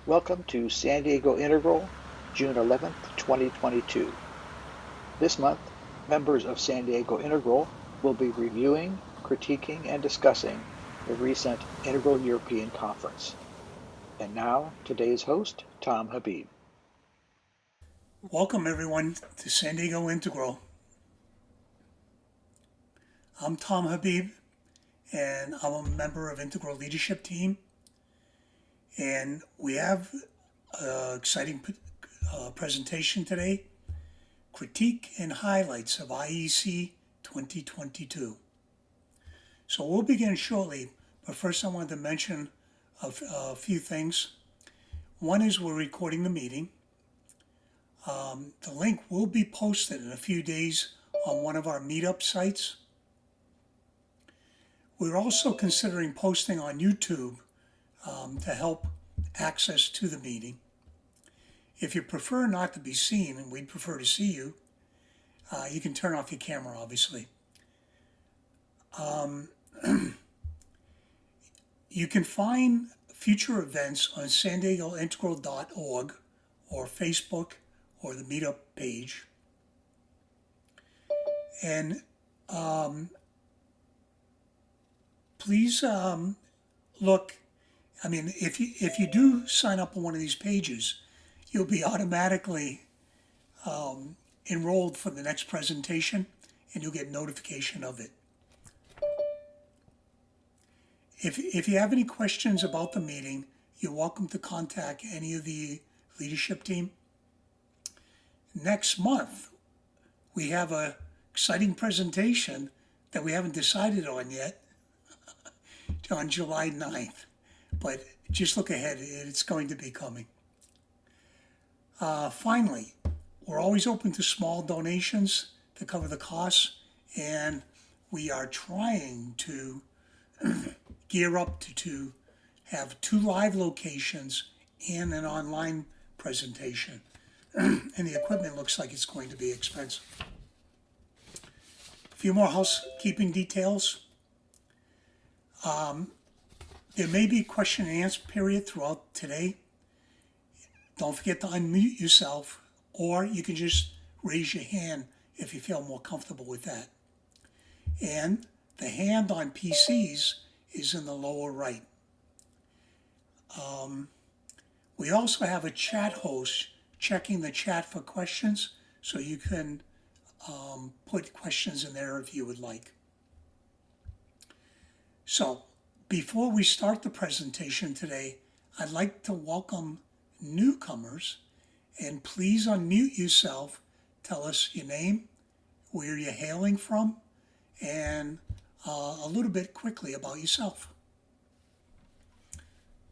Welcome to San Diego Integral, June 11th, 2022. This month, members of San Diego Integral will be reviewing, critiquing, and discussing the recent Integral European Conference. And now, today's host, Tom Habib. Welcome everyone to San Diego Integral. I'm Tom Habib and I'm a member of Integral Leadership Team, and we have an exciting presentation today, Critique and Highlights of IEC 2022. So we'll begin shortly, but first I wanted to mention a few things. One is we're recording the meeting. The link will be posted in a few days on one of our meetup sites. We're also considering posting on YouTube to help access to the meeting. If you prefer not to be seen, and we'd prefer to see you, you can turn off your camera, obviously. You can find future events on san diego integral.org or Facebook or the meetup page. And please look. I mean, if you do sign up on one of these pages, you'll be automatically enrolled for the next presentation, and you'll get notification of it. If you have any questions about the meeting, you're welcome to contact any of the leadership team. Next month, we have an exciting presentation that we haven't decided on yet on July 9th. But just look ahead, it's going to be coming. Finally, we're always open to small donations to cover the costs, and we are trying to gear up to have 2 live locations and an online presentation. And the equipment looks like it's going to be expensive. A few more housekeeping details. There may be a question and answer period throughout today. Don't forget to unmute yourself, or you can just raise your hand if you feel more comfortable with that. And the hand on PCs is in the lower right. We also have a chat host checking the chat for questions, so you can put questions in there if you would like. So before we start the presentation today, I'd like to welcome newcomers, and please unmute yourself, tell us your name, where you're hailing from, and a little bit quickly about yourself.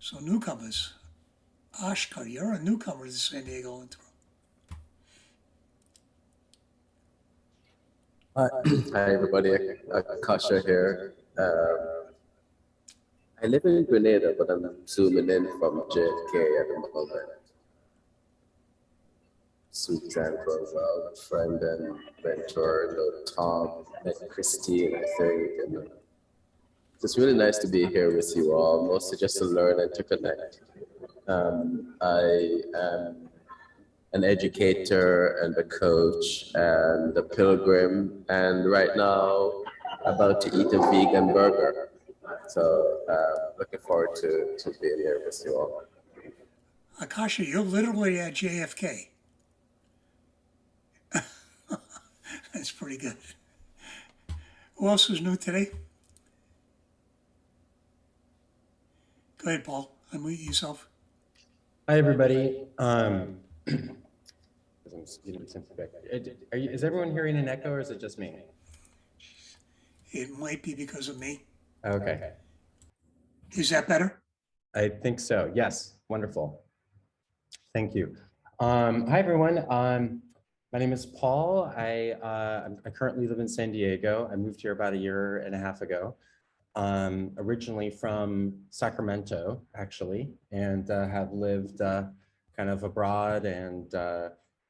So newcomers, Ashkar, you're a newcomer to San Diego Integral. Hi everybody, Akasha here. I live in Grenada, but I'm zooming in from JFK at the moment. Sweet time for a friend and mentor, Tom and Christine, I think. And it's really nice to be here with you all, mostly just to learn and to connect. I am an educator and a coach and a pilgrim, and right now about to eat a vegan burger. So looking forward to being here with you all. Akasha, you're literally at JFK. That's pretty good. Who else is new today? Go ahead, Paul. Unmute yourself. Hi, everybody. Is everyone hearing an echo, or is it just me? It might be because of me. Okay. Is that better? I think so. Yes. Wonderful. Thank you. Hi, everyone. My name is Paul. I currently live in San Diego. I moved here about 1.5 years ago. Originally from Sacramento, actually, and have lived kind of abroad, and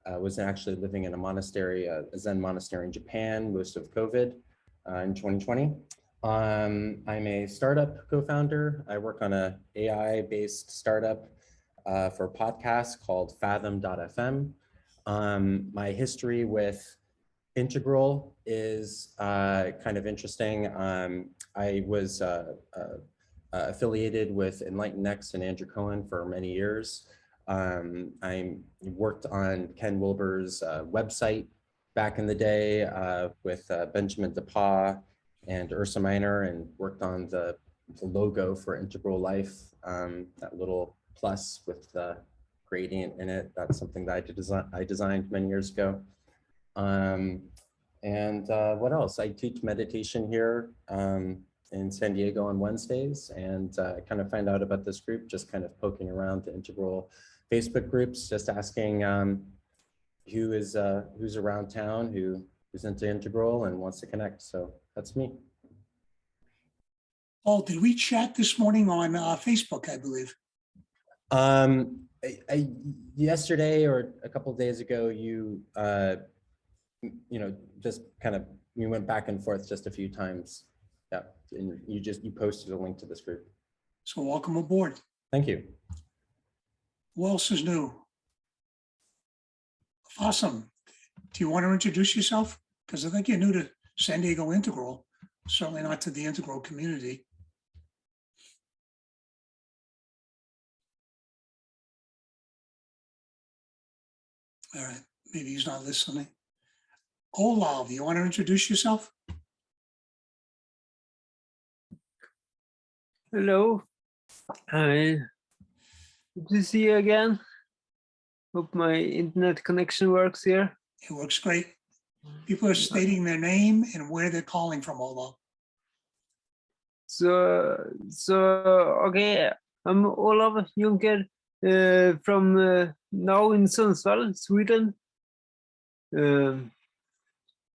was actually living in a monastery, a Zen monastery in Japan, most of COVID in 2020. I'm a startup co-founder. I work on a AI-based startup for a podcast called Fathom.fm. My history with Integral is kind of interesting. I was affiliated with Enlighten Next and Andrew Cohen for many years. I worked on Ken Wilber's website back in the day with Benjamin DePauw and Ursa Minor, and worked on the logo for Integral Life, that little plus with the gradient in it. That's something that I designed many years ago. What else? I teach meditation here in San Diego on Wednesdays, and I kind of find out about this group just kind of poking around the Integral Facebook groups, just asking who's around town, who's into Integral and wants to connect. So that's me. Paul, did we chat this morning on Facebook, I believe? Yesterday or a couple of days ago, you just kind of, we went back and forth just a few times. Yeah, and you posted a link to this group. So welcome aboard. Thank you. Who else is new? Awesome. Do you want to introduce yourself? Because I think you're new to San Diego Integral, certainly not to the Integral community. All right, maybe he's not listening. Olav, you want to introduce yourself? Hello. Good to see you again. Hope my internet connection works here. It works great. People are stating their name and where they're calling from, Olav. So okay, I'm Olav Juncker from now in Sundsvall, Sweden.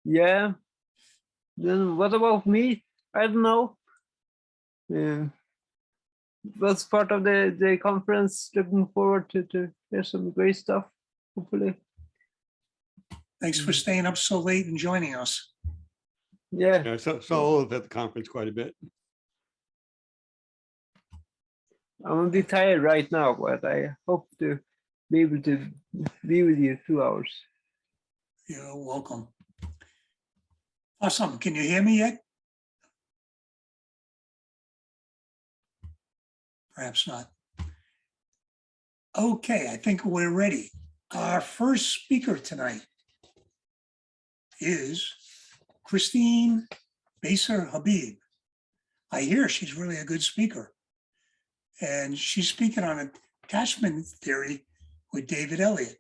Yeah. Then what about me? I don't know. Was part of the conference. Looking forward to hear some great stuff, hopefully. Thanks for staying up so late and joining us. Yeah. So Olav at the conference quite a bit. I'm a bit tired right now, but I hope to be able to be with you 2 hours. You're welcome. Awesome. Can you hear me yet? Perhaps not. Okay, I think we're ready. Our first speaker tonight is Christine Baser Habib. I hear she's really a good speaker. And she's speaking on attachment theory with David Elliott.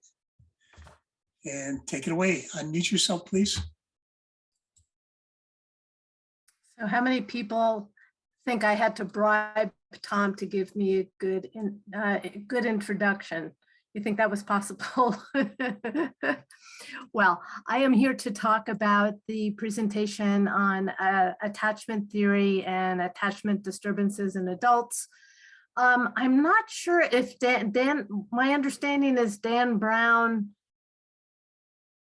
And take it away. Unmute yourself, please. So how many people think I had to bribe Tom to give me a good introduction? You think that was possible? Well, I am here to talk about the presentation on attachment theory and attachment disturbances in adults. I'm not sure if Dan, my understanding is Dan Brown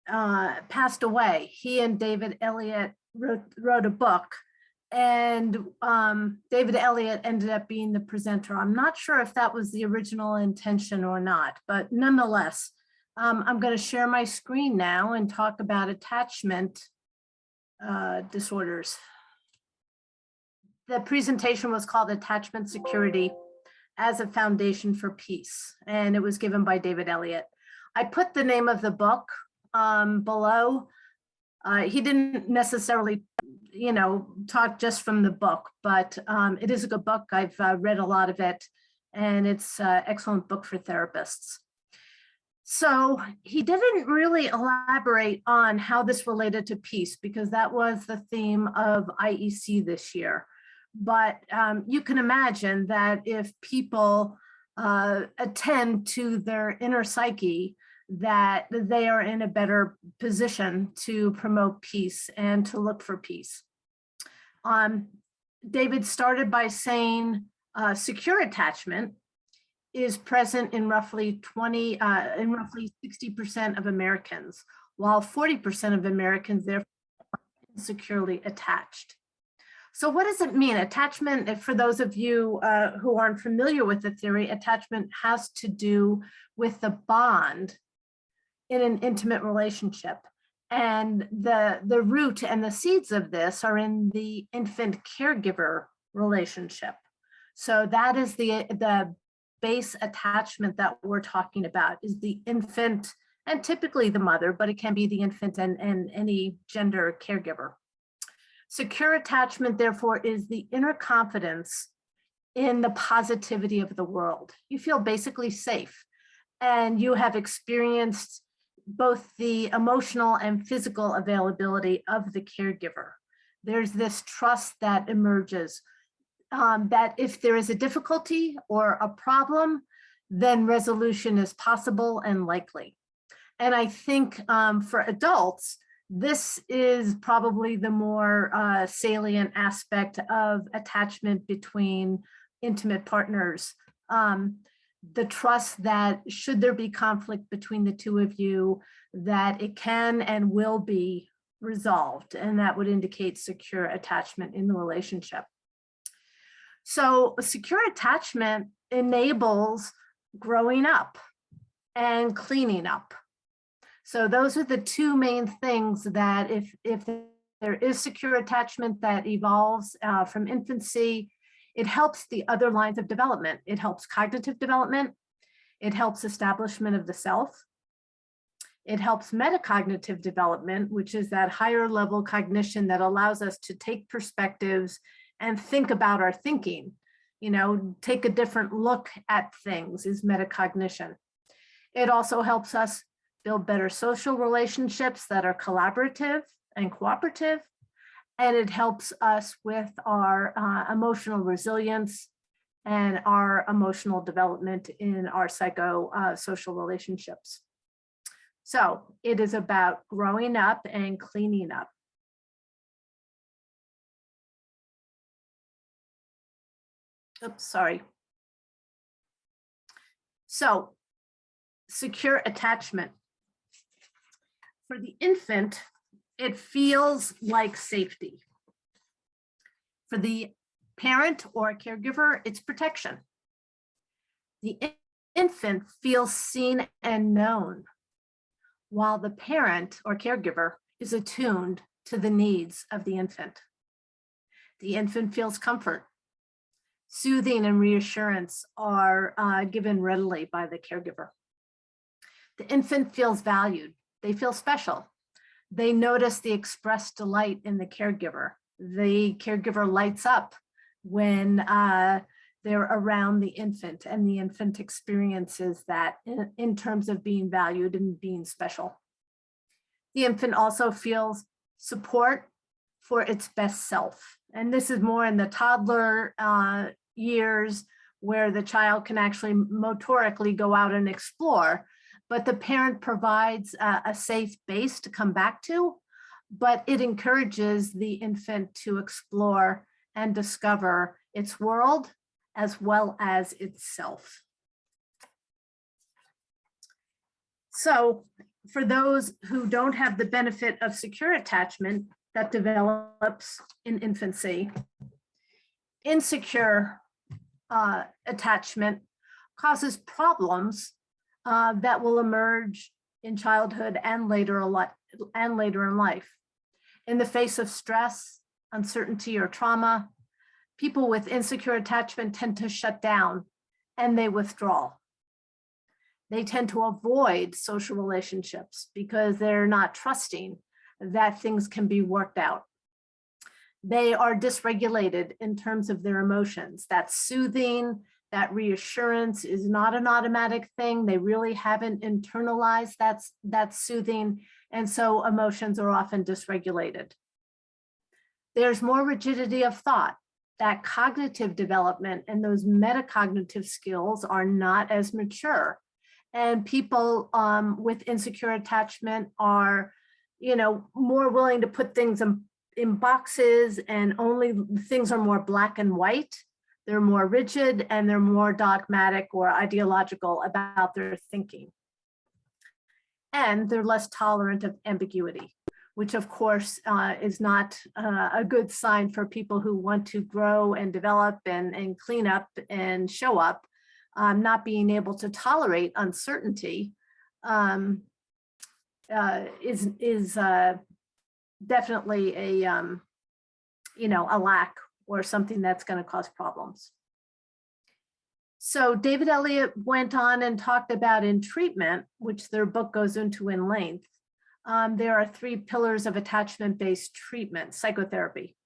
passed away. He and David Elliott wrote a book, and David Elliott ended up being the presenter. I'm not sure if that was the original intention or not, but nonetheless, I'm going to share my screen now and talk about attachment disorders. The presentation was called Attachment Security as a Foundation for Peace, and it was given by David Elliott. I put the name of the book below. He didn't necessarily, talk just from the book, but it is a good book. I've read a lot of it, and it's an excellent book for therapists. So he didn't really elaborate on how this related to peace, because that was the theme of IEC this year. But you can imagine that if people attend to their inner psyche, that they are in a better position to promote peace and to look for peace. David started by saying secure attachment is present in roughly 60% of Americans, while 40% of Americans therefore are insecurely attached. So what does it mean? Attachment, for those of you who aren't familiar with the theory, attachment has to do with the bond in an intimate relationship. And the root and the seeds of this are in the infant caregiver relationship. So that is the base attachment that we're talking about, is the infant, and typically the mother, but it can be the infant and any gender caregiver. Secure attachment, therefore, is the inner confidence in the positivity of the world. You feel basically safe, and you have experienced both the emotional and physical availability of the caregiver. There's this trust that emerges, that if there is a difficulty or a problem, then resolution is possible and likely. And I think for adults, this is probably the more salient aspect of attachment between intimate partners. The trust that should there be conflict between the two of you, that it can and will be resolved, and that would indicate secure attachment in the relationship. So secure attachment enables growing up and cleaning up. So those are the two main things that if there is secure attachment that evolves from infancy, it helps the other lines of development. It helps cognitive development. It helps establishment of the self. It helps metacognitive development, which is that higher level cognition that allows us to take perspectives and think about our thinking. You know, take a different look at things is metacognition. It also helps us build better social relationships that are collaborative and cooperative. And it helps us with our emotional resilience and our emotional development in our psychosocial relationships. So it is about growing up and cleaning up. Oops, sorry. So secure attachment. For the infant, it feels like safety. For the parent or caregiver, it's protection. The infant feels seen and known, while the parent or caregiver is attuned to the needs of the infant. The infant feels comfort. Soothing and reassurance are given readily by the caregiver. The infant feels valued. They feel special. They notice the expressed delight in the caregiver. The caregiver lights up when they're around the infant, and the infant experiences that in terms of being valued and being special. The infant also feels support for its best self. And this is more in the toddler years, where the child can actually motorically go out and explore, but the parent provides a safe base to come back to, but it encourages the infant to explore and discover its world as well as itself. So for those who don't have the benefit of secure attachment that develops in infancy, insecure attachment causes problems that will emerge in childhood and later in life. In the face of stress, uncertainty, or trauma, people with insecure attachment tend to shut down and they withdraw. They tend to avoid social relationships because they're not trusting that things can be worked out. They are dysregulated in terms of their emotions. That soothing, that reassurance is not an automatic thing. They really haven't internalized that soothing, and so emotions are often dysregulated. There's more rigidity of thought. That cognitive development and those metacognitive skills are not as mature. And people with insecure attachment are, more willing to put things in boxes, and only things are more black and white. They're more rigid and they're more dogmatic or ideological about their thinking. And they're less tolerant of ambiguity. which of course is not a good sign for people who want to grow and develop and clean up and show up. Not being able to tolerate uncertainty is definitely a a lack or something that's going to cause problems. So David Elliott went on and talked about in treatment, which their book goes into in length. There are 3 pillars of attachment-based treatment, psychotherapy.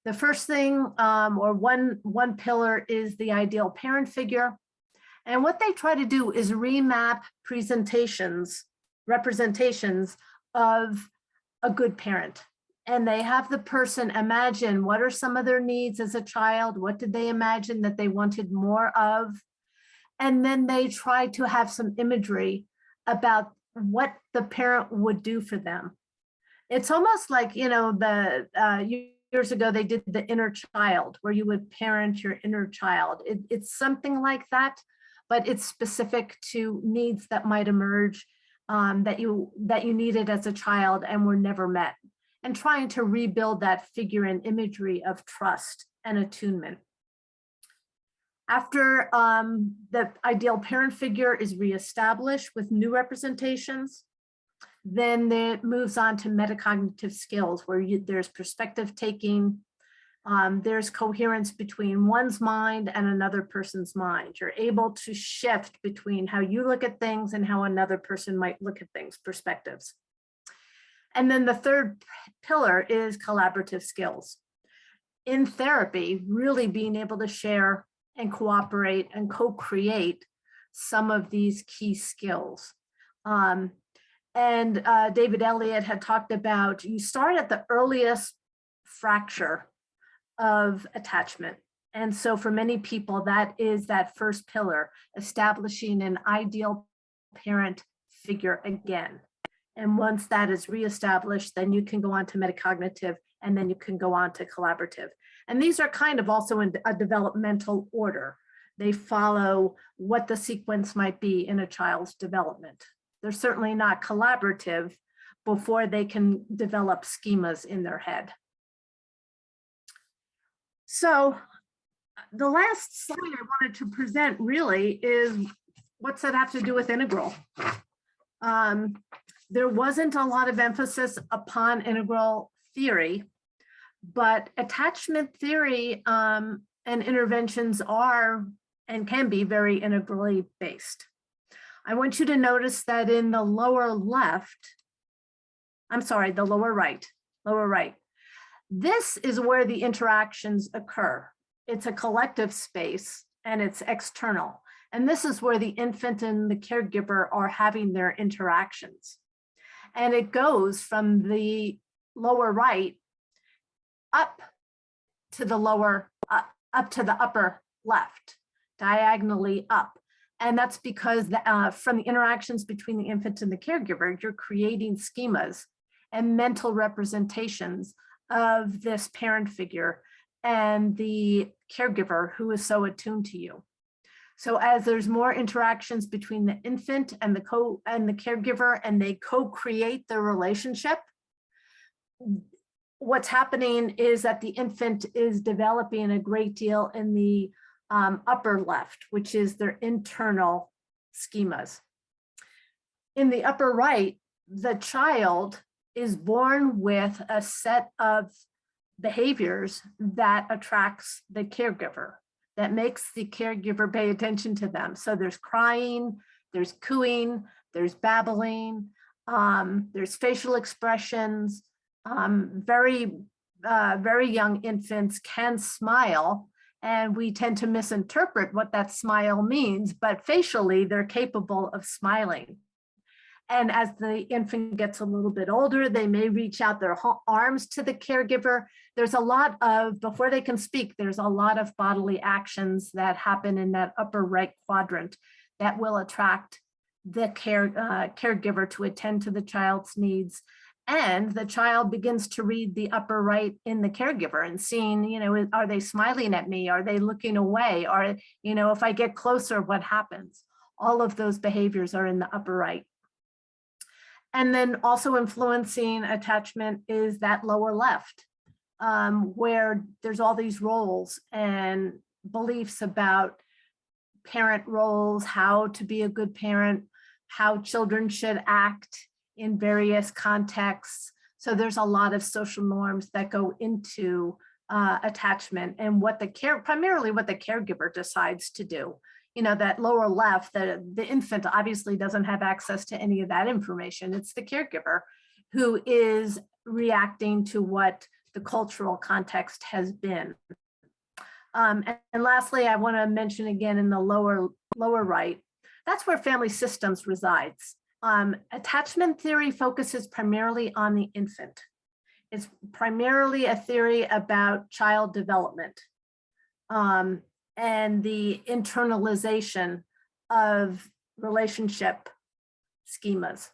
The first thing, or one pillar, is the ideal parent figure. And what they try to do is remap representations of a good parent. And they have the person imagine what are some of their needs as a child, what did they imagine that they wanted more of, and then they try to have some imagery about what the parent would do for them. It's almost like, years ago they did the inner child, where you would parent your inner child. It's something like that, but it's specific to needs that might emerge that you needed as a child and were never met, and trying to rebuild that figure and imagery of trust and attunement. After the ideal parent figure is reestablished with new representations, then it moves on to metacognitive skills, where there's perspective taking, there's coherence between one's mind and another person's mind. You're able to shift between how you look at things and how another person might look at things, perspectives. And then the third pillar is collaborative skills. In therapy, really being able to share and cooperate and co-create some of these key skills. David Elliott had talked about, you start at the earliest fracture of attachment. And so for many people, that is that first pillar, establishing an ideal parent figure again. And once that is reestablished, then you can go on to metacognitive, and then you can go on to collaborative. And these are kind of also in a developmental order. They follow what the sequence might be in a child's development. They're certainly not collaborative before they can develop schemas in their head. So the last slide I wanted to present really is, what's that have to do with integral? There wasn't a lot of emphasis upon integral theory, but attachment theory and interventions are and can be very integrally based. I want you to notice that in the lower right, this is where the interactions occur. It's a collective space and it's external. And this is where the infant and the caregiver are having their interactions. And it goes from the lower right up to the upper left, diagonally up. And that's because from the interactions between the infant and the caregiver, you're creating schemas and mental representations of this parent figure and the caregiver who is so attuned to you. So as there's more interactions between the infant and the caregiver, and they co-create their relationship, what's happening is that the infant is developing a great deal in the upper left, which is their internal schemas. In the upper right, the child is born with a set of behaviors that attracts the caregiver, that makes the caregiver pay attention to them. So there's crying, there's cooing, there's babbling, there's facial expressions. Very young infants can smile, and we tend to misinterpret what that smile means, but facially they're capable of smiling. And as the infant gets a little bit older, they may reach out their arms to the caregiver. There's a lot of, before they can speak, there's a lot of bodily actions that happen in that upper right quadrant that will attract the caregiver to attend to the child's needs. And the child begins to read the upper right in the caregiver and seeing, are they smiling at me? Are they looking away? Or, if I get closer, what happens? All of those behaviors are in the upper right. And then also influencing attachment is that lower left, where there's all these roles and beliefs about parent roles, how to be a good parent, how children should act in various contexts. So there's a lot of social norms that go into attachment and primarily what the caregiver decides to do. You know, that lower left, the infant obviously doesn't have access to any of that information. It's the caregiver who is reacting to what the cultural context has been. And lastly, I want to mention again in the lower right, that's where family systems resides. Attachment theory focuses primarily on the infant. It's primarily a theory about child development and the internalization of relationship schemas.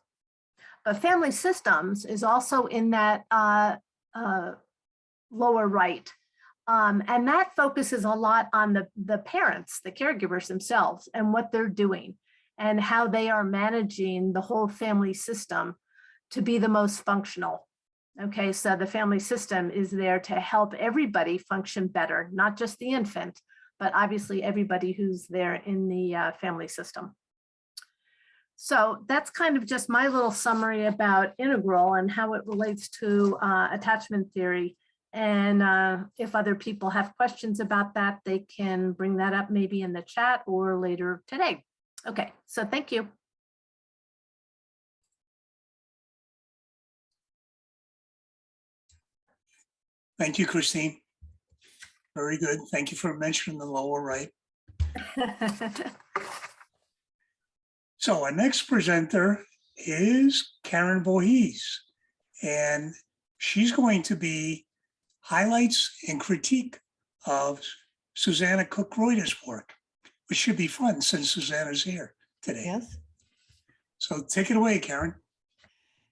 But family systems is also in that lower right. And that focuses a lot on the parents, the caregivers themselves, and what they're doing and how they are managing the whole family system to be the most functional. Okay, so the family system is there to help everybody function better, not just the infant, but obviously everybody who's there in the family system. So that's kind of just my little summary about integral and how it relates to attachment theory. And if other people have questions about that, they can bring that up maybe in the chat or later today. Okay, so thank you. Thank you, Christine. Very good. Thank you for mentioning the lower right. So our next presenter is Karen Voorhees, and she's going to be highlights and critique of Susanna Cook-Reuter's work, which should be fun since Susanna's here today. Yes. So take it away, Karen.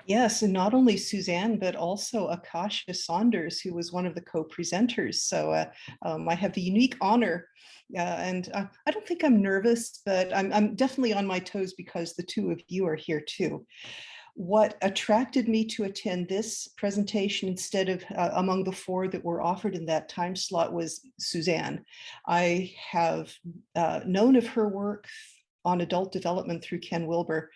Yes, and not only Suzanne, but also Akasha Saunders, who was one of the co-presenters. So I have the unique honor, and I don't think I'm nervous, but I'm definitely on my toes because the two of you are here too. What attracted me to attend this presentation instead of among the four that were offered in that time slot was Suzanne. I have known of her work on adult development through Ken Wilber,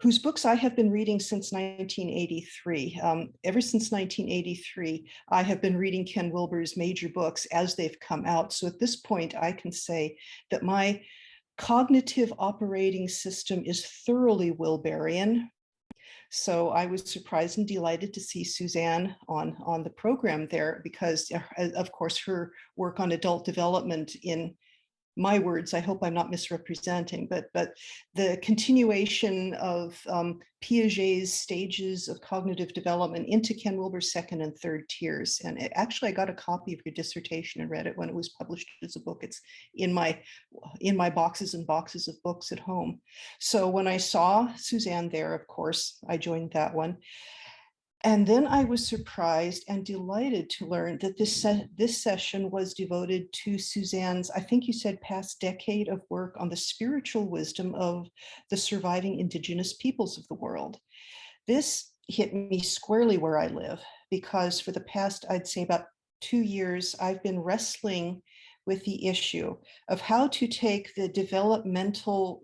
whose books I have been reading since 1983. Ever since 1983, I have been reading Ken Wilber's major books as they've come out. So at this point, I can say that my cognitive operating system is thoroughly Wilberian. So I was surprised and delighted to see Suzanne on the program there because, of course, her work on adult development, in my words, I hope I'm not misrepresenting, but the continuation of Piaget's stages of cognitive development into Ken Wilber's second and third tiers. And actually, I got a copy of your dissertation and read it when it was published as a book. It's in my boxes and boxes of books at home. So when I saw Suzanne there, of course, I joined that one. And then I was surprised and delighted to learn that this session was devoted to Suzanne's, I think you said, past decade of work on the spiritual wisdom of the surviving indigenous peoples of the world. This hit me squarely where I live, because for the past, I'd say about 2 years, I've been wrestling with the issue of how to take the developmental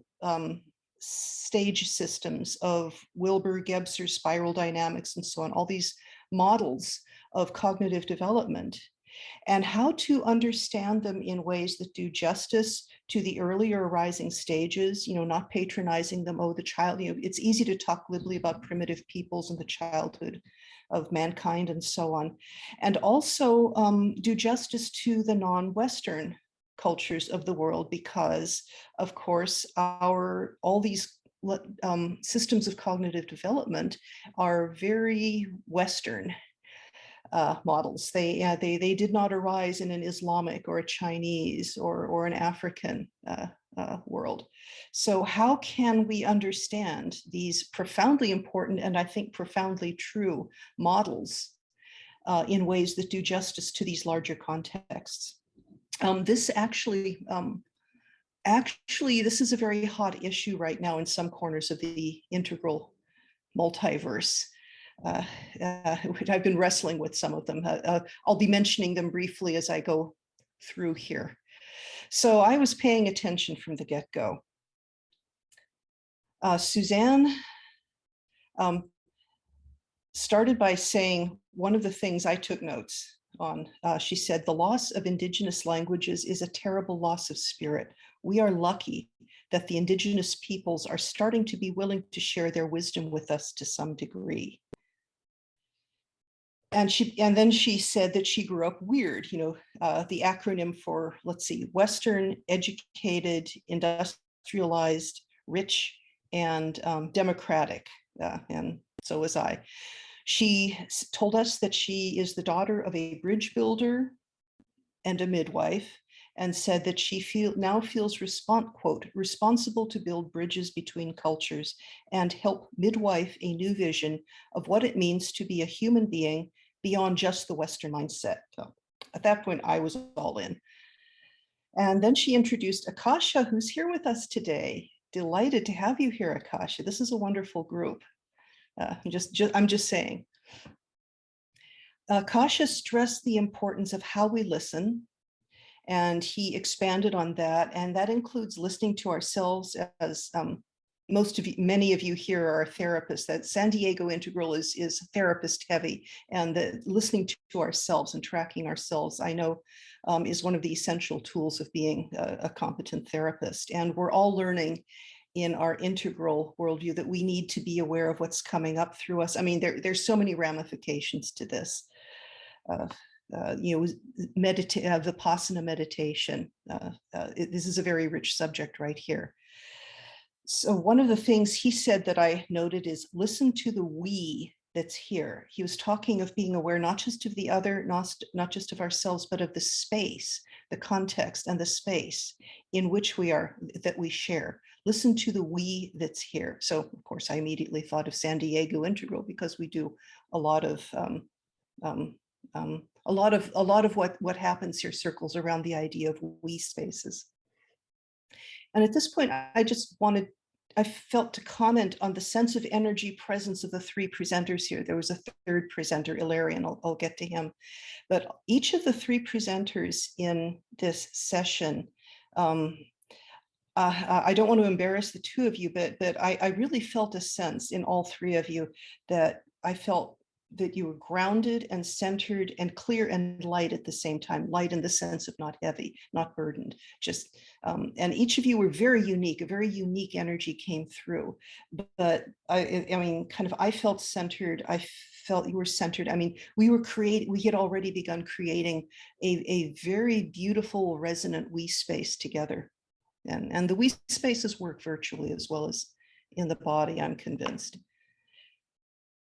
stage systems of Wilber, Gebser, spiral dynamics, and so on, all these models of cognitive development, and how to understand them in ways that do justice to the earlier arising stages, not patronizing them. Oh, the child, it's easy to talk glibly about primitive peoples and the childhood of mankind and so on. And also do justice to the non-Western cultures of the world, because of course all these systems of cognitive development are very Western models. They did not arise in an Islamic or a Chinese or an African world. So how can we understand these profoundly important and I think profoundly true models in ways that do justice to these larger contexts? This actually, this is a very hot issue right now in some corners of the integral multiverse, which I've been wrestling with some of them. I'll be mentioning them briefly as I go through here. So I was paying attention from the get-go. Suzanne started by saying one of the things I took notes on. She said, the loss of Indigenous languages is a terrible loss of spirit. We are lucky that the Indigenous peoples are starting to be willing to share their wisdom with us to some degree. And then she said that she grew up weird, the acronym for, let's see, Western, educated, industrialized, rich, and democratic. And so was I. She told us that she is the daughter of a bridge builder and a midwife, and said that she now feels quote, responsible to build bridges between cultures and help midwife a new vision of what it means to be a human being beyond just the Western mindset. So at that point, I was all in. And then she introduced Akasha, who's here with us today. Delighted to have you here, Akasha. This is a wonderful group. I'm just saying. Akasha stressed the importance of how we listen, and he expanded on that, and that includes listening to ourselves. As many of you here are therapists, that San Diego Integral is therapist heavy, and listening to ourselves and tracking ourselves, I know, is one of the essential tools of being a competent therapist. And we're all learning in our integral worldview that we need to be aware of what's coming up through us. I mean, there's so many ramifications to this. Vipassana meditation. This is a very rich subject right here. So one of the things he said that I noted is listen to the we that's here. He was talking of being aware not just of the other, not just of ourselves, but of the space, the context and the space in which that we share. Listen to the we that's here. So of course I immediately thought of San Diego Integral, because we do a lot of what happens here circles around the idea of we spaces. And at this point, I felt to comment on the sense of energy presence of the three presenters here. There was a third presenter, Ilarion, I'll get to him. But each of the three presenters in this session, I don't want to embarrass the two of you, but I really felt a sense in all three of you that I felt that you were grounded and centered and clear and light at the same time. Light in the sense of not heavy, not burdened, just, and each of you were very unique. A very unique energy came through. But I felt centered. I felt you were centered. I mean, we had already begun creating a very beautiful resonant we space together. And the we spaces work virtually as well as in the body, I'm convinced.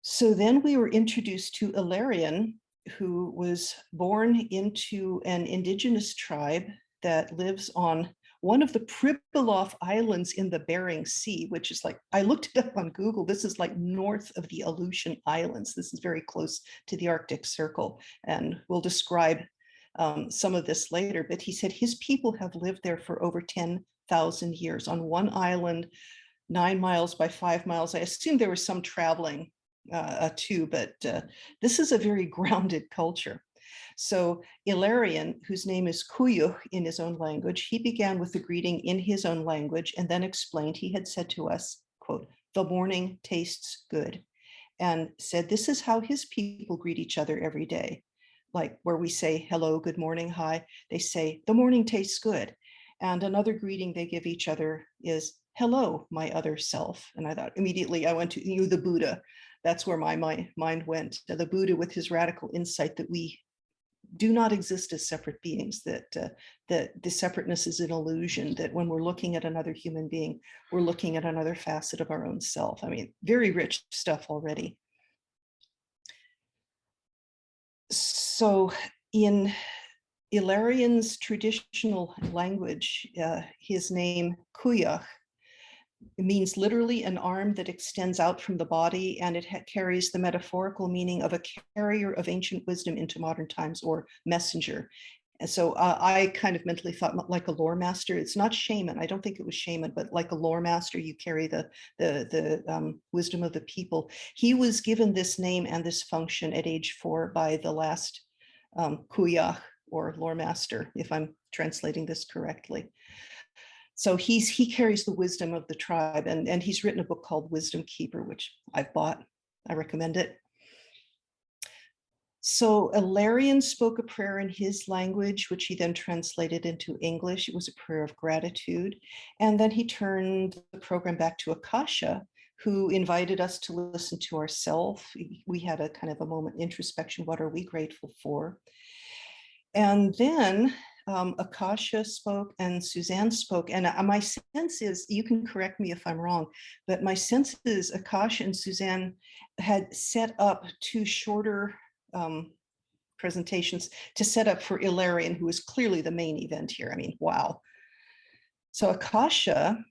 So then we were introduced to Ilarion, who was born into an indigenous tribe that lives on one of the Pribilof Islands in the Bering Sea, which is like, I looked it up on Google, this is like north of the Aleutian Islands. This is very close to the Arctic Circle, and we'll describe some of this later, but he said his people have lived there for over 10,000 years on one island, 9 miles by 5 miles. I assume there was some traveling too, but this is a very grounded culture. So Ilarion, whose name is Kuyuk in his own language, he began with the greeting in his own language and then explained he had said to us, quote, "The morning tastes good," and said this is how his people greet each other every day. Like where we say hello, good morning, hi, they say the morning tastes good. And another greeting they give each other is hello, my other self. And I thought immediately I went to you, the Buddha. That's where my mind went, to the Buddha with his radical insight that we do not exist as separate beings, that the separateness is an illusion, that when we're looking at another human being, we're looking at another facet of our own self. I mean, very rich stuff already. So in Ilarion's traditional language, his name, Kuyuk, means literally an arm that extends out from the body, and it carries the metaphorical meaning of a carrier of ancient wisdom into modern times, or messenger. And so I kind of mentally thought like a lore master. It's not shaman. I don't think it was shaman, but like a lore master, you carry the wisdom of the people. He was given this name and this function at age 4 by the last Kuyach, or lore master, if I'm translating this correctly. So he carries the wisdom of the tribe, and he's written a book called Wisdom Keeper, which I've bought. I recommend it. So Ilarion spoke a prayer in his language, which he then translated into English. It was a prayer of gratitude. And then he turned the program back to Akasha, who invited us to listen to ourselves. We had a kind of a moment introspection. What are we grateful for? And then Akasha spoke and Suzanne spoke. And my sense is, you can correct me if I'm wrong, but my sense is Akasha and Suzanne had set up 2 shorter presentations to set up for Ilarion, who is clearly the main event here. I mean, wow. So Akasha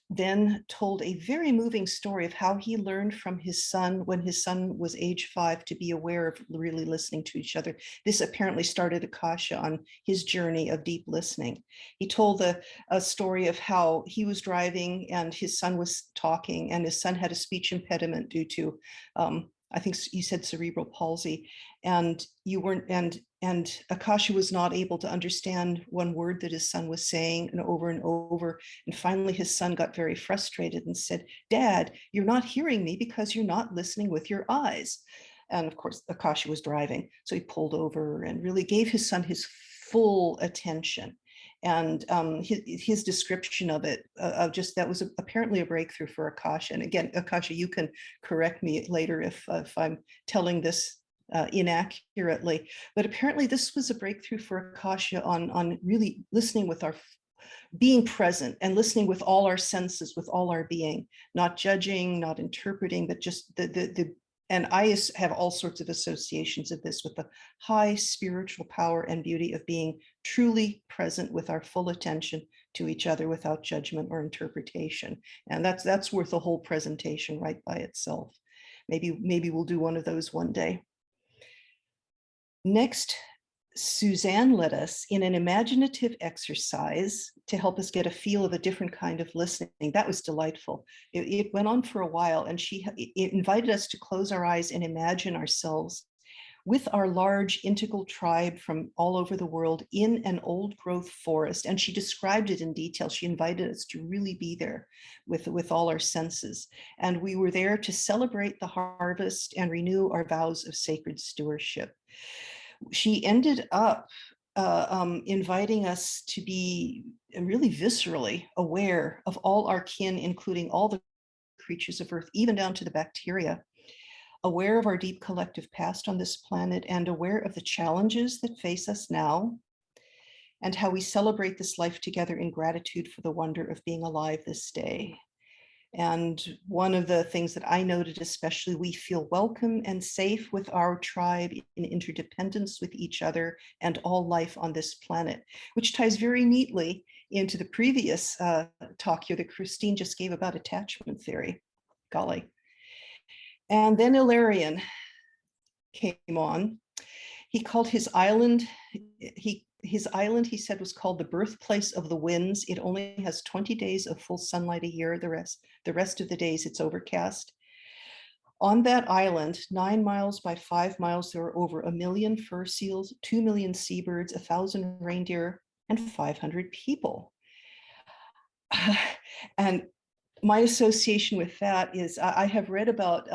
then told a very moving story of how he learned from his son when his son was age 5 to be aware of really listening to each other. This apparently started Akasha on his journey of deep listening. He told a story of how he was driving and his son was talking, and his son had a speech impediment due to I think you said cerebral palsy, and you weren't, and Akasha was not able to understand one word that his son was saying, and over. And finally, his son got very frustrated and said, "Dad, you're not hearing me because you're not listening with your eyes." And of course, Akasha was driving. So he pulled over and really gave his son his full attention. And his description of it, just that was apparently a breakthrough for Akasha. And again, Akasha, you can correct me later if I'm telling this inaccurately, but apparently this was a breakthrough for Akasha on really listening with our being present and listening with all our senses, with all our being, not judging, not interpreting, but just the and I have all sorts of associations of this with the high spiritual power and beauty of being truly present with our full attention to each other without judgment or interpretation. And that's worth a whole presentation right by itself. Maybe we'll do one of those one day. Next, Suzanne led us in an imaginative exercise to help us get a feel of a different kind of listening. That was delightful. It went on for a while, and it invited us to close our eyes and imagine ourselves with our large integral tribe from all over the world in an old growth forest. And she described it in detail. She invited us to really be there with all our senses. And we were there to celebrate the harvest and renew our vows of sacred stewardship. She ended up inviting us to be really viscerally aware of all our kin, including all the creatures of Earth, even down to the bacteria, aware of our deep collective past on this planet, and aware of the challenges that face us now, and how we celebrate this life together in gratitude for the wonder of being alive this day. And one of the things that I noted especially, we feel welcome and safe with our tribe in interdependence with each other and all life on this planet, which ties very neatly into the previous talk here that Christine just gave about attachment theory. Golly. And then Ilarion came on. He called his island, he said, was called the birthplace of the winds. It only has 20 days of full sunlight a year. The rest of the days it's overcast. On that island, 9 miles by 5 miles, there are over 1 million fur seals, 2 million seabirds, 1,000 reindeer, and 500 people. And my association with that is I have read about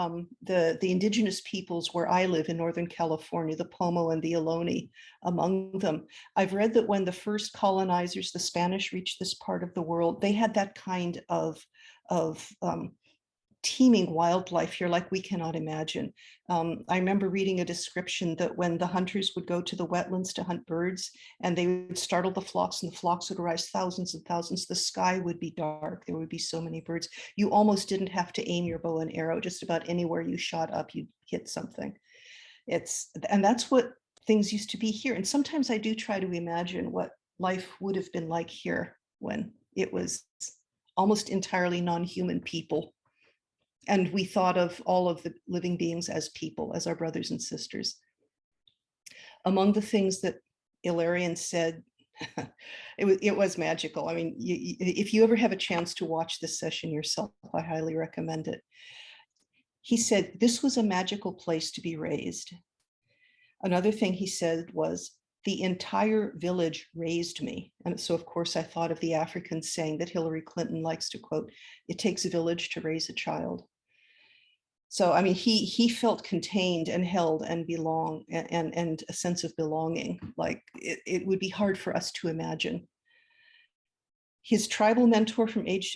the indigenous peoples where I live in Northern California, the Pomo and the Ohlone among them. I've read that when the first colonizers, the Spanish, reached this part of the world, they had that kind of teeming wildlife here like we cannot imagine. I remember reading a description that when the hunters would go to the wetlands to hunt birds and they would startle the flocks and the flocks would rise thousands and thousands, the sky would be dark. There would be so many birds. You almost didn't have to aim your bow and arrow. Just about anywhere you shot up, you'd hit something. And that's what things used to be here. And sometimes I do try to imagine what life would have been like here when it was almost entirely non-human people. And we thought of all of the living beings as people, as our brothers and sisters. Among the things that Ilarion said, it was magical. I mean, if you ever have a chance to watch this session yourself, I highly recommend it. He said, this was a magical place to be raised. Another thing he said was, the entire village raised me. And so, of course, I thought of the African saying that Hillary Clinton likes to quote, it takes a village to raise a child. So, I mean, he felt contained and held and and a sense of belonging, like it would be hard for us to imagine. His tribal mentor from age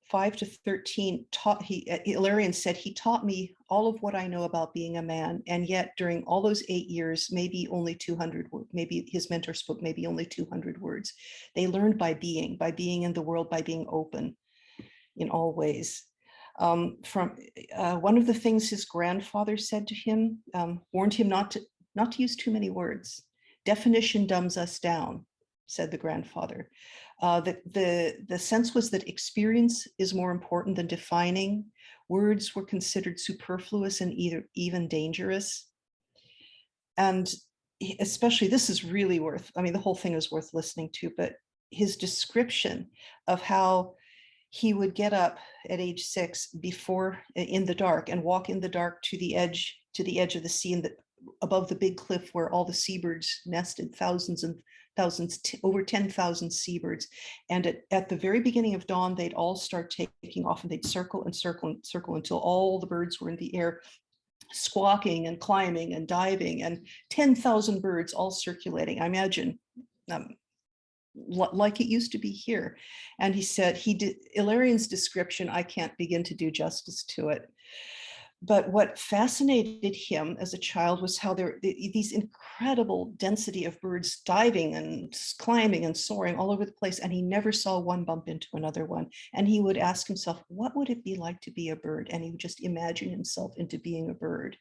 5 to 13 Ilarion said, he taught me all of what I know about being a man. And yet during all those 8 years, maybe only 200 words, maybe his mentor spoke maybe only 200 words. They learned by being in the world, by being open in all ways. One of the things his grandfather said to him, warned him not to use too many words. Definition dumbs us down, said the grandfather. The sense was that experience is more important than defining. Words were considered superfluous and even dangerous. And especially, this is really worth, I mean, the whole thing is worth listening to, but his description of how he would get up at age 6 before in the dark and walk in the dark to the edge of the sea, and above the big cliff where all the seabirds nested, thousands and thousands, over 10,000 seabirds. And at the very beginning of dawn, they'd all start taking off, and they'd circle and circle and circle until all the birds were in the air, squawking and climbing and diving, and 10,000 birds all circulating. I imagine like it used to be here. And he said, Ilarion's description, I can't begin to do justice to it. But what fascinated him as a child was how these incredible density of birds diving and climbing and soaring all over the place, and he never saw one bump into another one. And he would ask himself, what would it be like to be a bird? And he would just imagine himself into being a bird.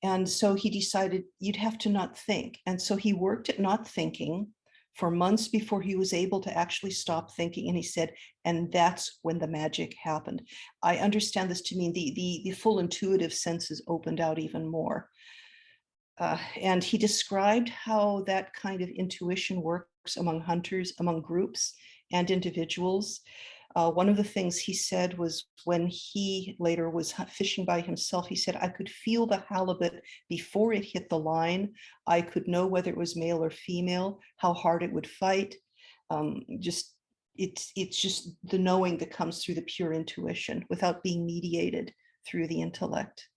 And so he decided, you'd have to not think. And so he worked at not thinking for months before he was able to actually stop thinking. And he said, and that's when the magic happened. I understand this to mean the full intuitive senses opened out even more. And he described how that kind of intuition works among hunters, among groups and individuals. One of the things he said was, when he later was fishing by himself, he said, I could feel the halibut before it hit the line. I could know whether it was male or female, how hard it would fight. It's just the knowing that comes through the pure intuition without being mediated through the intellect.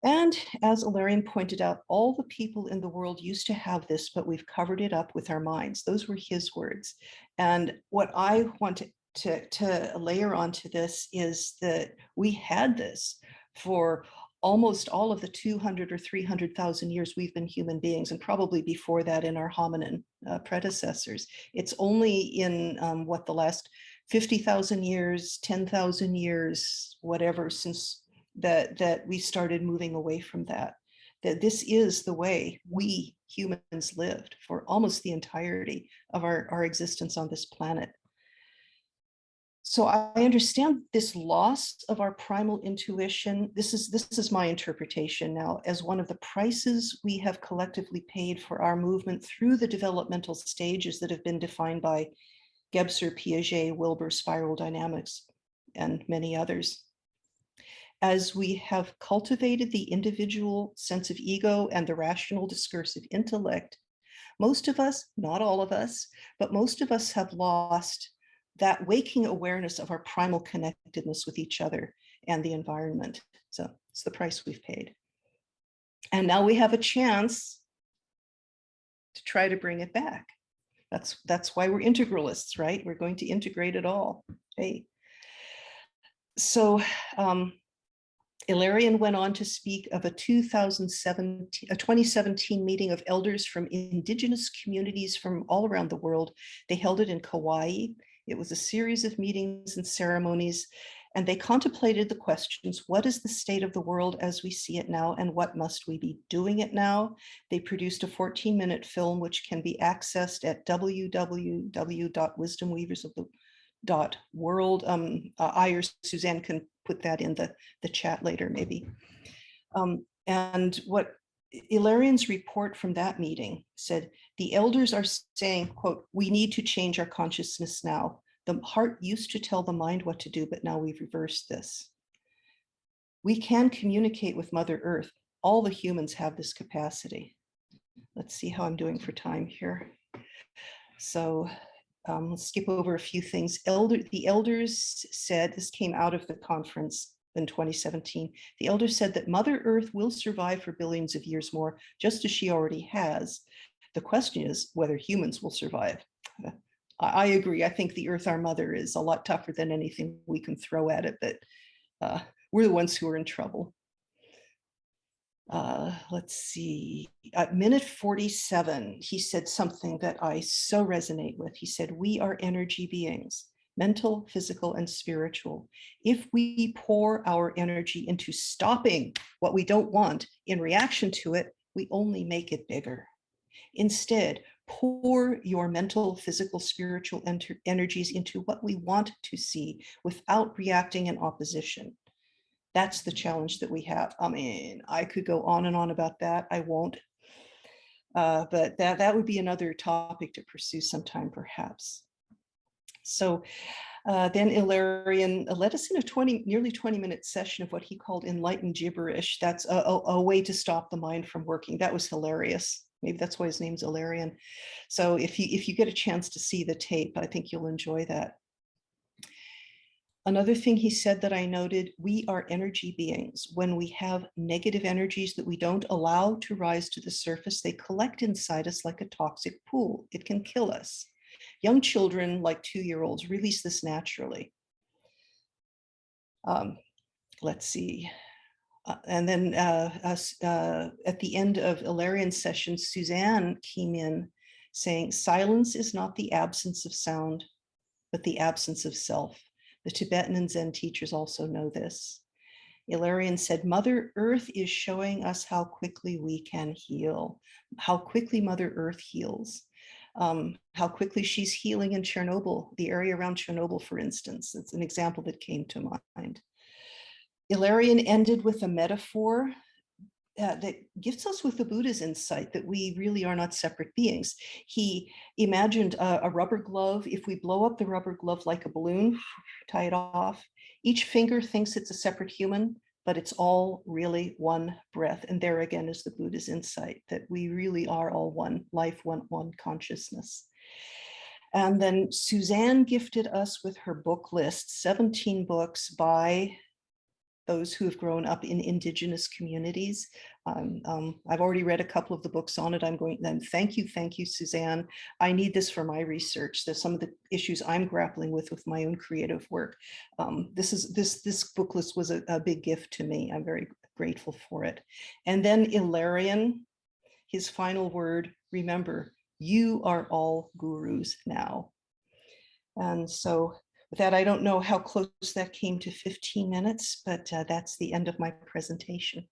And as Ilarion pointed out, all the people in the world used to have this, but we've covered it up with our minds. Those were his words. And what I want to layer onto this is that we had this for almost all of the 200 or 300,000 years we've been human beings, and probably before that in our hominin predecessors. It's only in the last 50,000 years, 10,000 years, whatever, since that we started moving away from that this is the way we humans lived for almost the entirety of our existence on this planet. So I understand this loss of our primal intuition. This is my interpretation now, as one of the prices we have collectively paid for our movement through the developmental stages that have been defined by Gebser, Piaget, Wilber, spiral dynamics, and many others. As we have cultivated the individual sense of ego and the rational discursive intellect, most of us, not all of us, but most of us have lost that waking awareness of our primal connectedness with each other and the environment. So it's the price we've paid. And now we have a chance to try to bring it back. That's why we're integralists, right? We're going to integrate it all. Hey. So Ilarion went on to speak of a 2017 meeting of elders from indigenous communities from all around the world. They held it in Kauai. It was a series of meetings and ceremonies, and they contemplated the questions, what is the state of the world as we see it now, and what must we be doing it now? They produced a 14-minute film, which can be accessed at www.wisdomweaversoftheworld. I or Suzanne can put that in the chat later, maybe. And what Ilarian's report from that meeting said, the elders are saying, quote, we need to change our consciousness now. The heart used to tell the mind what to do, but now we've reversed this. We can communicate with Mother Earth. All the humans have this capacity. Let's see how I'm doing for time here. So let's skip over a few things. The elders said, this came out of the conference in 2017. The elders said that Mother Earth will survive for billions of years more, just as she already has. The question is whether humans will survive. I agree. I think the Earth, our mother, is a lot tougher than anything we can throw at it, but we're the ones who are in trouble. Let's see, at minute 47, he said something that I so resonate with. He said, we are energy beings, mental, physical, and spiritual. If we pour our energy into stopping what we don't want in reaction to it, we only make it bigger. Instead, pour your mental, physical, spiritual energies into what we want to see without reacting in opposition. That's the challenge that we have. I mean, I could go on and on about that. I won't. But that would be another topic to pursue sometime, perhaps. So then Ilarian led us in a nearly 20-minute session of what he called enlightened gibberish. That's a way to stop the mind from working. That was hilarious. Maybe that's why his name's Ilarian. So if you get a chance to see the tape, I think you'll enjoy that. Another thing he said that I noted, we are energy beings. When we have negative energies that we don't allow to rise to the surface, they collect inside us like a toxic pool. It can kill us. Young children, like 2-year-olds, release this naturally. Let's see. And then at the end of Ilarian's session, Suzanne came in saying, silence is not the absence of sound, but the absence of self. The Tibetan and Zen teachers also know this. Ilarian said, Mother Earth is showing us how quickly we can heal, how quickly Mother Earth heals, how quickly she's healing in Chernobyl, the area around Chernobyl, for instance. It's an example that came to mind. Ilarian ended with a metaphor that gives us with the Buddha's insight that we really are not separate beings. He imagined a rubber glove. If we blow up the rubber glove like a balloon, tie it off, each finger thinks it's a separate human, but it's all really one breath. And there again is the Buddha's insight that we really are all one life, one consciousness. And then Suzanne gifted us with her book list, 17 books by those who have grown up in Indigenous communities. I've already read a couple of the books on it. I'm going, then thank you, Suzanne. I need this for my research. There's some of the issues I'm grappling with my own creative work. This book list was a big gift to me. I'm very grateful for it. And then Ilarian, his final word, remember, you are all gurus now. And so with that, I don't know how close that came to 15 minutes, but that's the end of my presentation.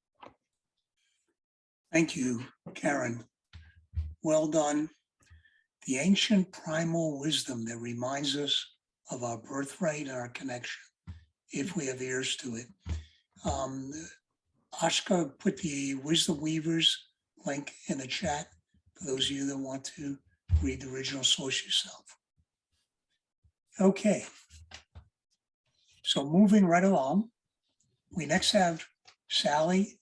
Thank you, Karen. Well done. The ancient primal wisdom that reminds us of our birthright and our connection, if we have ears to it. Ashka put the Wisdom Weavers link in the chat for those of you that want to read the original source yourself. Okay. So moving right along, we next have Sally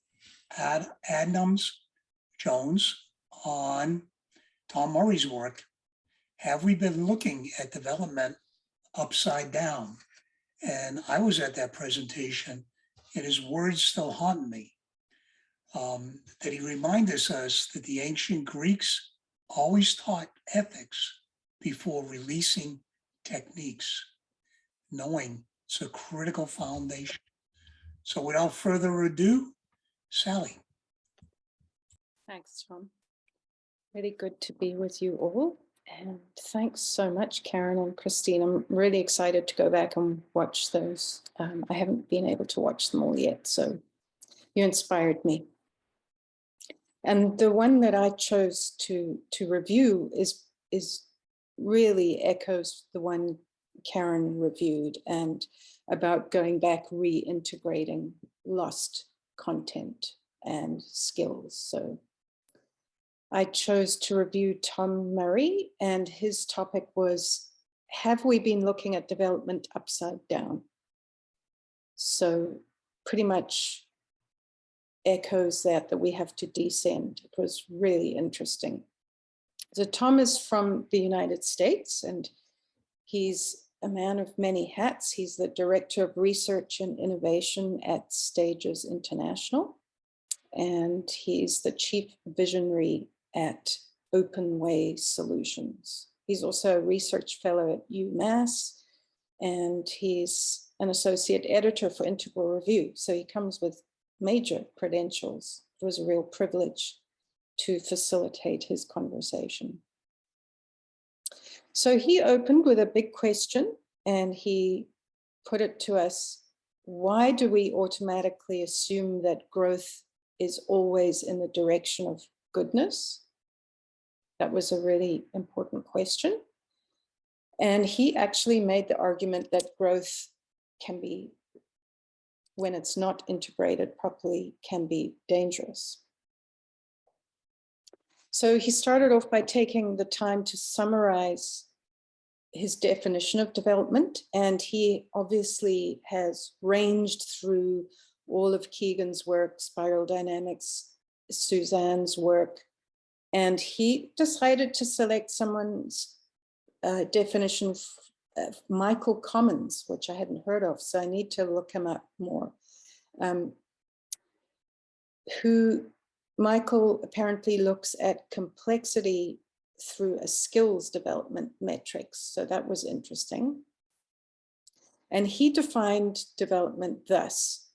Adams Jones on Tom Murray's work. Have we been looking at development upside down? And I was at that presentation, and his words still haunt me. That he reminded us that the ancient Greeks always taught ethics before releasing techniques, knowing it's a critical foundation. So without further ado, Sally. Thanks, Tom. Really good to be with you all. And thanks so much, Karen and Christine. I'm really excited to go back and watch those. I haven't been able to watch them all yet, so you inspired me. And the one that I chose to review is really echoes the one Karen reviewed, and about going back, reintegrating lost content and skills. So I chose to review Tom Murray, and his topic was, have we been looking at development upside down? So pretty much echoes that we have to descend. It was really interesting. So Tom is from the United States, and he's a man of many hats. He's the Director of Research and Innovation at Stages International, and he's the Chief Visionary at Open Way Solutions. He's also a research fellow at UMass, and he's an associate editor for Integral Review. So he comes with major credentials. It was a real privilege to facilitate his conversation. So he opened with a big question, and he put it to us: why do we automatically assume that growth is always in the direction of goodness? That was a really important question. And he actually made the argument that growth can be, when it's not integrated properly, can be dangerous. So he started off by taking the time to summarize his definition of development, and he obviously has ranged through all of Keegan's work, spiral dynamics, Suzanne's work, and he decided to select someone's definition of Michael Commons, which I hadn't heard of, so I need to look him up more. Who Michael apparently looks at complexity through a skills development metrics. So that was interesting. And he defined development thus: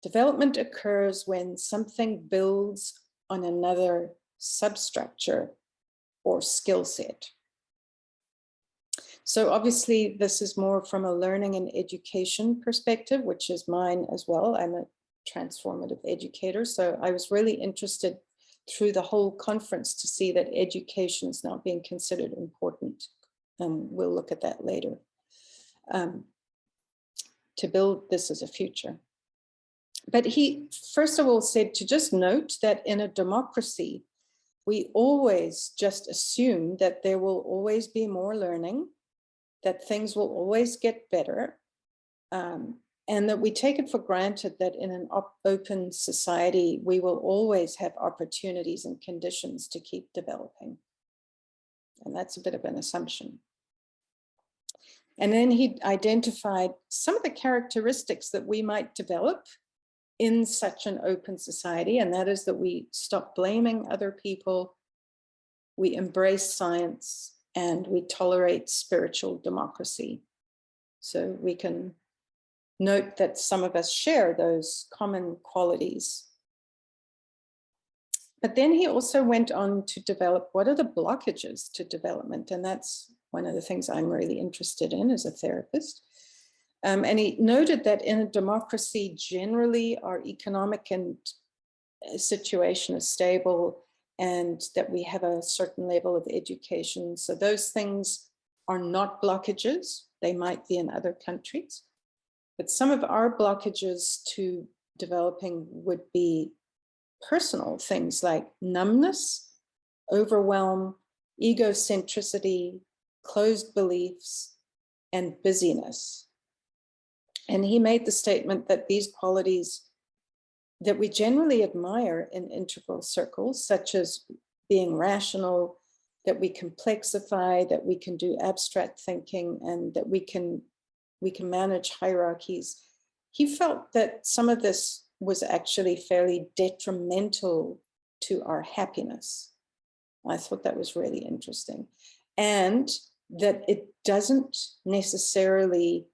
development occurs when something builds on another substructure or skill set. So obviously this is more from a learning and education perspective, which is mine as well. I'm a transformative educator. So I was really interested through the whole conference to see that education is now being considered important. And we'll look at that later. To build this as a future. But he, first of all, said to just note that in a democracy, we always just assume that there will always be more learning, that things will always get better, and that we take it for granted that in an open society, we will always have opportunities and conditions to keep developing. And that's a bit of an assumption. And then he identified some of the characteristics that we might develop in such an open society, and that is that we stop blaming other people, we embrace science, and we tolerate spiritual democracy. So we can note that some of us share those common qualities. But then he also went on to develop what are the blockages to development, and that's one of the things I'm really interested in as a therapist. And he noted that in a democracy, generally our economic and situation is stable, and that we have a certain level of education. So those things are not blockages. They might be in other countries. But some of our blockages to developing would be personal things like numbness, overwhelm, egocentricity, closed beliefs, and busyness. And he made the statement that these qualities that we generally admire in integral circles, such as being rational, that we complexify, that we can do abstract thinking, and that we can manage hierarchies. He felt that some of this was actually fairly detrimental to our happiness. I thought that was really interesting. And that it doesn't necessarily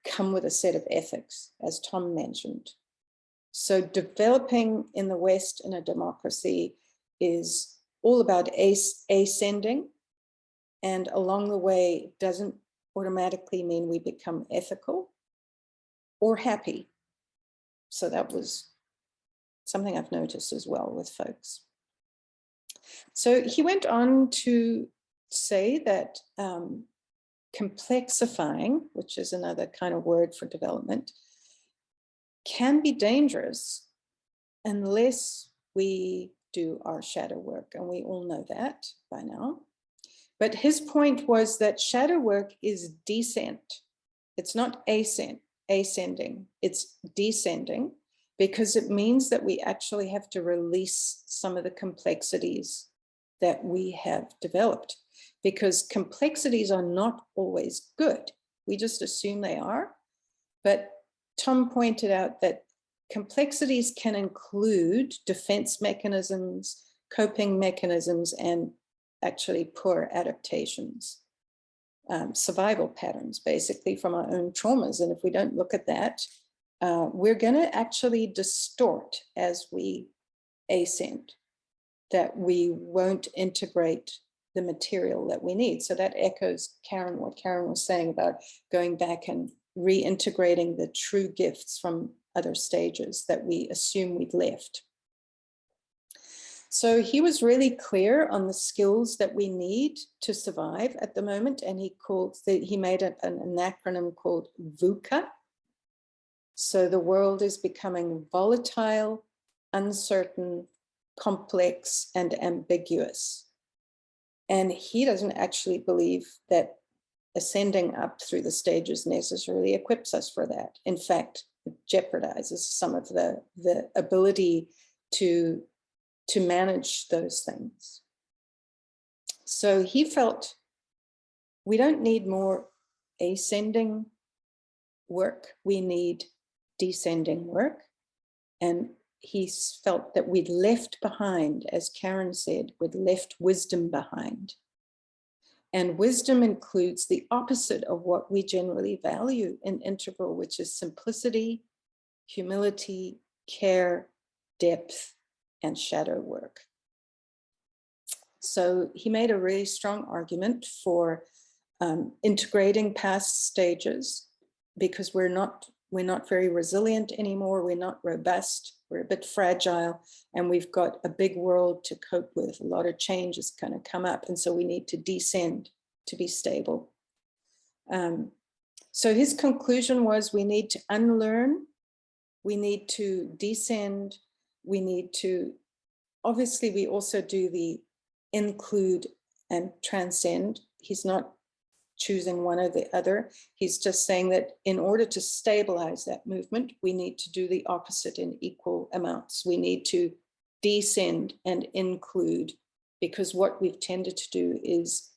come with a set of ethics, as Tom mentioned. So developing in the West in a democracy is all about ascending, and along the way it doesn't automatically mean we become ethical or happy. So that was something I've noticed as well with folks. So he went on to say that complexifying, which is another kind of word for development, can be dangerous unless we do our shadow work, and we all know that by now. But his point was that shadow work is descent. It's not ascending, it's descending, because it means that we actually have to release some of the complexities that we have developed, because complexities are not always good. We just assume they are. But Tom pointed out that complexities can include defense mechanisms, coping mechanisms, and actually poor adaptations, survival patterns, basically from our own traumas. And if we don't look at that, we're going to actually distort as we ascend, that we won't integrate the material that we need. So that echoes what Karen was saying about going back and reintegrating the true gifts from other stages that we assume we'd left. So he was really clear on the skills that we need to survive at the moment, and he made an acronym called VUCA. So the world is becoming volatile, uncertain, complex, and ambiguous. And he doesn't actually believe that ascending up through the stages necessarily equips us for that. In fact, it jeopardizes some of the ability to manage those things. So he felt we don't need more ascending work, we need descending work. And he felt that we'd left behind, as Karen said, we'd left wisdom behind. And wisdom includes the opposite of what we generally value in integral, which is simplicity, humility, care, depth, and shadow work. So he made a really strong argument for integrating past stages, because we're not very resilient anymore, we're not robust, we're a bit fragile, and we've got a big world to cope with. A lot of change is going to come up, and so we need to descend to be stable. So his conclusion was we need to unlearn, we need to descend, we need to, obviously we also do the include and transcend. He's not choosing one or the other. He's just saying that in order to stabilize that movement, we need to do the opposite in equal amounts. We need to descend and include, because what we've tended to do is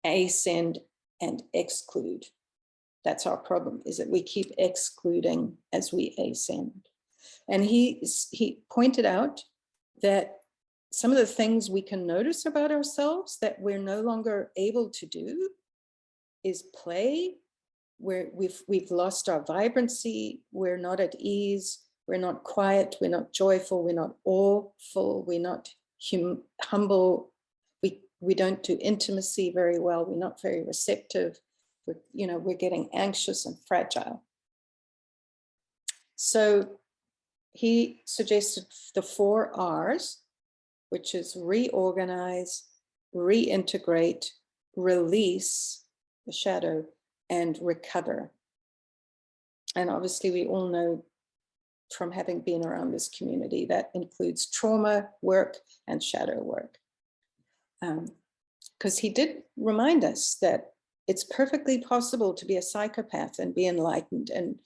ascend and exclude. That's our problem, is that we keep excluding as we ascend. And he pointed out that some of the things we can notice about ourselves that we're no longer able to do is play, where we've lost our vibrancy, we're not at ease, we're not quiet, we're not joyful, we're not awful, we're not humble, we don't do intimacy very well, we're not very receptive, we're getting anxious and fragile. So he suggested the 4 R's, which is reorganize, reintegrate, release, the shadow, and recover. And obviously we all know from having been around this community that includes trauma work and shadow work. Because he did remind us that it's perfectly possible to be a psychopath and be enlightened. And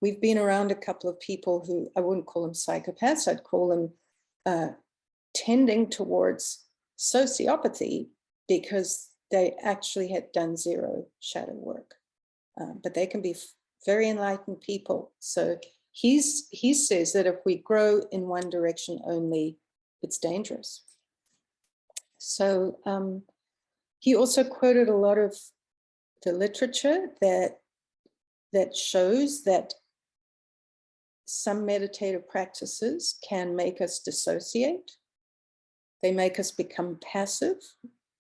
we've been around a couple of people who, I wouldn't call them psychopaths, I'd call them tending towards sociopathy, because they actually had done 0 shadow work. But they can be very enlightened people. So he says that if we grow in one direction only, it's dangerous. So he also quoted a lot of the literature that shows that some meditative practices can make us dissociate. They make us become passive.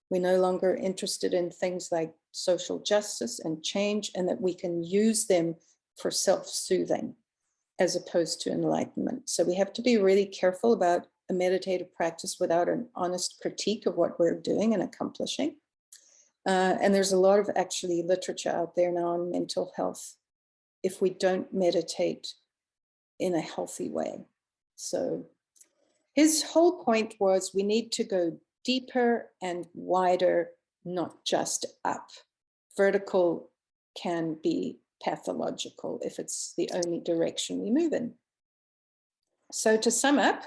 We're no longer interested in things like social justice and change, and that we can use them for self-soothing as opposed to enlightenment. So we have to be really careful about a meditative practice without an honest critique of what we're doing and accomplishing. And there's a lot of actually literature out there now on mental health if we don't meditate in a healthy way. So his whole point was we need to go deeper and wider, not just up. Vertical can be pathological if it's the only direction we move in. So to sum up,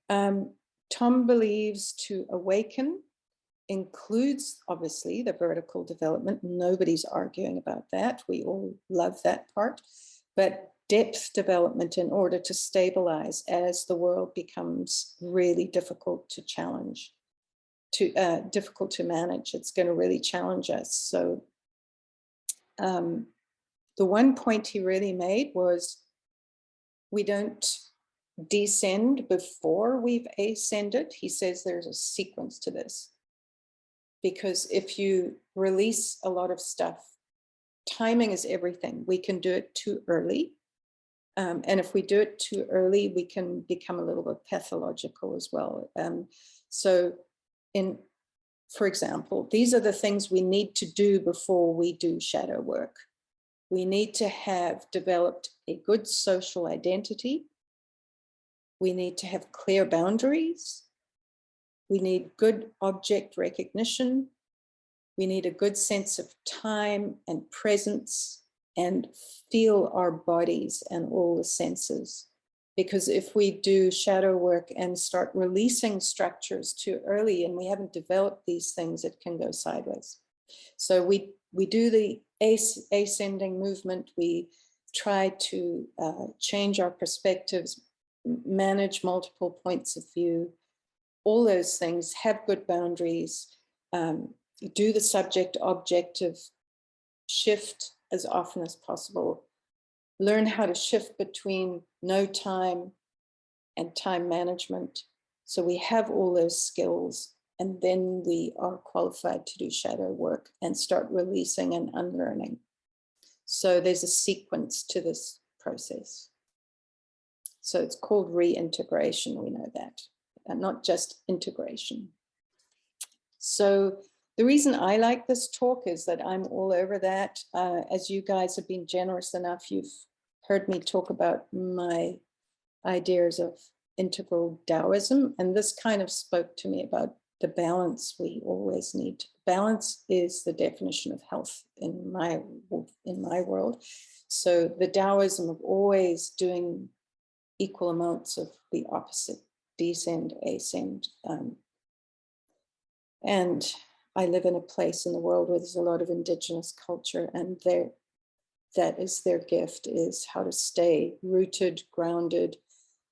Tom believes to awaken includes obviously the vertical development. Nobody's arguing about that. We all love that part, but depth development in order to stabilize as the world becomes really difficult to challenge, difficult to manage. It's going to really challenge us. So the one point he really made was we don't descend before we've ascended. He says there's a sequence to this. Because if you release a lot of stuff, timing is everything. We can do it too early. And if we do it too early, we can become a little bit pathological as well. For example, these are the things we need to do before we do shadow work. We need to have developed a good social identity. We need to have clear boundaries. We need good object recognition. We need a good sense of time and presence and feel our bodies and all the senses. Because if we do shadow work and start releasing structures too early and we haven't developed these things, it can go sideways. So we do the ascending movement. We try to change our perspectives, manage multiple points of view, all those things, have good boundaries, do the subject-objective shift as often as possible, learn how to shift between no time and time management. So we have all those skills, and then we are qualified to do shadow work and start releasing and unlearning. So there's a sequence to this process. So it's called reintegration, we know that, and not just integration. So the reason I like this talk is that I'm all over that. As you guys have been generous enough, you've heard me talk about my ideas of integral Taoism, and this kind of spoke to me about the balance we always need. Balance is the definition of health in my world. So the Taoism of always doing equal amounts of the opposite, descend, ascend. And I live in a place in the world where there's a lot of indigenous culture, and that is their gift, is how to stay rooted, grounded,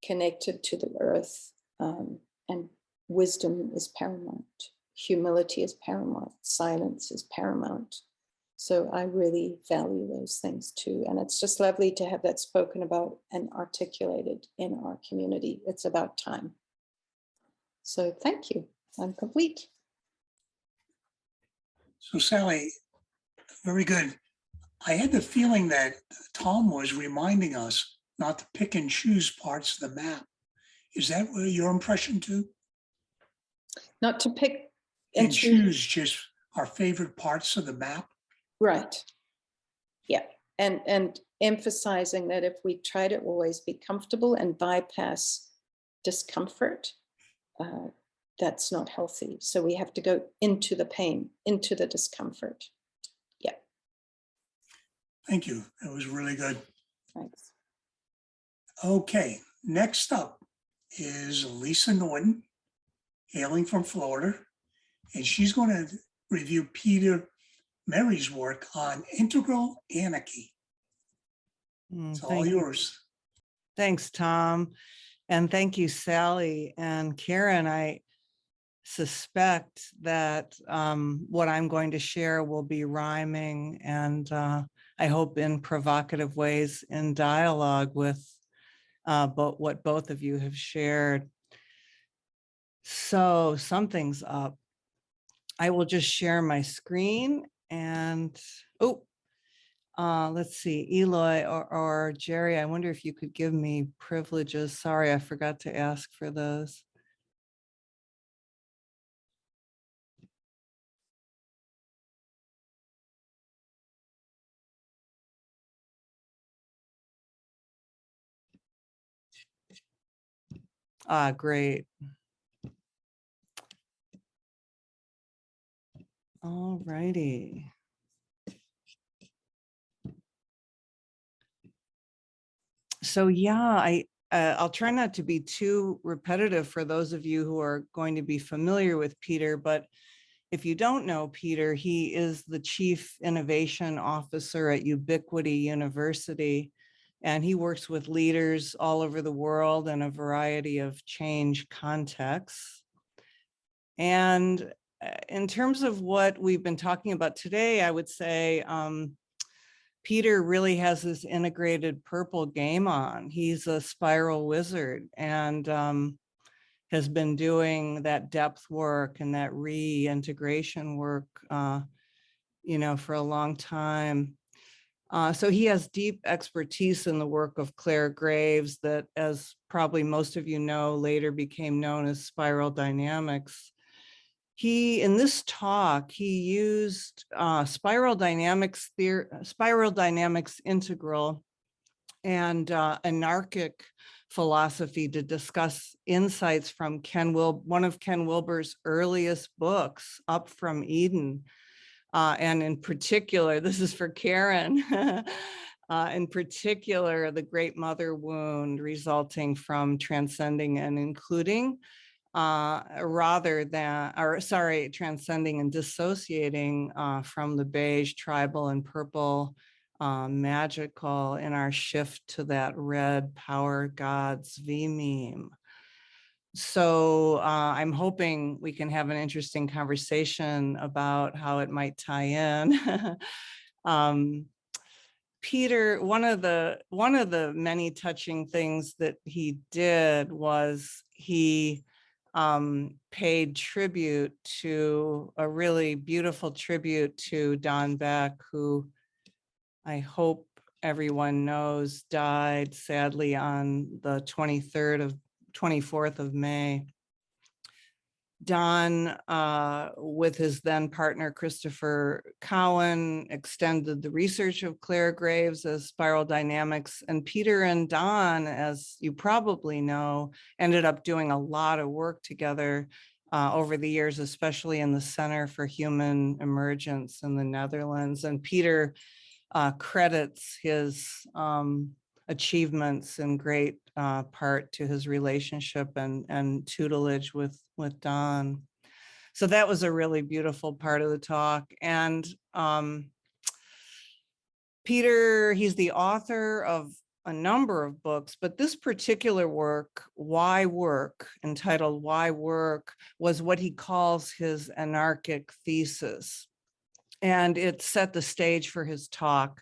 connected to the earth. And wisdom is paramount. Humility is paramount. Silence is paramount. So I really value those things too. And it's just lovely to have that spoken about and articulated in our community. It's about time. So thank you. I'm complete. So Sally, very good. I had the feeling that Tom was reminding us not to pick and choose parts of the map. Is that your impression too? Not to pick and choose just our favorite parts of the map? Right. Yeah. And emphasizing that if we try to always be comfortable and bypass discomfort, that's not healthy. So we have to go into the pain, into the discomfort. Yeah. Thank you. That was really good. Thanks. Okay. Next up is Lisa Norton, hailing from Florida, and she's going to review Peter Mary's work on integral anarchy. It's all yours. Thanks, Tom. And thank you, Sally and Karen. I suspect that what I'm going to share will be rhyming and I hope in provocative ways in dialogue with what both of you have shared. So something's up. I will just share my screen and, let's see, Eloy or Jerry, I wonder if you could give me privileges. Sorry, I forgot to ask for those. Great. All righty. So yeah, I'll try not to be too repetitive for those of you who are going to be familiar with Peter, but if you don't know Peter, he is the Chief Innovation Officer at Ubiquity University, and he works with leaders all over the world in a variety of change contexts. And in terms of what we've been talking about today, I would say Peter really has this integrated purple game on. He's a spiral wizard and has been doing that depth work and that reintegration work, for a long time. So he has deep expertise in the work of Claire Graves that, as probably most of you know, later became known as spiral dynamics. In this talk, he used spiral dynamics integral and anarchic philosophy to discuss insights from one of Ken Wilber's earliest books, Up from Eden. And in particular, this is for Karen, in particular, the great mother wound resulting from transcending and including, transcending and dissociating from the beige, tribal, and purple magical in our shift to that red power gods V meme. So I'm hoping we can have an interesting conversation about how it might tie in. Peter, one of the many touching things that he did was he paid tribute to a really beautiful tribute to Don Beck, who I hope everyone knows died sadly on the 24th of May. Don, with his then partner, Christopher Cowan, extended the research of Claire Graves as spiral dynamics. And Peter and Don, as you probably know, ended up doing a lot of work together over the years, especially in the Center for Human Emergence in the Netherlands. And Peter credits his achievements in great part to his relationship and tutelage with Don. So that was a really beautiful part of the talk. And Peter, he's the author of a number of books, but this particular work, Why Work, entitled Why Work, was what he calls his anarchic thesis. And it set the stage for his talk.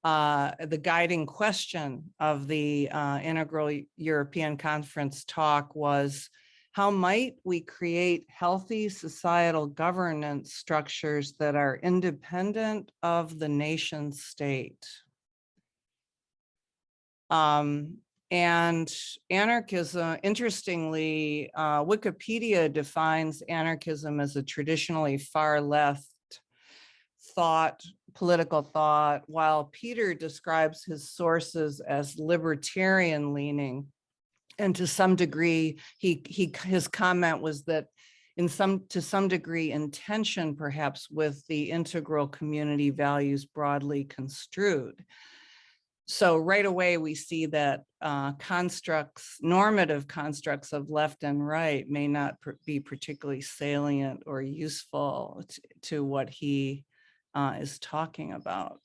The guiding question of the Integral European Conference talk was, how might we create healthy societal governance structures that are independent of the nation state? And anarchism, interestingly, Wikipedia defines anarchism as a traditionally far left political thought, while Peter describes his sources as libertarian leaning. And to some degree, his comment was that to some degree in tension perhaps with the integral community values broadly construed. So right away we see that normative constructs of left and right may not be particularly salient or useful to what he is talking about.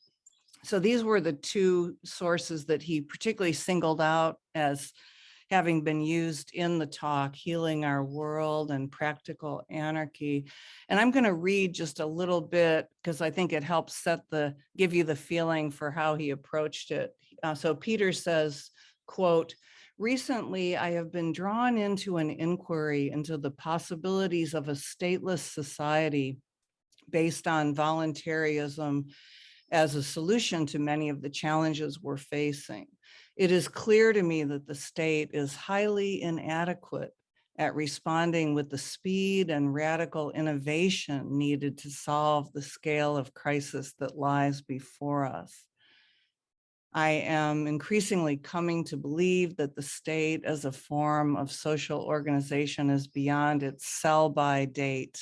So these were the two sources that he particularly singled out as having been used in the talk, Healing Our World and Practical Anarchy. And I'm going to read just a little bit because I think it helps give you the feeling for how he approached it. So Peter says, quote, "Recently, I have been drawn into an inquiry into the possibilities of a stateless society based on voluntarism as a solution to many of the challenges we're facing. It is clear to me that the state is highly inadequate at responding with the speed and radical innovation needed to solve the scale of crisis that lies before us. I am increasingly coming to believe that the state as a form of social organization is beyond its sell-by date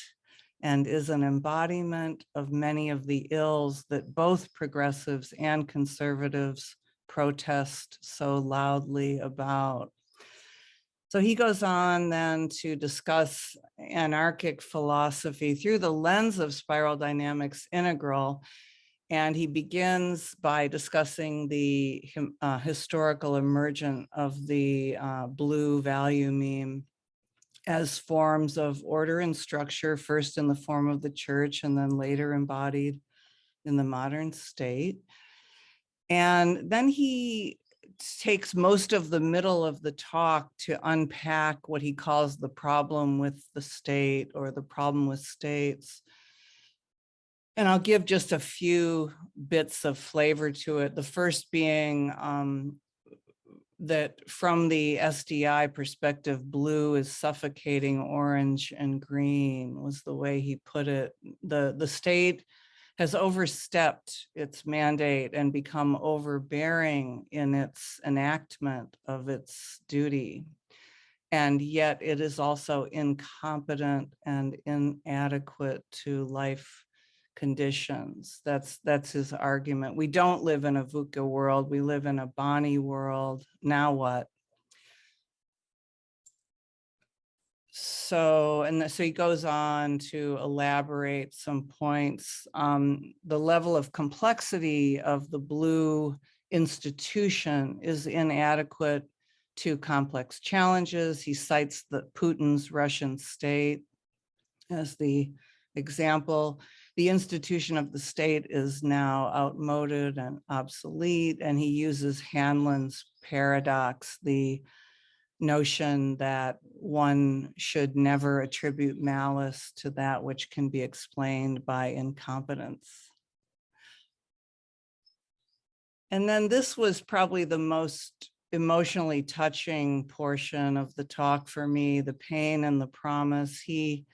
and is an embodiment of many of the ills that both progressives and conservatives protest so loudly about. So he goes on then to discuss anarchic philosophy through the lens of spiral dynamics integral. And he begins by discussing the historical emergence of the blue value meme as forms of order and structure, first in the form of the church and then later embodied in the modern state. And then he takes most of the middle of the talk to unpack what he calls the problem with the state or the problem with states. And I'll give just a few bits of flavor to it. The first being that from the SDI perspective, blue is suffocating orange and green was the way he put it. The state has overstepped its mandate and become overbearing in its enactment of its duty. And yet it is also incompetent and inadequate to life conditions. That's his argument. We don't live in a VUCA world. We live in a Bonnie world. Now what? So he goes on to elaborate some points. The level of complexity of the blue institution is inadequate to complex challenges. He cites Putin's Russian state as the example. The institution of the state is now outmoded and obsolete, and he uses Hanlon's paradox, the notion that one should never attribute malice to that which can be explained by incompetence. And then this was probably the most emotionally touching portion of the talk for me, the pain and the promise. He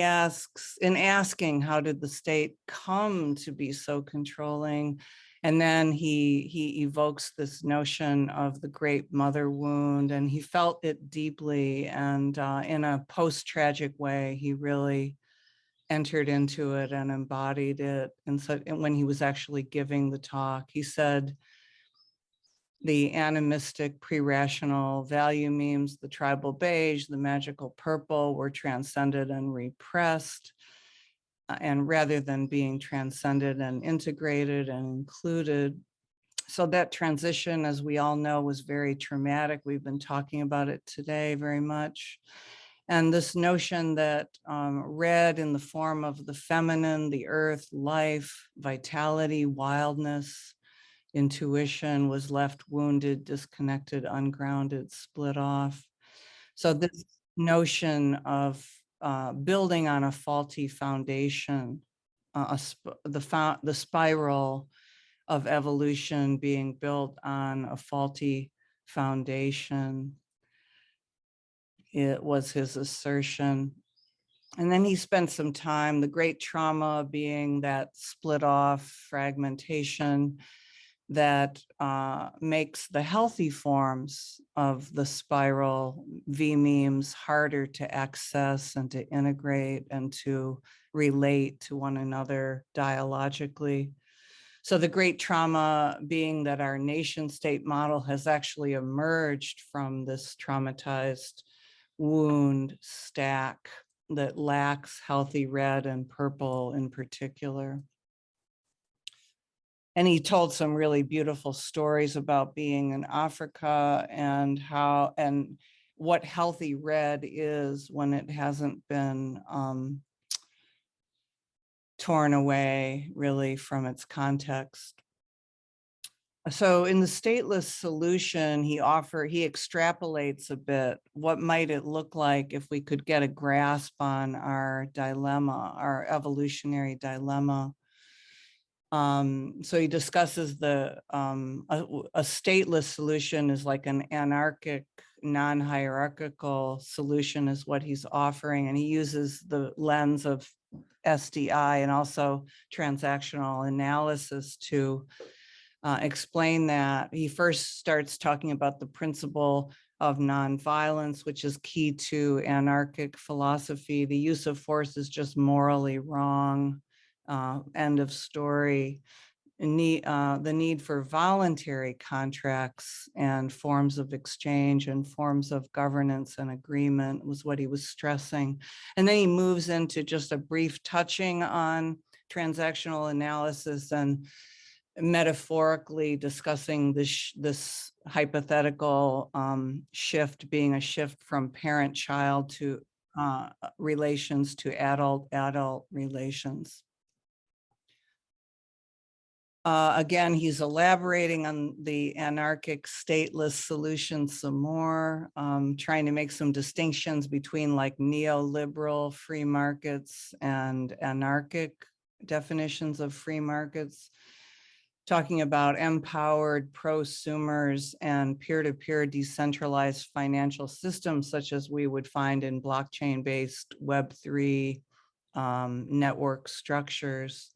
asks, in asking, how did the state come to be so controlling? And then he evokes this notion of the great mother wound, and he felt it deeply. And in a post-tragic way, he really entered into it and embodied it. And so when he was actually giving the talk, he said, the animistic pre-rational value memes, the tribal beige, the magical purple were transcended and repressed. And rather than being transcended and integrated and included. So that transition, as we all know, was very traumatic. We've been talking about it today very much. And this notion that red in the form of the feminine, the earth, life, vitality, wildness, intuition was left wounded, disconnected, ungrounded, split off. So this notion of building on a faulty foundation, the spiral of evolution being built on a faulty foundation, it was his assertion. And then he spent some time, the great trauma being that split off fragmentation that makes the healthy forms of the spiral V-memes harder to access and to integrate and to relate to one another dialogically. So the great trauma being that our nation state model has actually emerged from this traumatized wound stack that lacks healthy red and purple in particular. And he told some really beautiful stories about being in Africa and how and what healthy red is when it hasn't been torn away really from its context. So in the stateless solution, he extrapolates a bit. What might it look like if we could get a grasp on our dilemma, our evolutionary dilemma? So he discusses a stateless solution is like an anarchic, non-hierarchical solution is what he's offering. And he uses the lens of SDI and also transactional analysis to explain that. He first starts talking about the principle of nonviolence, which is key to anarchic philosophy. The use of force is just morally wrong. End of story. The need for voluntary contracts and forms of exchange and forms of governance and agreement was what he was stressing. And then he moves into just a brief touching on transactional analysis and metaphorically discussing this hypothetical shift being a shift from parent-child to relations to adult relations. Again, he's elaborating on the anarchic stateless solution some more, trying to make some distinctions between like neoliberal free markets and anarchic definitions of free markets, talking about empowered prosumers and peer-to-peer decentralized financial systems, such as we would find in blockchain-based Web3 network structures.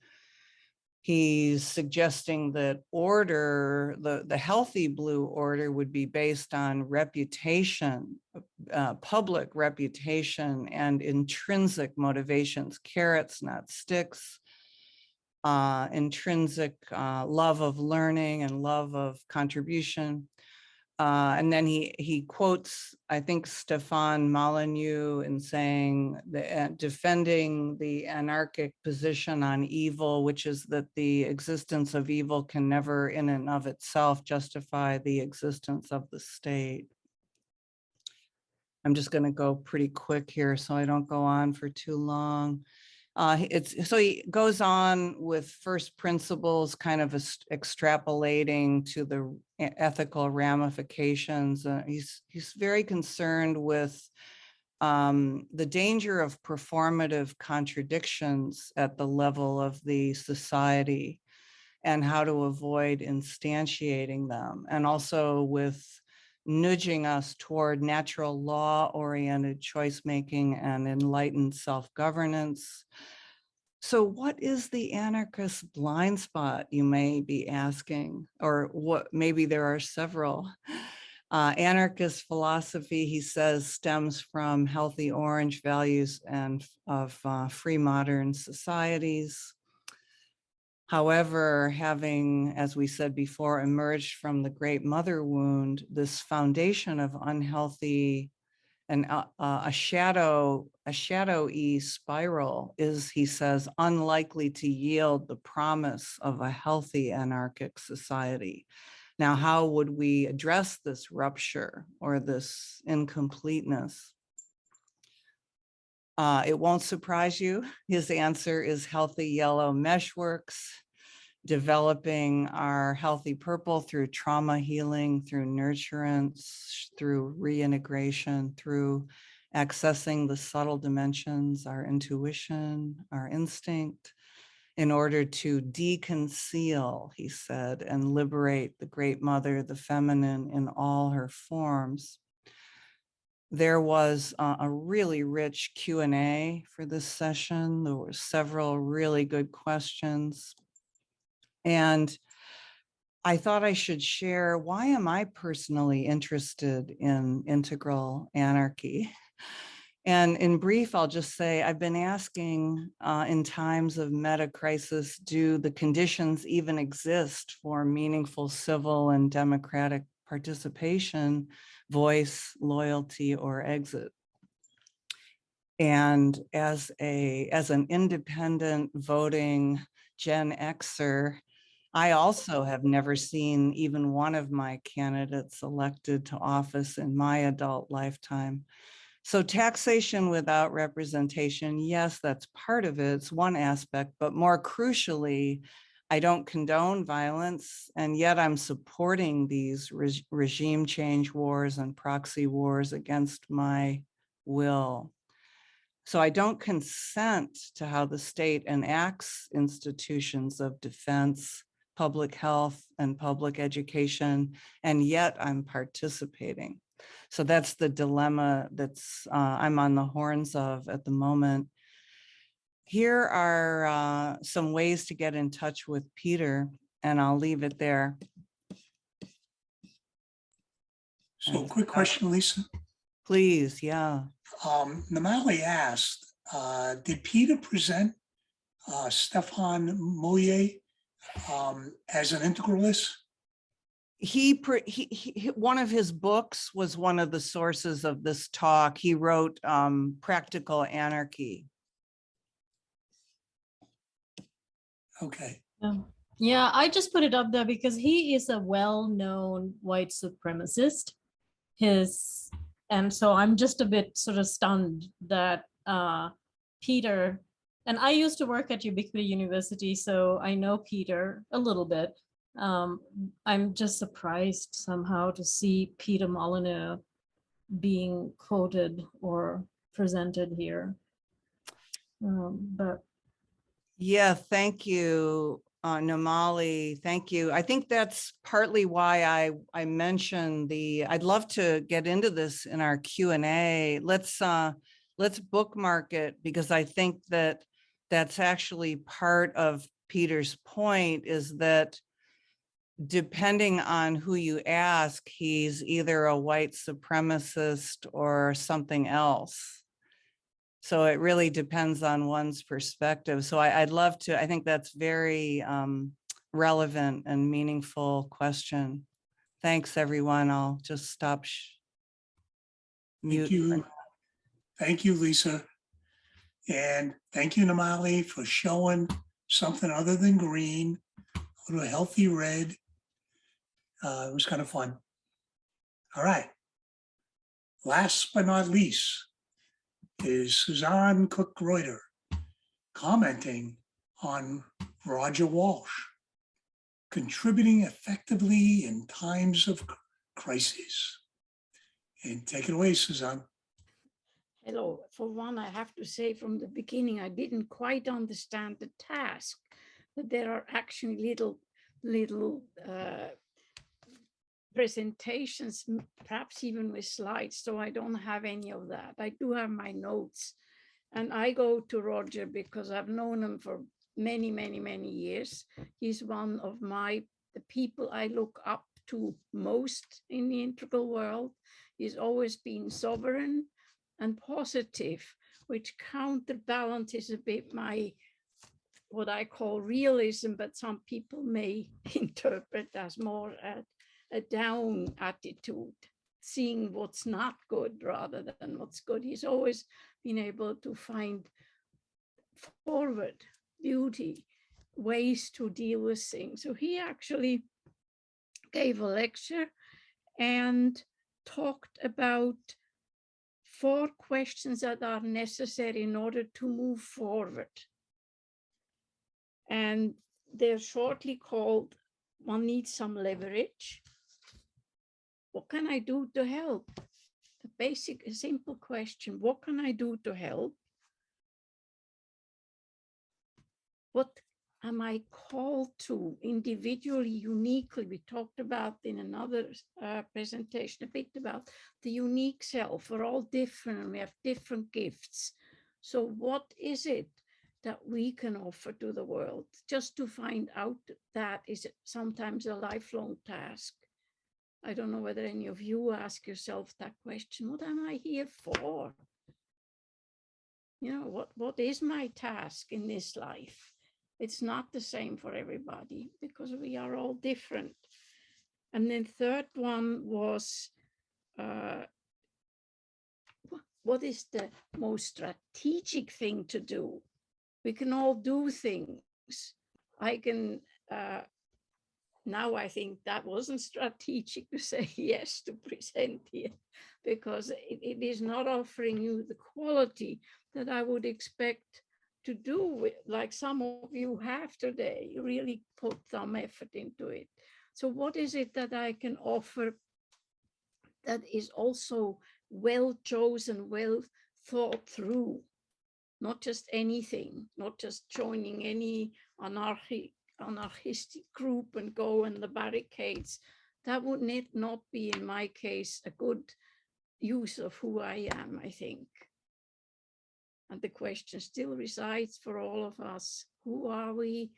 He's suggesting that order, the healthy blue order would be based on reputation, public reputation and intrinsic motivations, carrots, not sticks, intrinsic love of learning and love of contribution. And then he quotes, I think, Stefan Molyneux in saying, defending the anarchic position on evil, which is that the existence of evil can never in and of itself justify the existence of the state. I'm just going to go pretty quick here so I don't go on for too long. So he goes on with first principles, kind of extrapolating to the ethical ramifications. He's very concerned with the danger of performative contradictions at the level of the society and how to avoid instantiating them, and also with nudging us toward natural law-oriented choice-making and enlightened self-governance. So what is the anarchist blind spot, you may be asking, or what? Maybe there are several. Anarchist philosophy, he says, stems from healthy orange values and of free modern societies. However, having, as we said before, emerged from the great mother wound, this foundation of unhealthy and a shadowy spiral is, he says, unlikely to yield the promise of a healthy anarchic society. Now, how would we address this rupture or this incompleteness? It won't surprise you. His answer is healthy yellow meshworks, developing our healthy purple through trauma healing, through nurturance, through reintegration, through accessing the subtle dimensions, our intuition, our instinct, in order to deconceal, he said, and liberate the great mother, the feminine in all her forms. There was a really rich Q&A for this session. There were several really good questions. And I thought I should share, why am I personally interested in integral anarchy? And in brief, I'll just say, I've been asking in times of meta crisis, do the conditions even exist for meaningful civil and democratic participation, voice, loyalty, or exit? And as an independent voting Gen Xer, I also have never seen even one of my candidates elected to office in my adult lifetime. So taxation without representation, yes, that's part of it. It's one aspect, but more crucially, I don't condone violence, and yet I'm supporting these regime change wars and proxy wars against my will. So I don't consent to how the state enacts institutions of defense, public health, and public education, and yet I'm participating. So that's the dilemma that's I'm on the horns of at the moment. Here are some ways to get in touch with Peter. And I'll leave it there. So quick question, Lisa. Please, yeah. Namali asked, did Peter present Stefan Moyer as an integralist? One of his books was one of the sources of this talk. He wrote Practical Anarchy. Okay. Yeah, I just put it up there because he is a well-known white supremacist. And so I'm just a bit sort of stunned that Peter, and I used to work at Ubiquity University, so I know Peter a little bit. I'm just surprised somehow to see Peter Molyneux being quoted or presented here. But yeah, thank you, Namali. Thank you. I think that's partly why I mentioned I'd love to get into this in our Q&A. Let's bookmark it, because I think that's actually part of Peter's point, is that depending on who you ask, he's either a white supremacist or something else. So it really depends on one's perspective. So I'd love to, I think that's very relevant and meaningful question. Thanks, everyone. I'll just stop mute. Thank you. Thank you, Lisa. And thank you, Namali, for showing something other than green, a little healthy red. It was kind of fun. All right. Last but not least is Suzanne Cook-Reuter commenting on Roger Walsh, contributing effectively in times of crisis. And take it away, Suzanne. Hello. For one, I have to say from the beginning, I didn't quite understand the task, but there are actually little presentations, perhaps even with slides, so I don't have any of that. I do have my notes, and I go to Roger because I've known him for many years. He's one of the people I look up to most in the integral world. He's always been sovereign and positive, which counterbalances a bit what I call realism, but some people may interpret as more a down attitude, seeing what's not good rather than what's good. He's always been able to find forward beauty, ways to deal with things. So he actually gave a lecture and talked about 4 questions that are necessary in order to move forward. And they're shortly called, one needs some leverage. What can I do to help? The basic, simple question, what can I do to help? What am I called to individually, uniquely? We talked about in another presentation a bit about the unique self. We're all different and we have different gifts. So what is it that we can offer to the world? Just to find out that is sometimes a lifelong task. I don't know whether any of you ask yourself that question. What am I here for? You know, what is my task in this life? It's not the same for everybody because we are all different. And then third one was, what is the most strategic thing to do? We can all do things. I can, now I think that wasn't strategic to say yes to present here, because it is not offering you the quality that I would expect to do with, like some of you have today. You really put some effort into it. So what is it that I can offer that is also well chosen, well thought through? Not just anything, not just joining any anarchistic group and go in the barricades. That would not be, in my case, a good use of who I am, I think. And the question still resides for all of us. Who are we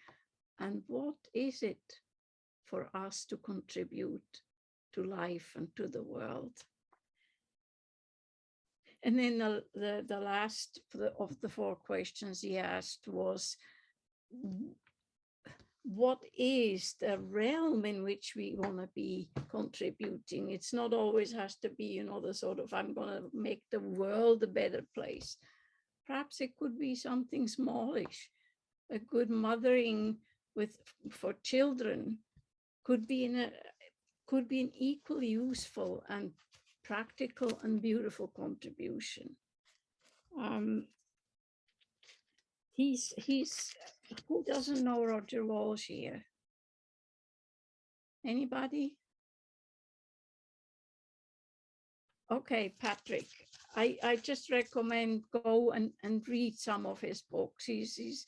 and what is it for us to contribute to life and to the world. And then the last of the 4 questions he asked was, what is the realm in which we want to be contributing? It's not always has to be, you know, the sort of, I'm going to make the world a better place. Perhaps it could be something smallish. A good mothering for children could be an equally useful and practical and beautiful contribution. Who doesn't know Roger Walsh here? Anybody? Okay, Patrick, I just recommend go and read some of his books. He's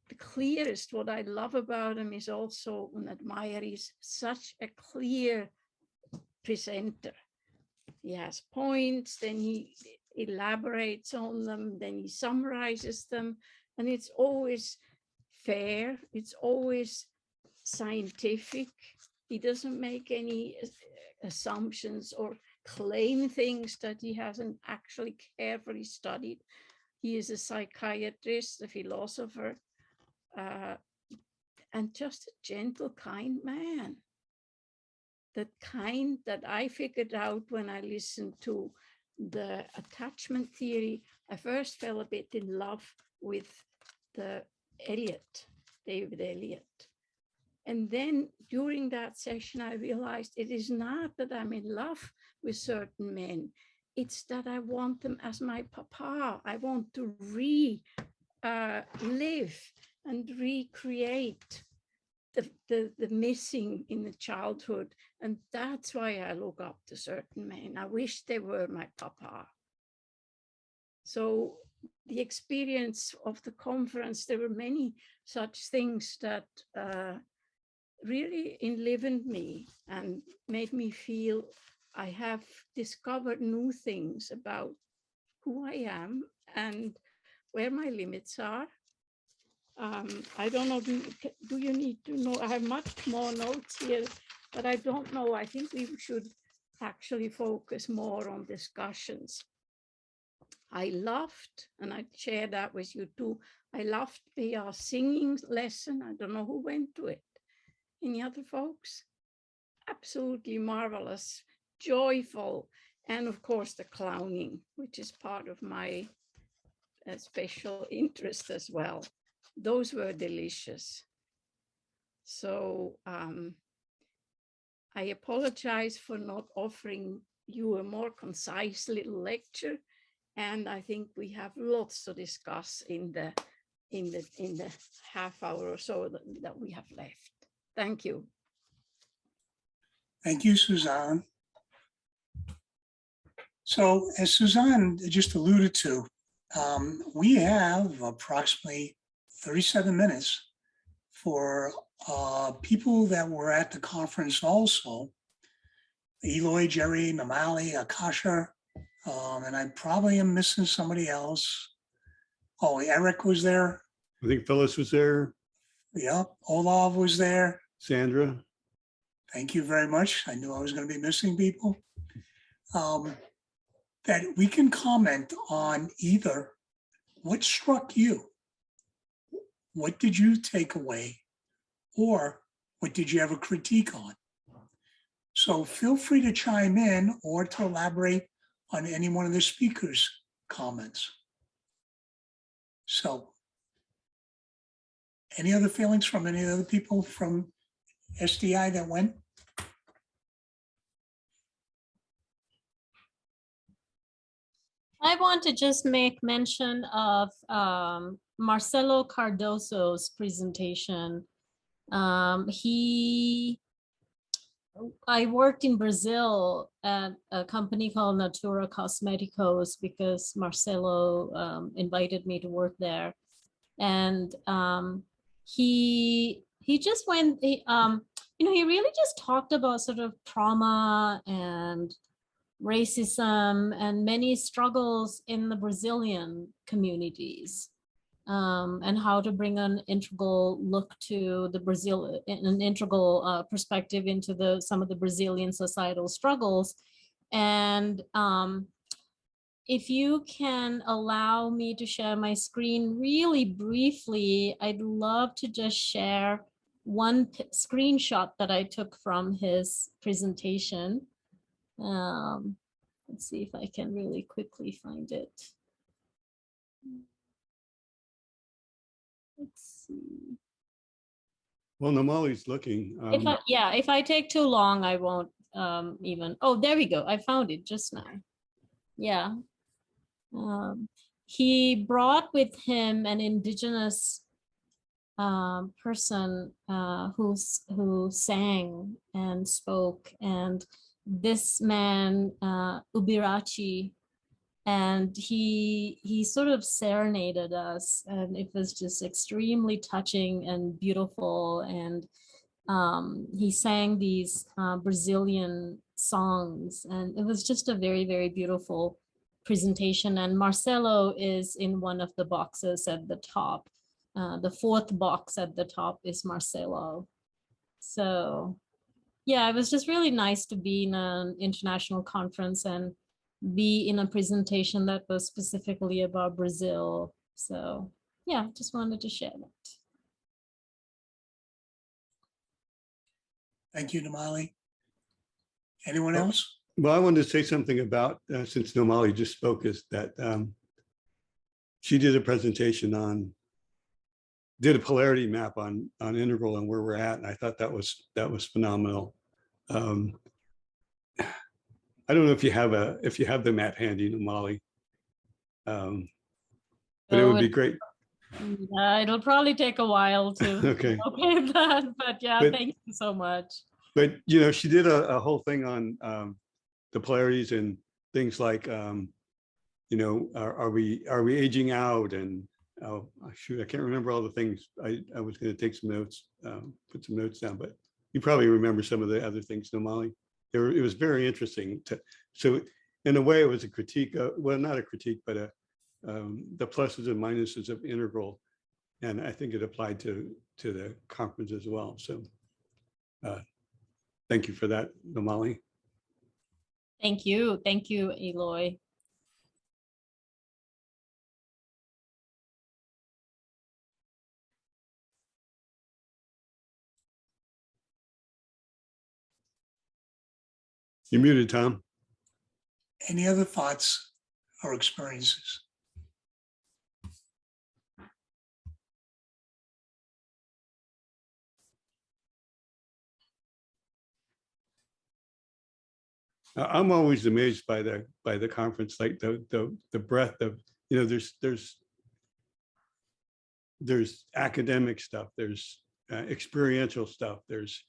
the clearest. What I love about him is also and admire, he's such a clear presenter. He has points, then he elaborates on them, then he summarizes them, and it's always fair, it's always scientific. He doesn't make any assumptions or claim things that he hasn't actually carefully studied. He is a psychiatrist, a philosopher, and just a gentle, kind man. The kind that I figured out when I listened to the attachment theory. I first fell a bit in love with the David Eliot. And then during that session, I realized it is not that I'm in love with certain men. It's that I want them as my papa. I want to live and recreate the missing in the childhood. And that's why I look up to certain men. I wish they were my papa. So the experience of the conference, there were many such things that really enlivened me and made me feel I have discovered new things about who I am and where my limits are. I don't know, do you need to know? I have much more notes here, but I don't know. I think we should actually focus more on discussions. I loved, and I share that with you too, I loved the singing lesson. I don't know who went to it. Any other folks? Absolutely marvelous, joyful, and of course the clowning, which is part of my special interest as well. Those were delicious. So I apologize for not offering you a more concise little lecture, and I think we have lots to discuss in the half hour or so that we have left. Thank you. Thank you, Suzanne. So as Suzanne just alluded to, we have approximately 37 minutes for people that were at the conference also. Eloy, Jerry, Namali, Akasha, and I probably am missing somebody else. Oh, Eric was there. I think Phyllis was there. Yep, Olav was there. Sandra. Thank you very much. I knew I was going to be missing people. That we can comment on either what struck you, what did you take away, or what did you have a critique on? So feel free to chime in or to elaborate on any one of the speakers' comments. So any other feelings from any other people from SDI that went? I want to just make mention of Marcelo Cardoso's presentation. I worked in Brazil at a company called Natura Cosméticos because Marcelo invited me to work there. And he just went, he really just talked about sort of trauma and racism and many struggles in the Brazilian communities. and how to bring an integral look to the an integral perspective into some of the Brazilian societal struggles. And if you can allow me to share my screen really briefly, I'd love to just share one screenshot that I took from his presentation. Let's see if I can really quickly find it. Let's see. Well, Namali's looking. If I take too long, I won't even. Oh, there we go. I found it just now. Yeah. He brought with him an indigenous person who sang and spoke, and this man Ubirachi, and he sort of serenaded us, and it was just extremely touching and beautiful. And he sang these Brazilian songs, and it was just a very, very beautiful presentation. And Marcelo is in one of the boxes at the top. The fourth box at the top is Marcelo. So yeah, it was just really nice to be in an international conference and be in a presentation that was specifically about Brazil. So yeah, just wanted to share that. Thank you, Namali. Anyone else? Well, I wanted to say something about, since Namali just spoke, is that she did a presentation did a polarity map on integral and where we're at, and I thought that was phenomenal. I don't know if you have the map handy, Namali, but it would be great. It'll probably take a while to Okay. locate that, but yeah, thank you so much. But she did a whole thing on the polarities and things like are we aging out, and oh shoot, I can't remember all the things. I was going to take some notes, put some notes down, but you probably remember some of the other things, Namali. It was very interesting. So in a way, it was a critique. Well, not a critique, but the pluses and minuses of integral, and I think it applied to the conference as well. So thank you for that, Namali. Thank you, Eloy. You're muted, Tom. Any other thoughts or experiences? I'm always amazed by the conference, like the breadth of, there's academic stuff, there's experiential stuff, there's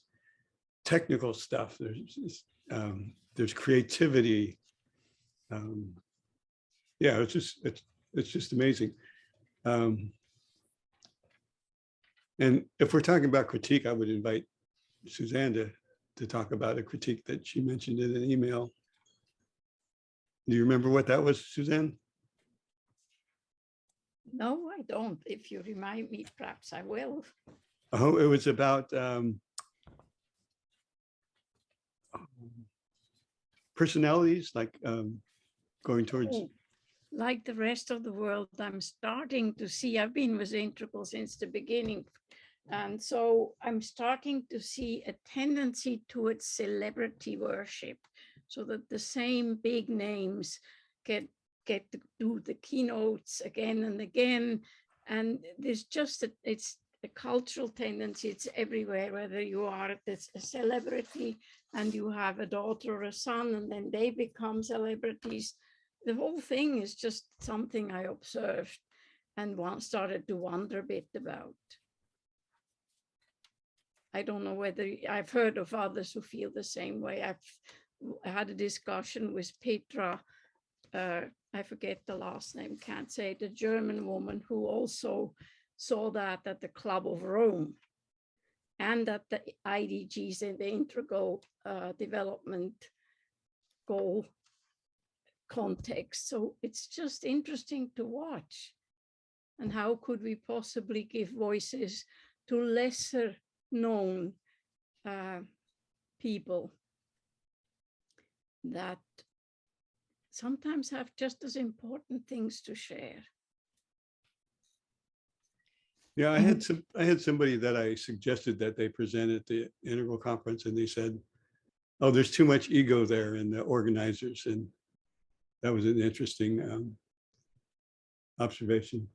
technical stuff, there's creativity. Yeah, it's just amazing. And if we're talking about critique, I would invite Suzanne to talk about a critique that she mentioned in an email. Do you remember what that was, Suzanne? No, I don't. If you remind me, perhaps I will. Oh, it was about personalities, like going towards. Like the rest of the world, I'm starting to see, I've been with Integral since the beginning. And so I'm starting to see a tendency towards celebrity worship, so that the same big names get to do the keynotes again and again. And there's just it's a cultural tendency. It's everywhere, whether you are a celebrity and you have a daughter or a son, and then they become celebrities. The whole thing is just something I observed and started to wonder a bit about. I don't know whether I've heard of others who feel the same way. I've had a discussion with Petra, I forget the last name, can't say it, a German woman who also saw that at the Club of Rome and at the IDGs in the integral development goal context. So it's just interesting to watch. And how could we possibly give voices to lesser known people that sometimes have just as important things to share? Yeah, I had somebody that I suggested that they present at the Integral Conference, and they said, oh, there's too much ego there in the organizers. And that was an interesting observation.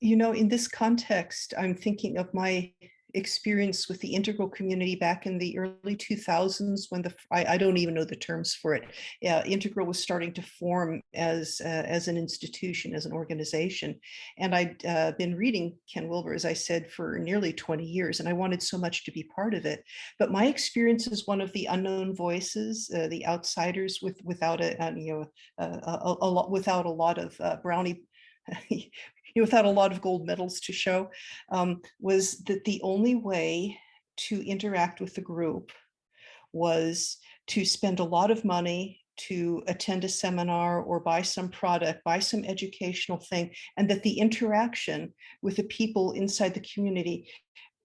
You know, in this context, I'm thinking of my experience with the Integral community back in the early 2000s when I don't even know the terms for it. Integral was starting to form as an institution, as an organization. And I'd been reading Ken Wilber, as I said, for nearly 20 years, and I wanted so much to be part of it. But my experience is one of the unknown voices, the outsiders without without a lot of brownie without a lot of gold medals to show, was that the only way to interact with the group was to spend a lot of money to attend a seminar or buy some product, buy some educational thing, and that the interaction with the people inside the community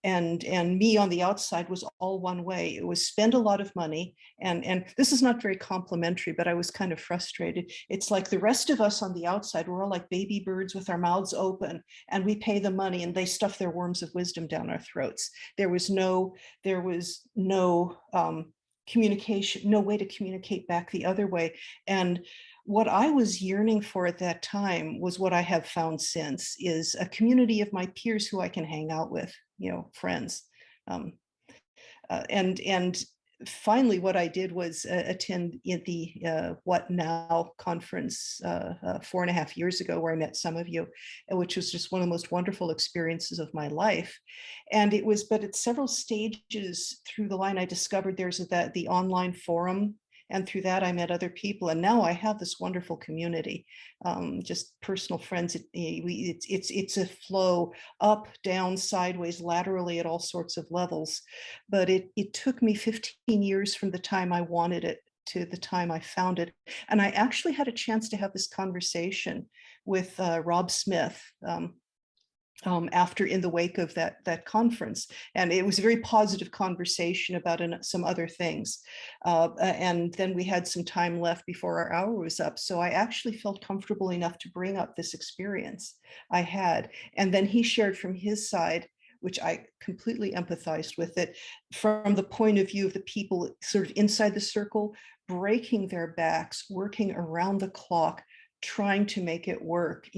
and me on the outside was all one way. It was spend a lot of money. And this is not very complimentary, but I was kind of frustrated. It's like the rest of us on the outside, we're all like baby birds with our mouths open, and we pay the money and they stuff their worms of wisdom down our throats. There was no communication, no way to communicate back the other way. And what I was yearning for at that time was what I have found since, is a community of my peers who I can hang out with, friends. And finally, what I did was attend the What Now conference 4.5 years ago, where I met some of you, which was just one of the most wonderful experiences of my life. And it was, but at several stages through the line, I discovered there's the online forum. And through that, I met other people. And now I have this wonderful community, just personal friends. It's a flow up, down, sideways, laterally at all sorts of levels. But it took me 15 years from the time I wanted it to the time I found it. And I actually had a chance to have this conversation with Rob Smith, after, in the wake of that conference. And it was a very positive conversation about some other things. And then we had some time left before our hour was up. So I actually felt comfortable enough to bring up this experience I had. And then he shared from his side, which I completely empathized with it, from the point of view of the people sort of inside the circle, breaking their backs, working around the clock, trying to make it work,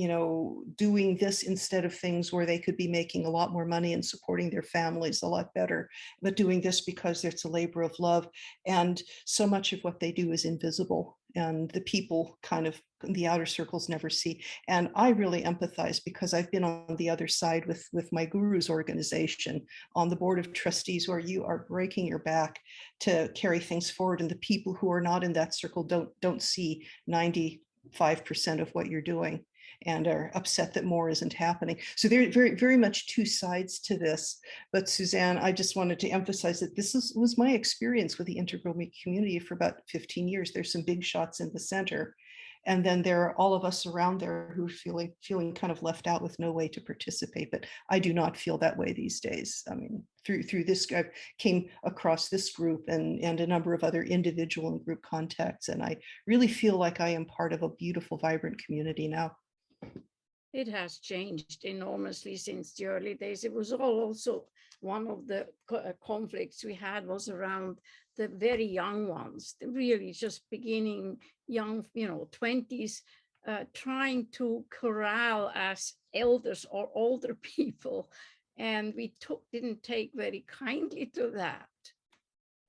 doing this instead of things where they could be making a lot more money and supporting their families a lot better, but doing this because it's a labor of love. And so much of what they do is invisible, and the people kind of the outer circles never see. And I really empathize because I've been on the other side with my guru's organization on the board of trustees, where you are breaking your back to carry things forward, and the people who are not in that circle don't see 95% of what you're doing and are upset that more isn't happening. So there are very, very much two sides to this. But Suzanne, I just wanted to emphasize that this was my experience with the Integral community for about 15 years. There's some big shots in the center. And then there are all of us around there who are feeling kind of left out with no way to participate. But I do not feel that way these days. I mean, through this, I came across this group and a number of other individual and group contacts. And I really feel like I am part of a beautiful, vibrant community now. It has changed enormously since the early days. It was also one of the conflicts we had was around the very young ones, really just beginning young, 20s, trying to corral as elders or older people. And we didn't take very kindly to that,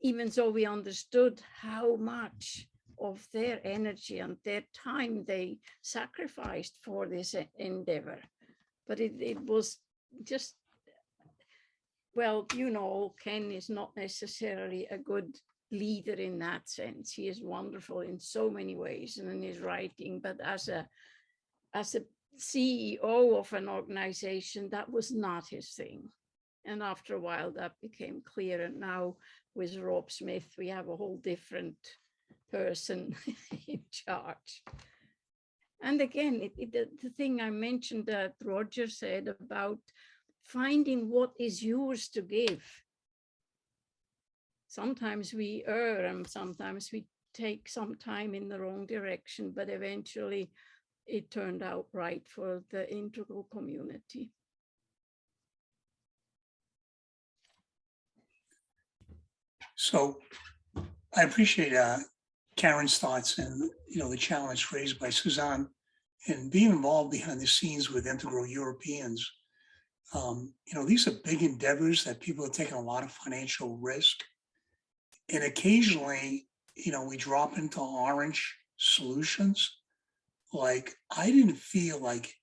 even though we understood how much of their energy and their time they sacrificed for this endeavor. But it was just, well, Ken is not necessarily a good leader in that sense. He is wonderful in so many ways and in his writing, but as a CEO of an organization, that was not his thing. And after a while that became clear. And now with Rob Smith, we have a whole different person in charge. And again, the thing I mentioned that Roger said about finding what is yours to give. Sometimes we err and sometimes we take some time in the wrong direction, but eventually it turned out right for the integral community. So I appreciate Karen's thoughts and, you know, the challenge raised by Suzanne and being involved behind the scenes with Integral Europeans. You know, these are big endeavors that people are taking a lot of financial risk. And occasionally, you know, we drop into orange solutions. Like, I didn't feel like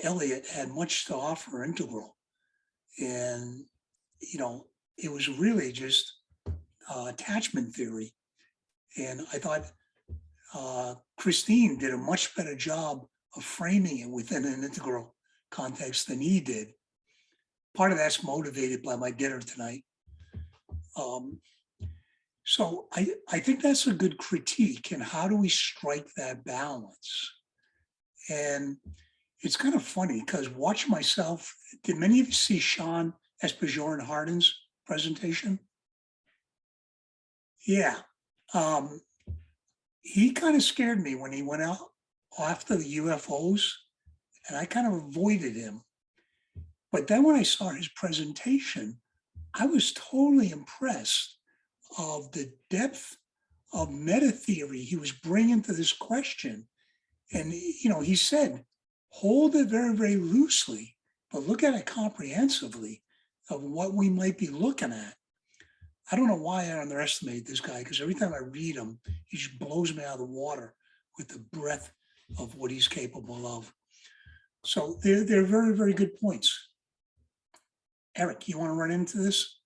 Elliot had much to offer Integral. And, you know, it was really just attachment theory. And I thought Christine did a much better job of framing it within an integral context than he did. Part of that's motivated by my dinner tonight. So I think that's a good critique. And how do we strike that balance? And it's kind of funny because watch myself. Did many of you see Sean Espejoren Hardin's presentation? Yeah. He kind of scared me when he went out after the UFOs, and I kind of avoided him. But then when I saw his presentation, I was totally impressed of the depth of meta theory he was bringing to this question. And, you know, he said, hold it very, very loosely, but look at it comprehensively of what we might be looking at. I don't know why I underestimate this guy, because every time I read him, he just blows me out of the water with the breadth of what he's capable of. So they're very, very good points. Eric, you want to run into this?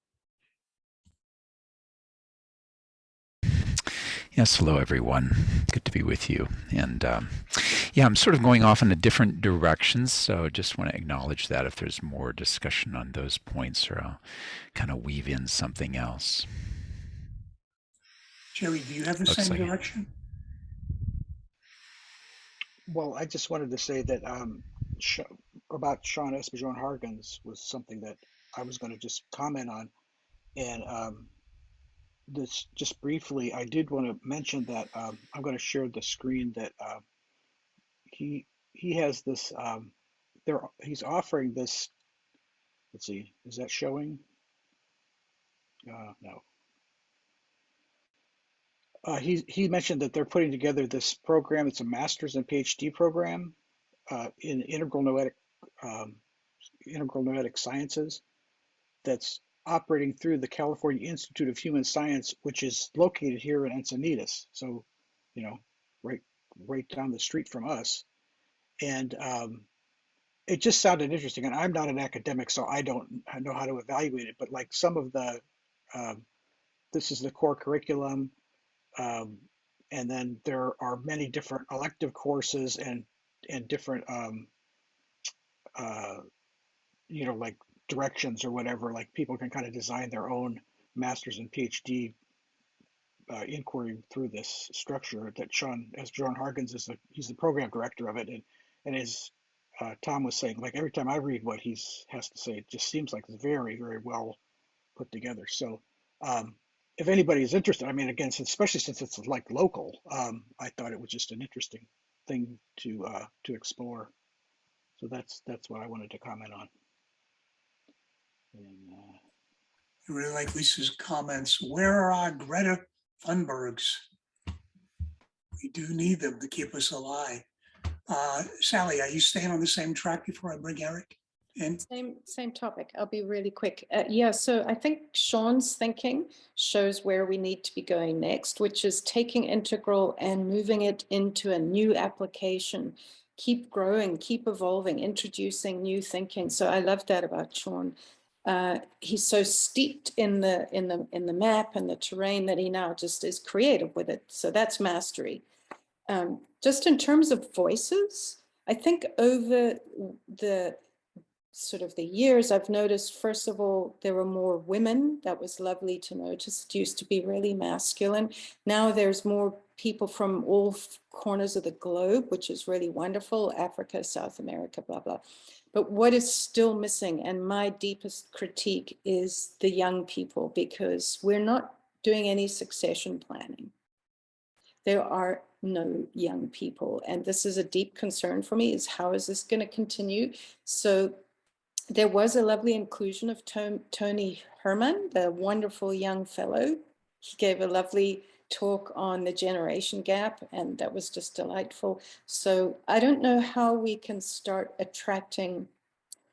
Yes, hello everyone. Good to be with you. And yeah, I'm sort of going off in a different directions, so just want to acknowledge that if there's more discussion on those points, or I'll kind of weave in something else. Jerry, do you have the same direction? Well, I just wanted to say that about Sean Espejoren Hargens was something that I was going to just comment on. And this just briefly, I did want to mention that I'm going to share the screen that he has this he's offering this. Let's see, is that showing? No. He mentioned that they're putting together this program. It's a master's and PhD program in integral noetic sciences that's operating through the California Institute of Human Science, which is located here in Encinitas. So, you know, right down the street from us. And it just sounded interesting. And I'm not an academic, so I don't know how to evaluate it. But like some of the, this is the core curriculum. And then there are many different elective courses and different, you know, like directions or whatever, like people can kind of design their own master's and PhD inquiry through this structure that Sean Espejoren Hargens he's the program director of it. And as Tom was saying, like every time I read what he has to say, it just seems like it's very, very well put together. So if anybody is interested, I mean, again, especially since it's like local, I thought it was just an interesting thing to explore. So that's what I wanted to comment on. And, I really like Lisa's comments. Where are our Greta Thunbergs? We do need them to keep us alive. Sally, are you staying on the same track before I bring Eric in? Same topic. I'll be really quick. Yeah, so I think Sean's thinking shows where we need to be going next, which is taking integral and moving it into a new application. Keep growing, keep evolving, introducing new thinking. So I love that about Sean. He's so steeped in the map and the terrain that he now just is creative with it. So that's mastery. Just in terms of voices, I think over the sort of the years, I've noticed, first of all, there were more women. That was lovely to notice. It used to be really masculine. Now there's more people from all corners of the globe, which is really wonderful. Africa, South America, blah, blah. But what is still missing, and my deepest critique, is the young people, because we're not doing any succession planning. There are no young people. And this is a deep concern for me, is how is this going to continue? So there was a lovely inclusion of Tony Herman, the wonderful young fellow. He gave a lovely talk on the generation gap, and that was just delightful. So I don't know how we can start attracting.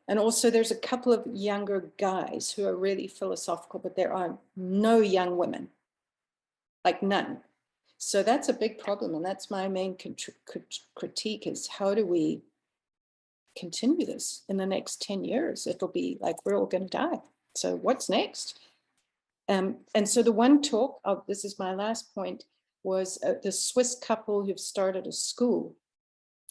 And also there's a couple of younger guys who are really philosophical, but there are no young women, like none. So that's a big problem. And that's my main critique, is how do we continue this in the next 10 years? It'll be like we're all going to die. So what's next? And so the one talk, this is my last point, was the Swiss couple who've started a school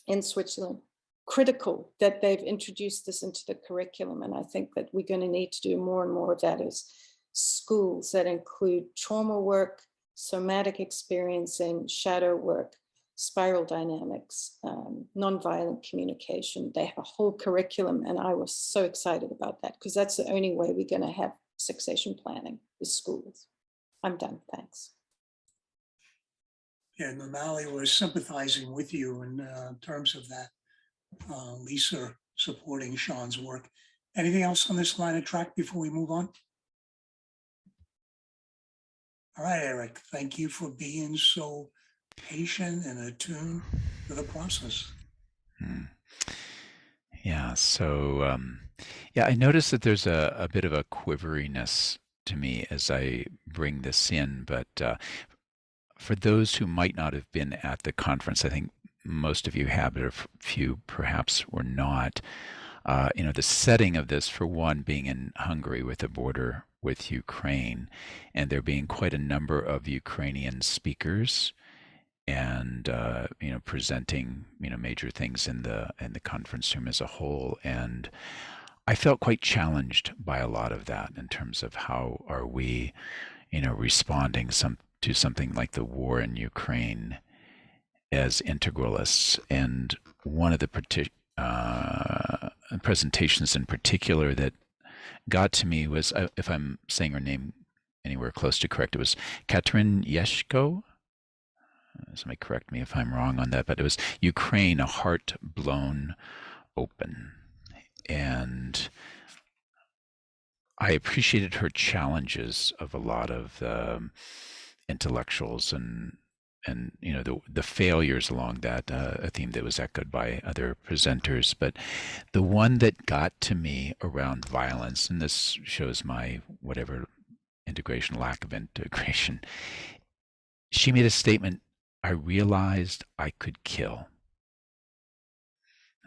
in Switzerland. Critical that they've introduced this into the curriculum. And I think that we're going to need to do more and more of that as schools that include trauma work, somatic experiencing, shadow work, spiral dynamics, nonviolent communication. They have a whole curriculum, and I was so excited about that, because that's the only way we're going to have succession planning is schools. I'm done. Thanks. Yeah, Namali was sympathizing with you in terms of that. Lisa supporting Sean's work. Anything else on this line of track before we move on? All right, Eric, thank you for being so patient and attuned to the process. Yeah, so yeah, I noticed that there's a bit of a quiveriness to me as I bring this in, but for those who might not have been at the conference, I think most of you have, but a few perhaps were not. The setting of this, for one, being in Hungary with the border with Ukraine, and there being quite a number of Ukrainian speakers, and presenting major things in the conference room as a whole, and I felt quite challenged by a lot of that in terms of how are we, responding to something like the war in Ukraine as integralists. And one of the presentations in particular that got to me was, if I'm saying her name anywhere close to correct, it was Katrin Yeshko. Somebody correct me if I'm wrong on that, but it was Ukraine, a heart blown open. And I appreciated her challenges of a lot of intellectuals and the failures along that, a theme that was echoed by other presenters. But the one that got to me around violence, and this shows my whatever integration, lack of integration, she made a statement, I realized I could kill.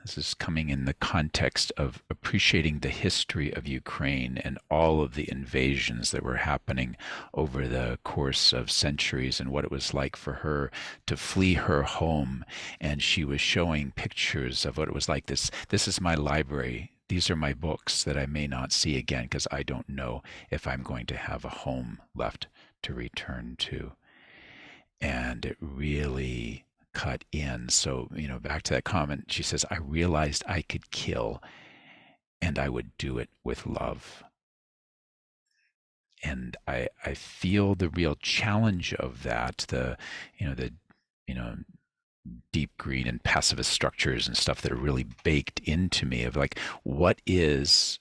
This is coming in the context of appreciating the history of Ukraine and all of the invasions that were happening over the course of centuries, and what it was like for her to flee her home. And she was showing pictures of what it was like. This is my library. These are my books that I may not see again because I don't know if I'm going to have a home left to return to. And it really cut in. So, back to that comment, she says, I realized I could kill, and I would do it with love. And I feel the real challenge of that, the deep green and pacifist structures and stuff that are really baked into me, of like, what is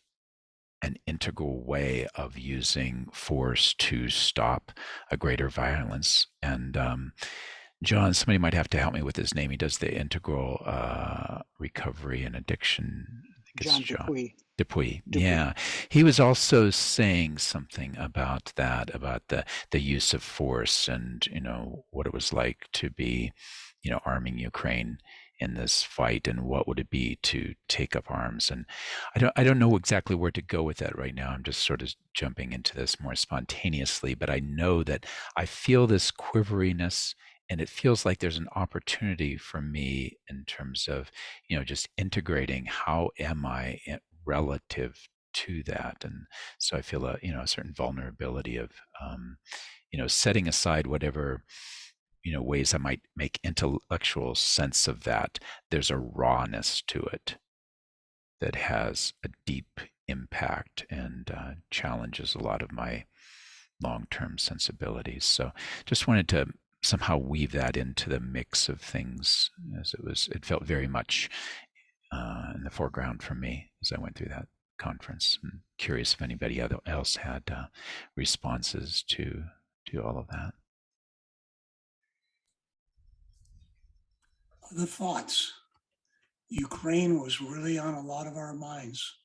an integral way of using force to stop a greater violence. And John, somebody might have to help me with his name. He does the integral recovery and addiction. I think it's John Dupuy. Yeah. He was also saying something about that, about the use of force and, what it was like to be, arming Ukraine in this fight, and what would it be to take up arms. And I don't know exactly where to go with that right now. I'm just sort of jumping into this more spontaneously, but I know that I feel this quiveriness, and it feels like there's an opportunity for me in terms of, just integrating how am I relative to that. And so I feel a certain vulnerability of, setting aside whatever, ways I might make intellectual sense of that. There's a rawness to it that has a deep impact and challenges a lot of my long-term sensibilities. So just wanted to somehow weave that into the mix of things, as it felt very much in the foreground for me as I went through that conference. I'm curious if anybody else had responses to all of that. Other thoughts? Ukraine was really on a lot of our minds.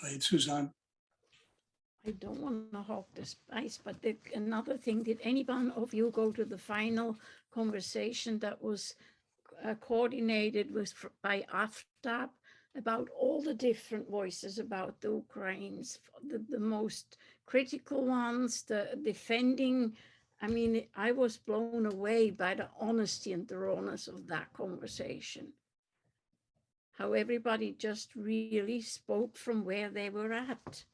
Go ahead, Suzanne. I don't want to hog the space, but another thing, did any one of you go to the final conversation that was coordinated by AFTAB about all the different voices about the Ukrainians, the most critical ones, the defending? I mean, I was blown away by the honesty and the rawness of that conversation. How everybody just really spoke from where they were at,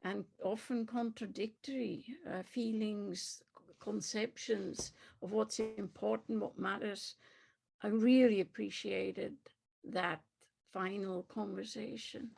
and often contradictory feelings, conceptions of what's important, what matters. I really appreciated that final conversation.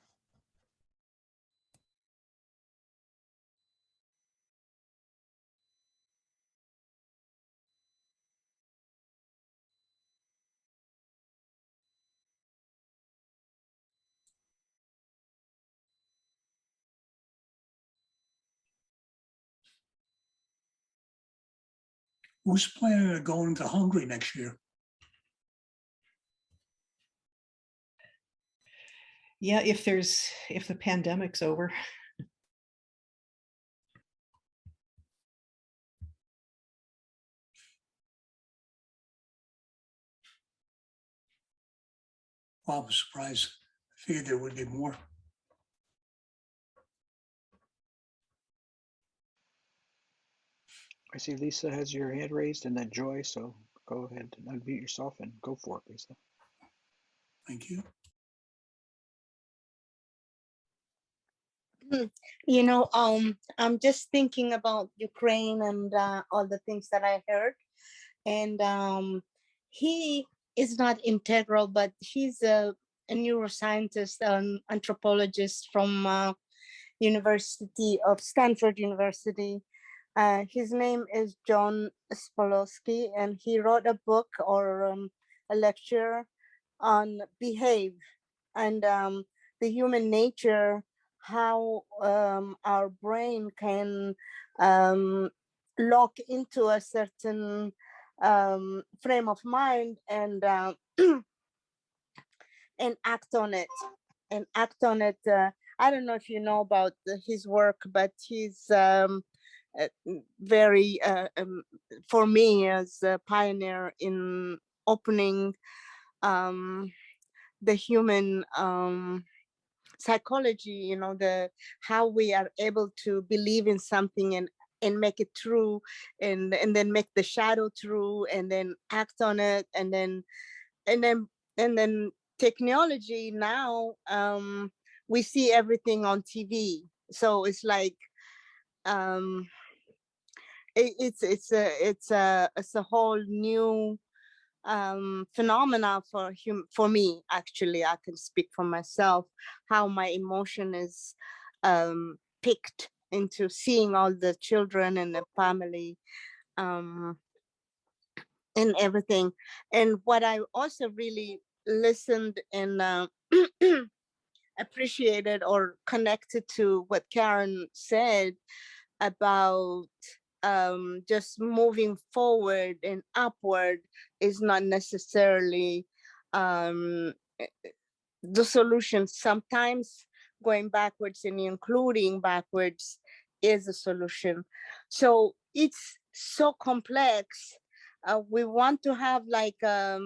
Who's planning to go into Hungary next year? Yeah, if the pandemic's over. Well, I was surprised. I figured there would be more. I see Lisa has your hand raised and then Joy, so go ahead and unmute yourself and go for it, Lisa. Thank you. I'm just thinking about Ukraine and all the things that I heard. And he is not integral, but he's a neuroscientist, anthropologist from Stanford University. His name is John Spolowski, and he wrote a book or a lecture on behave and the human nature, how our brain can lock into a certain frame of mind and and act on it. I don't know if you know about his work, but he's very, for me, as a pioneer in opening the human psychology, how we are able to believe in something and make it true, and then make the shadow true, and then act on it, and then technology now, we see everything on TV, so it's like it's a whole new phenomena for me. Actually, I can speak for myself, how my emotion is picked into seeing all the children and the family and everything. And what I also really listened and appreciated or connected to what Karen said about just moving forward and upward is not necessarily the solution. Sometimes going backwards and including backwards is a solution. So it's so complex. We want to have like a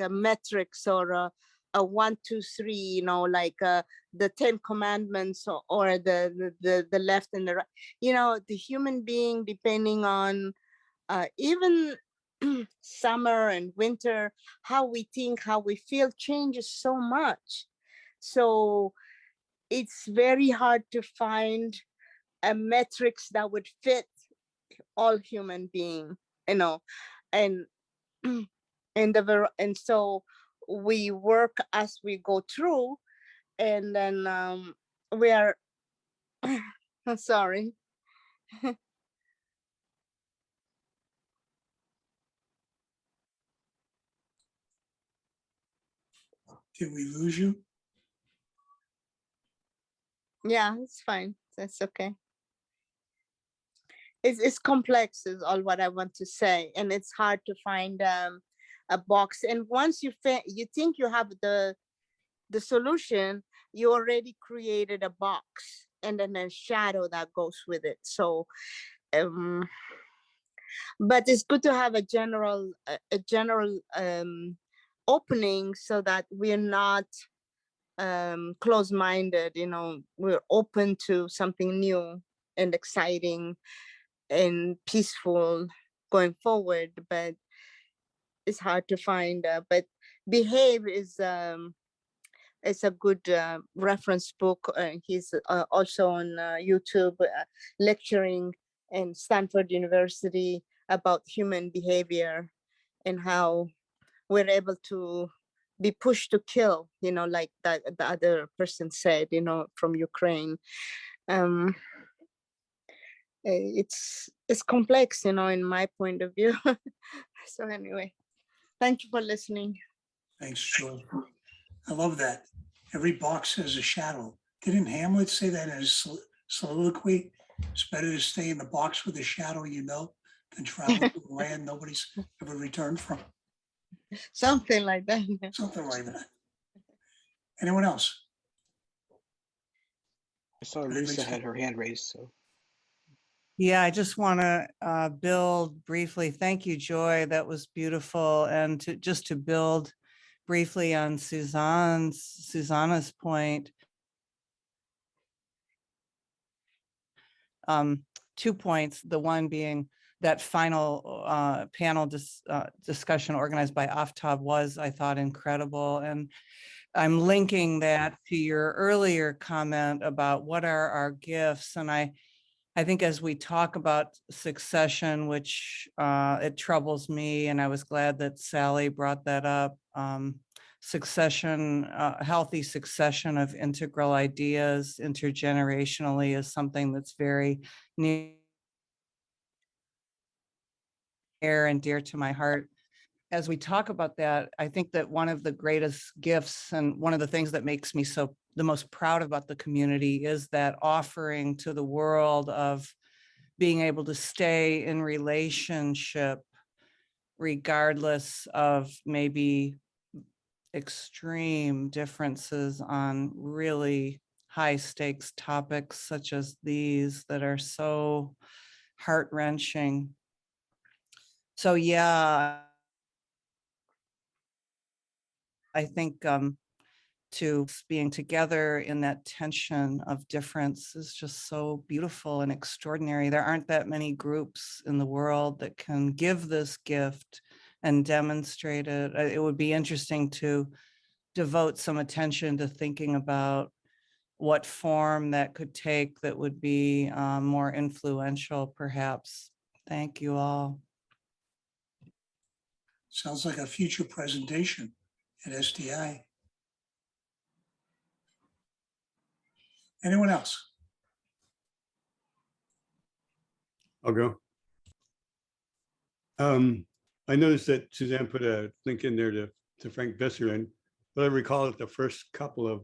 metrics or a 1, 2, 3, like the 10 commandments, or the left and the right. The human being, depending on even summer and winter, how we think, how we feel changes so much. So it's very hard to find a metrics that would fit all human being, and and so we work as we go through, and then we are I'm sorry. Did we lose you? Yeah, it's fine. That's okay. It's complex is all what I want to say, and it's hard to find a box. And once you think you have the solution, you already created a box and then a shadow that goes with it. So but it's good to have a general opening, so that we're not closed-minded. We're open to something new and exciting and peaceful going forward. But it's hard to find, but Behave is it's a good reference book. He's also on YouTube lecturing in Stanford University about human behavior and how we're able to be pushed to kill, like that the other person said, from Ukraine. It's complex, in my point of view. So anyway, thank you for listening. Thanks, Joy. I love that. Every box has a shadow. Didn't Hamlet say that in his soliloquy? It's better to stay in the box with a shadow than travel to a land nobody's ever returned from. Something like that. Something like that. Anyone else? I saw Lisa had her hand raised, so. Yeah, I just want to build briefly. Thank you, Joy. That was beautiful. And to build briefly on Susanna's point. 2 points. The one being that final panel discussion organized by Aftab was, I thought, incredible. And I'm linking that to your earlier comment about what are our gifts. And I think as we talk about succession, which it troubles me, and I was glad that Sally brought that up, succession, healthy succession of integral ideas intergenerationally is something that's very near and dear to my heart. As we talk about that, I think that one of the greatest gifts and one of the things that makes me the most proud about the community is that offering to the world of being able to stay in relationship regardless of maybe extreme differences on really high stakes topics such as these that are so heart-wrenching. So yeah, I think to being together in that tension of difference is just so beautiful and extraordinary. There aren't that many groups in the world that can give this gift and demonstrate it. It would be interesting to devote some attention to thinking about what form that could take that would be more influential, perhaps. Thank you all. Sounds like a future presentation at SDI. Anyone else? I'll go. I noticed that Suzanne put a link in there to Frank Besser, but I recall at the first couple of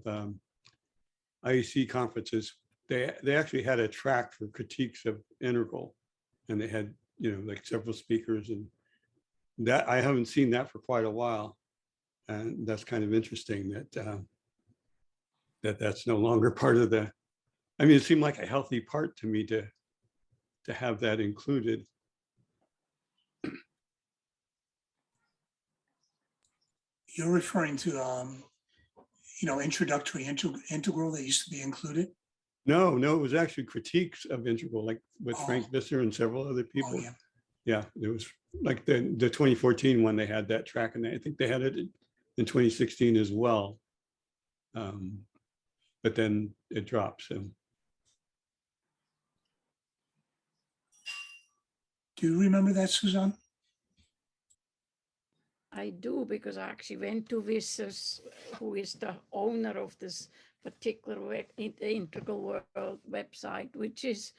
IEC conferences, they actually had a track for critiques of Integral, and they had like several speakers, and that I haven't seen that for quite a while, and that's kind of interesting that that's no longer part of the. I mean, it seemed like a healthy part to me to have that included. You're referring to introductory integral that used to be included? No, it was actually critiques of integral, like with Oh. Frank Visser and several other people. Oh, yeah. Yeah, it was like the 2014 one, they had that track, and I think they had it in 2016 as well. But then it dropped. So Do you remember that, Suzanne? I do, because I actually went to Vissers, who is the owner of this particular Integral World website, which is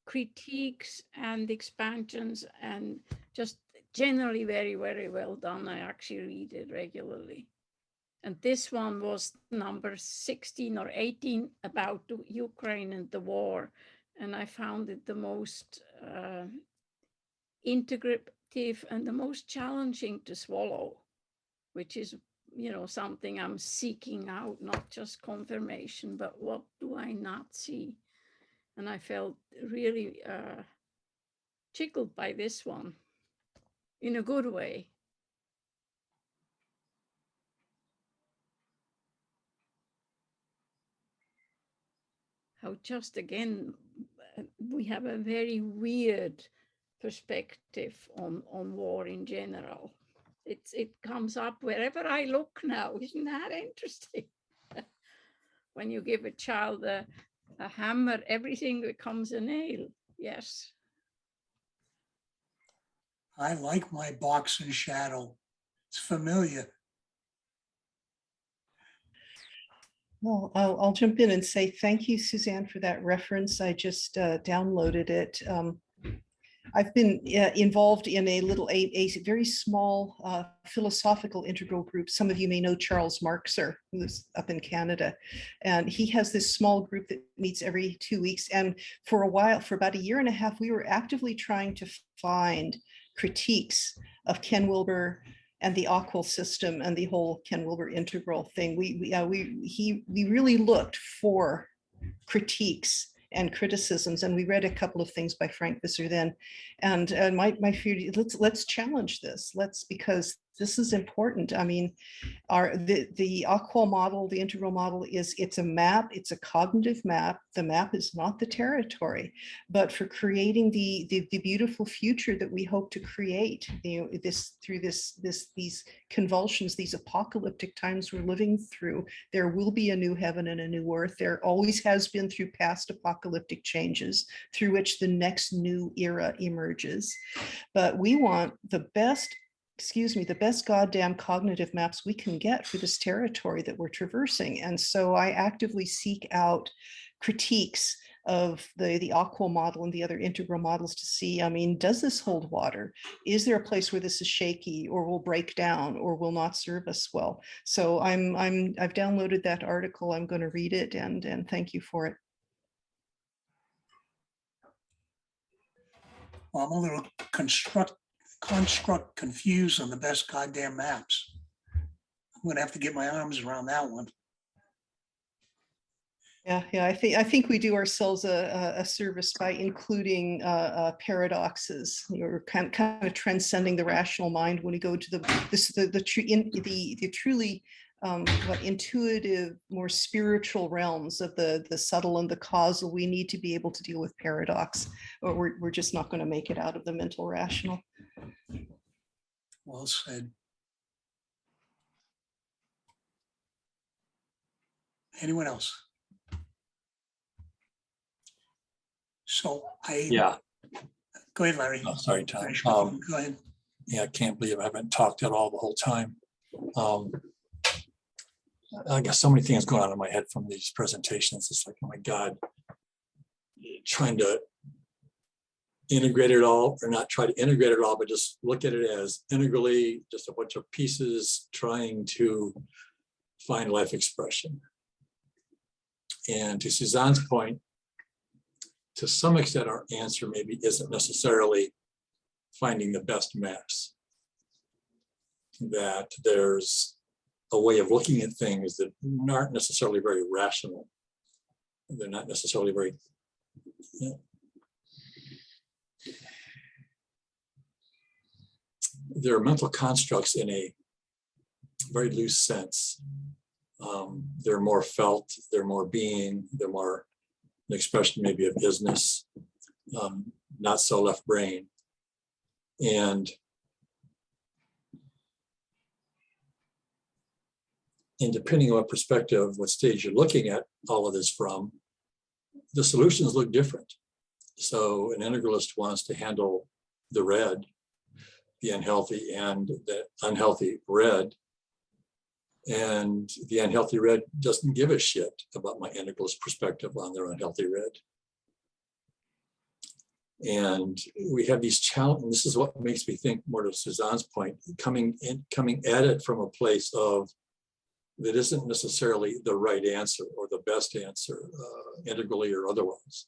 critiques and expansions and just generally very, very well done. I actually read it regularly. And this one was number 16 or 18 about Ukraine and the war. And I found it the most integrative and the most challenging to swallow, which is, something I'm seeking out, not just confirmation, but what do I not see? And I felt really tickled by this one in a good way. How just again, we have a very weird perspective on war in general. It comes up wherever I look now. Isn't that interesting? When you give a child a hammer, everything becomes a nail. Yes. I like my box and shadow. It's familiar. Well, I'll jump in and say thank you, Suzanne, for that reference. I just downloaded it. I've been involved in a very small philosophical integral group. Some of you may know Charles Marxer, who's up in Canada. And he has this small group that meets every 2 weeks. And for a while, for about a year and a half, we were actively trying to find critiques of Ken Wilber and the Ockwell system and the whole Ken Wilber integral thing. We really looked for critiques and criticisms, and we read a couple of things by Frank Visser then. And my fear, let's challenge this. Because this is important. I mean, the Ockwell model, the integral model, it's a map, it's a cognitive map. The map is not the territory, but for creating the beautiful future that we hope to create, through these convulsions, these apocalyptic times we're living through, there will be a new heaven and a new earth. There always has been through past apocalyptic changes, through which the next new era emerges. But we want the best goddamn cognitive maps we can get for this territory that we're traversing. And so I actively seek out critiques of the Ockwell model and the other integral models to see, I mean, does this hold water? Is there a place where this is shaky or will break down or will not serve us well? So I've downloaded that article. I'm going to read it and thank you for it. Well, I'm a little construct confused on the best goddamn maps. I'm gonna have to get my arms around that one. Yeah, I think we do ourselves a service by including paradoxes. You're kind of transcending the rational mind when we go to the truly intuitive, more spiritual realms of the subtle and the causal. We need to be able to deal with paradox, or we're just not going to make it out of the mental rational. Well said. Anyone else? So yeah. Go ahead, Larry. Oh, sorry, Tom. Go ahead. Yeah, I can't believe I haven't talked at all the whole time. I got so many things going on in my head from these presentations. It's like, oh my God, trying to integrate it all, or not try to integrate it all, but just look at it as integrally, just a bunch of pieces trying to find life expression. And to Suzanne's point, to some extent, our answer maybe isn't necessarily finding the best maps. That there's a way of looking at things that aren't necessarily very rational. They're not necessarily very, they're mental constructs in a very loose sense. They're more felt, they're more being, they're more an expression maybe of business, not so left brain. And depending on what perspective, what stage you're looking at all of this from, the solutions look different. So an integralist wants to handle the red, the unhealthy and the unhealthy red. And the unhealthy red doesn't give a shit about my integralist perspective on their unhealthy red. And we have these challenges. This is what makes me think more to Suzanne's point, coming at it from a place of that isn't necessarily the right answer or the best answer, integrally or otherwise.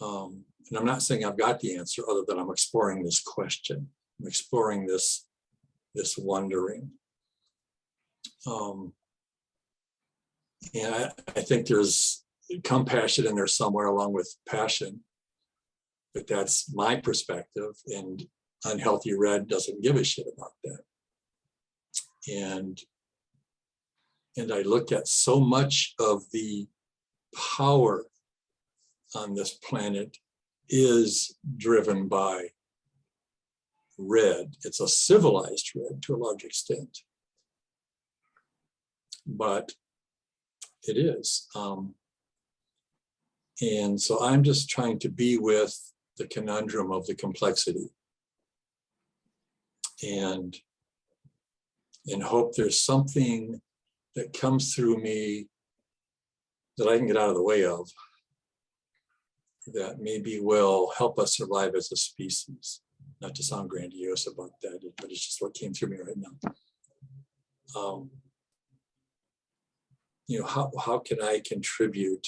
And I'm not saying I've got the answer, other than I'm exploring this question. I'm exploring this wondering. And I think there's compassion in there somewhere along with passion, but that's my perspective, and unhealthy red doesn't give a shit about that. And I looked at so much of the power on this planet is driven by red. It's a civilized red to a large extent, but it is. And so I'm just trying to be with the conundrum of the complexity and hope there's something that comes through me that I can get out of the way of, that maybe will help us survive as a species. Not to sound grandiose about that, but it's just what came through me right now. You know, how can I contribute,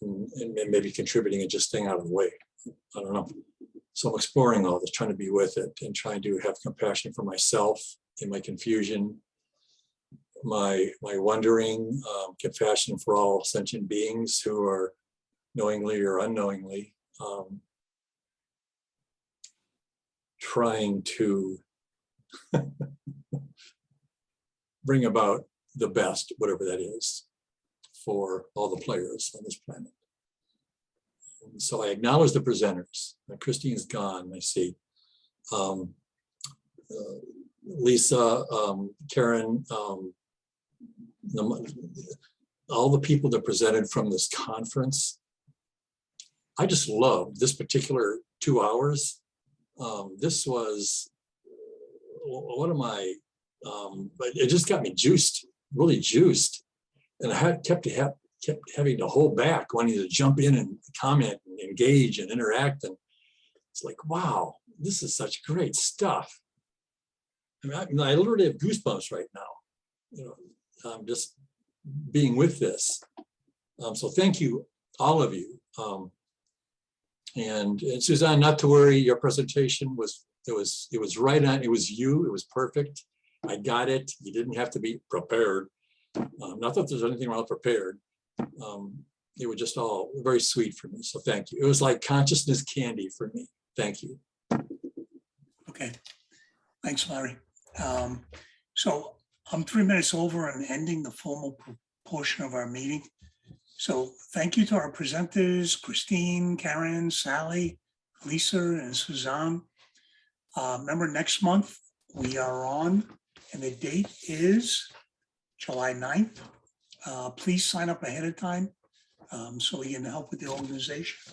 and maybe contributing and just staying out of the way? I don't know. So I'm exploring all this, trying to be with it and trying to have compassion for myself in my confusion, my wondering, compassion for all sentient beings who are knowingly or unknowingly trying to bring about the best, whatever that is, for all the players on this planet. And so I acknowledge the presenters. Christine's gone, I see. Lisa, Karen, all the people that presented from this conference. I just loved this particular 2 hours. This was one of my, it just got me juiced, really juiced. And I kept having to hold back, wanting to jump in and comment and engage and interact. And it's like, wow, this is such great stuff. I mean, I literally have goosebumps right now. You know, I'm just being with this. So thank you, all of you. And Suzanne, not to worry, your presentation was right on. It was you. It was perfect. I got it. You didn't have to be prepared. Not that there's anything wrong with prepared. It was just all very sweet for me. So thank you. It was like consciousness candy for me. Thank you. Okay. Thanks, Larry. So I'm 3 minutes over and ending the formal portion of our meeting. So thank you to our presenters, Christine, Karen, Sally, Lisa, and Suzanne. Remember, next month we are on, and the date is July 9th. Please sign up ahead of time so we can help with the organization.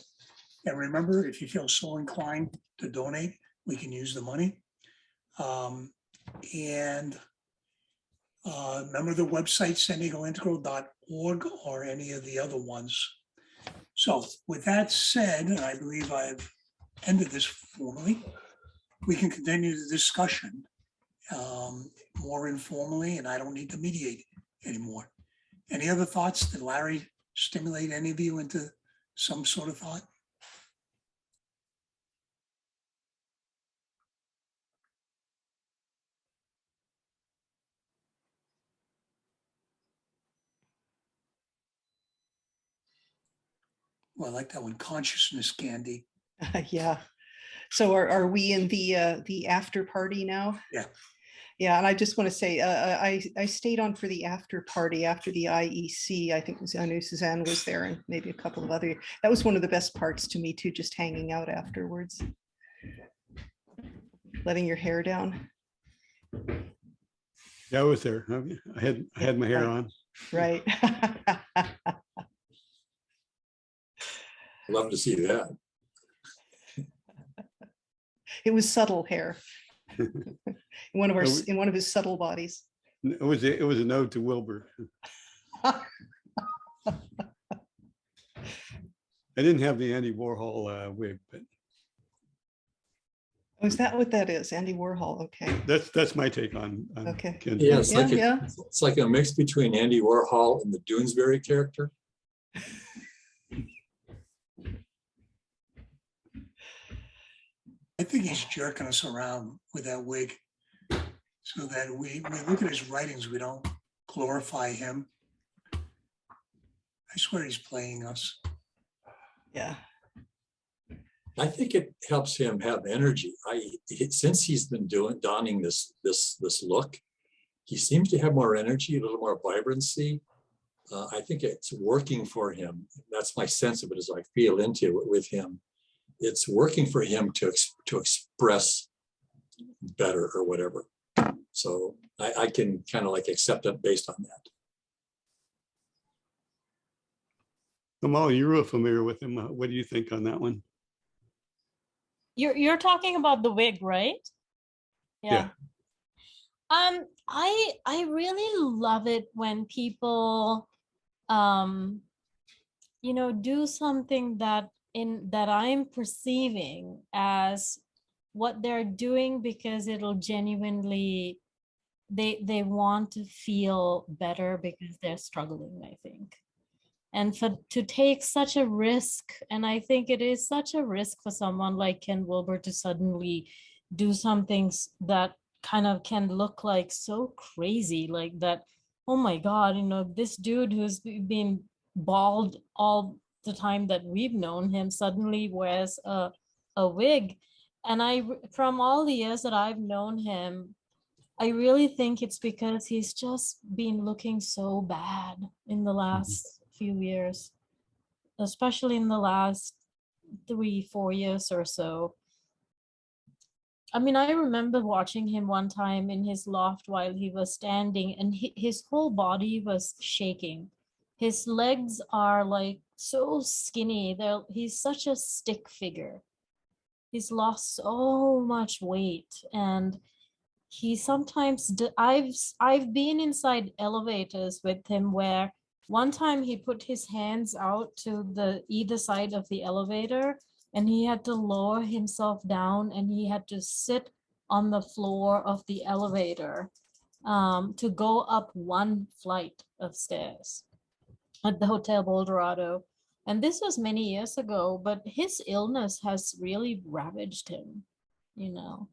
And remember, if you feel so inclined to donate, we can use the money. Remember the website, sandiegointegral.org, or any of the other ones. So with that said, and I believe I've ended this formally, we can continue the discussion more informally, and I don't need to mediate anymore. Any other thoughts? Did Larry stimulate any of you into some sort of thought? Well, I like that one, consciousness candy. Yeah. So are we in the after party now? Yeah. Yeah, and I just want to say, I stayed on for the after party after the IEC. I think I knew Suzanne was there and maybe a couple of other. That was one of the best parts to me too, just hanging out afterwards, letting your hair down. Yeah, I was there. I had my hair on. Right. Love to see that. It was subtle hair. in one of his subtle bodies. It was a nod to Wilbur. I didn't have the Andy Warhol wig, but Oh, is that what that is? Andy Warhol. Okay. that's my take on Okay. Ken. Yeah, it's like yeah. it's like a mix between Andy Warhol and the Doonesbury character. I think he's jerking us around with that wig so that we look at his writings, we don't glorify him. I swear he's playing us. Yeah. I think it helps him have energy. Since he's been donning this look, he seems to have more energy, a little more vibrancy. I think it's working for him. That's my sense of it as I feel into it with him. It's working for him to express better or whatever. So I can kind of like accept it based on that. Molly, you're real familiar with him. What do you think on that one? You're talking about the wig, right? Yeah. I really love it when people you know, do something that I'm perceiving as what they're doing because it'll genuinely they want to feel better because they're struggling, I think. And to take such a risk, and I think it is such a risk for someone like Ken Wilber to suddenly do something that kind of can look like so crazy, like that, oh my God, you know, this dude who's been bald all the time that we've known him suddenly wears a wig. And from all the years that I've known him, I really think it's because he's just been looking so bad in the last few years, especially in the last 3-4 years or so. I mean, I remember watching him one time in his loft while he was standing, and his whole body was shaking. His legs are like so skinny. He's such a stick figure. He's lost so much weight, and he sometimes I've been inside elevators with him where one time he put his hands out to the either side of the elevator and he had to lower himself down and he had to sit on the floor of the elevator to go up one flight of stairs at the Hotel Boldorado. And this was many years ago, but his illness has really ravaged him, you know.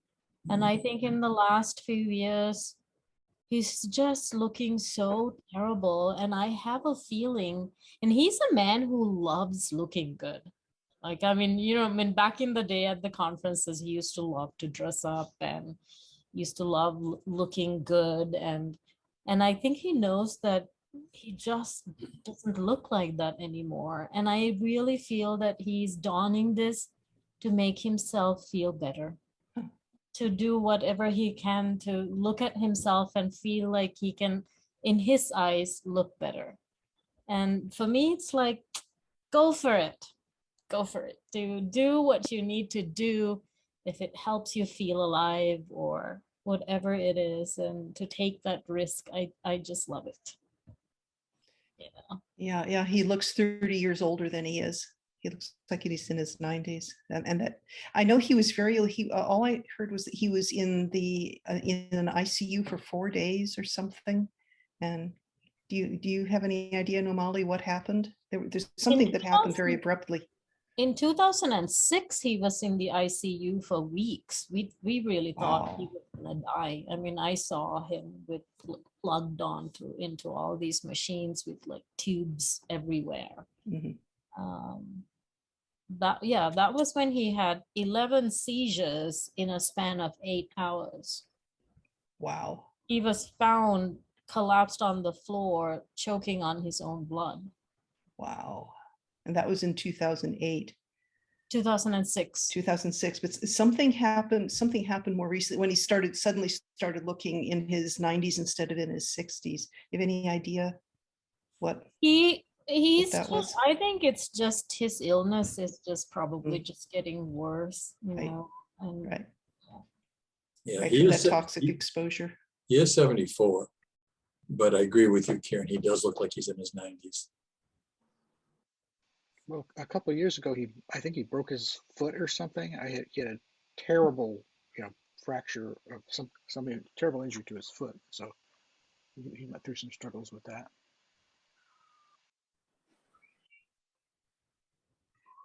And I think in the last few years, he's just looking so terrible. And I have a feeling, and he's a man who loves looking good. Like, I mean, you know, I mean, back in the day at the conferences, he used to love to dress up and used to love looking good. And I think he knows that he just doesn't look like that anymore. And I really feel that he's donning this to make himself feel better, to do whatever he can to look at himself and feel like he can, in his eyes, look better. And for me, it's like, go for it. Go for it. Do what you need to do if it helps you feel alive or whatever it is. And to take that risk, I just love it. Yeah. He looks 30 years older than he is. He looks like he's in his 90s, and that I know he was very. All I heard was that he was in an ICU for 4 days or something. And do you have any idea, Nomali, what happened? There's something that happened very abruptly. In 2006, he was in the ICU for weeks. We really thought he was gonna die. I mean, I saw him plugged on into all these machines with like tubes everywhere. That was when he had 11 seizures in a span of 8 hours. Wow. He was found collapsed on the floor, choking on his own blood. Wow. And that was in 2008. 2006. 2006, but something happened more recently when he suddenly started looking in his 90s instead of in his 60s. You have any idea what He's that just, was? I think it's just his illness is just probably Mm. just getting worse, you Right. know. And Right. Yeah, Right, he from is, that toxic exposure. he is 74, but I agree with you, Karen. He does look like he's in his 90s. Well, a couple of years ago, I think he broke his foot or something. He had a terrible, fracture of something terrible injury to his foot. So he went through some struggles with that.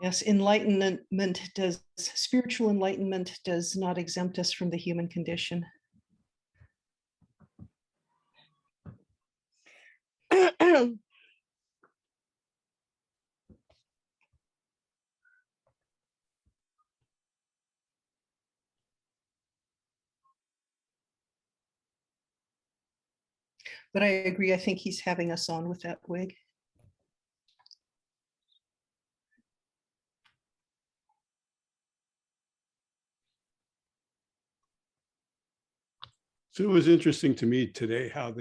Yes, spiritual enlightenment does not exempt us from the human condition. But I agree, I think he's having us on with that wig. So it was interesting to me today how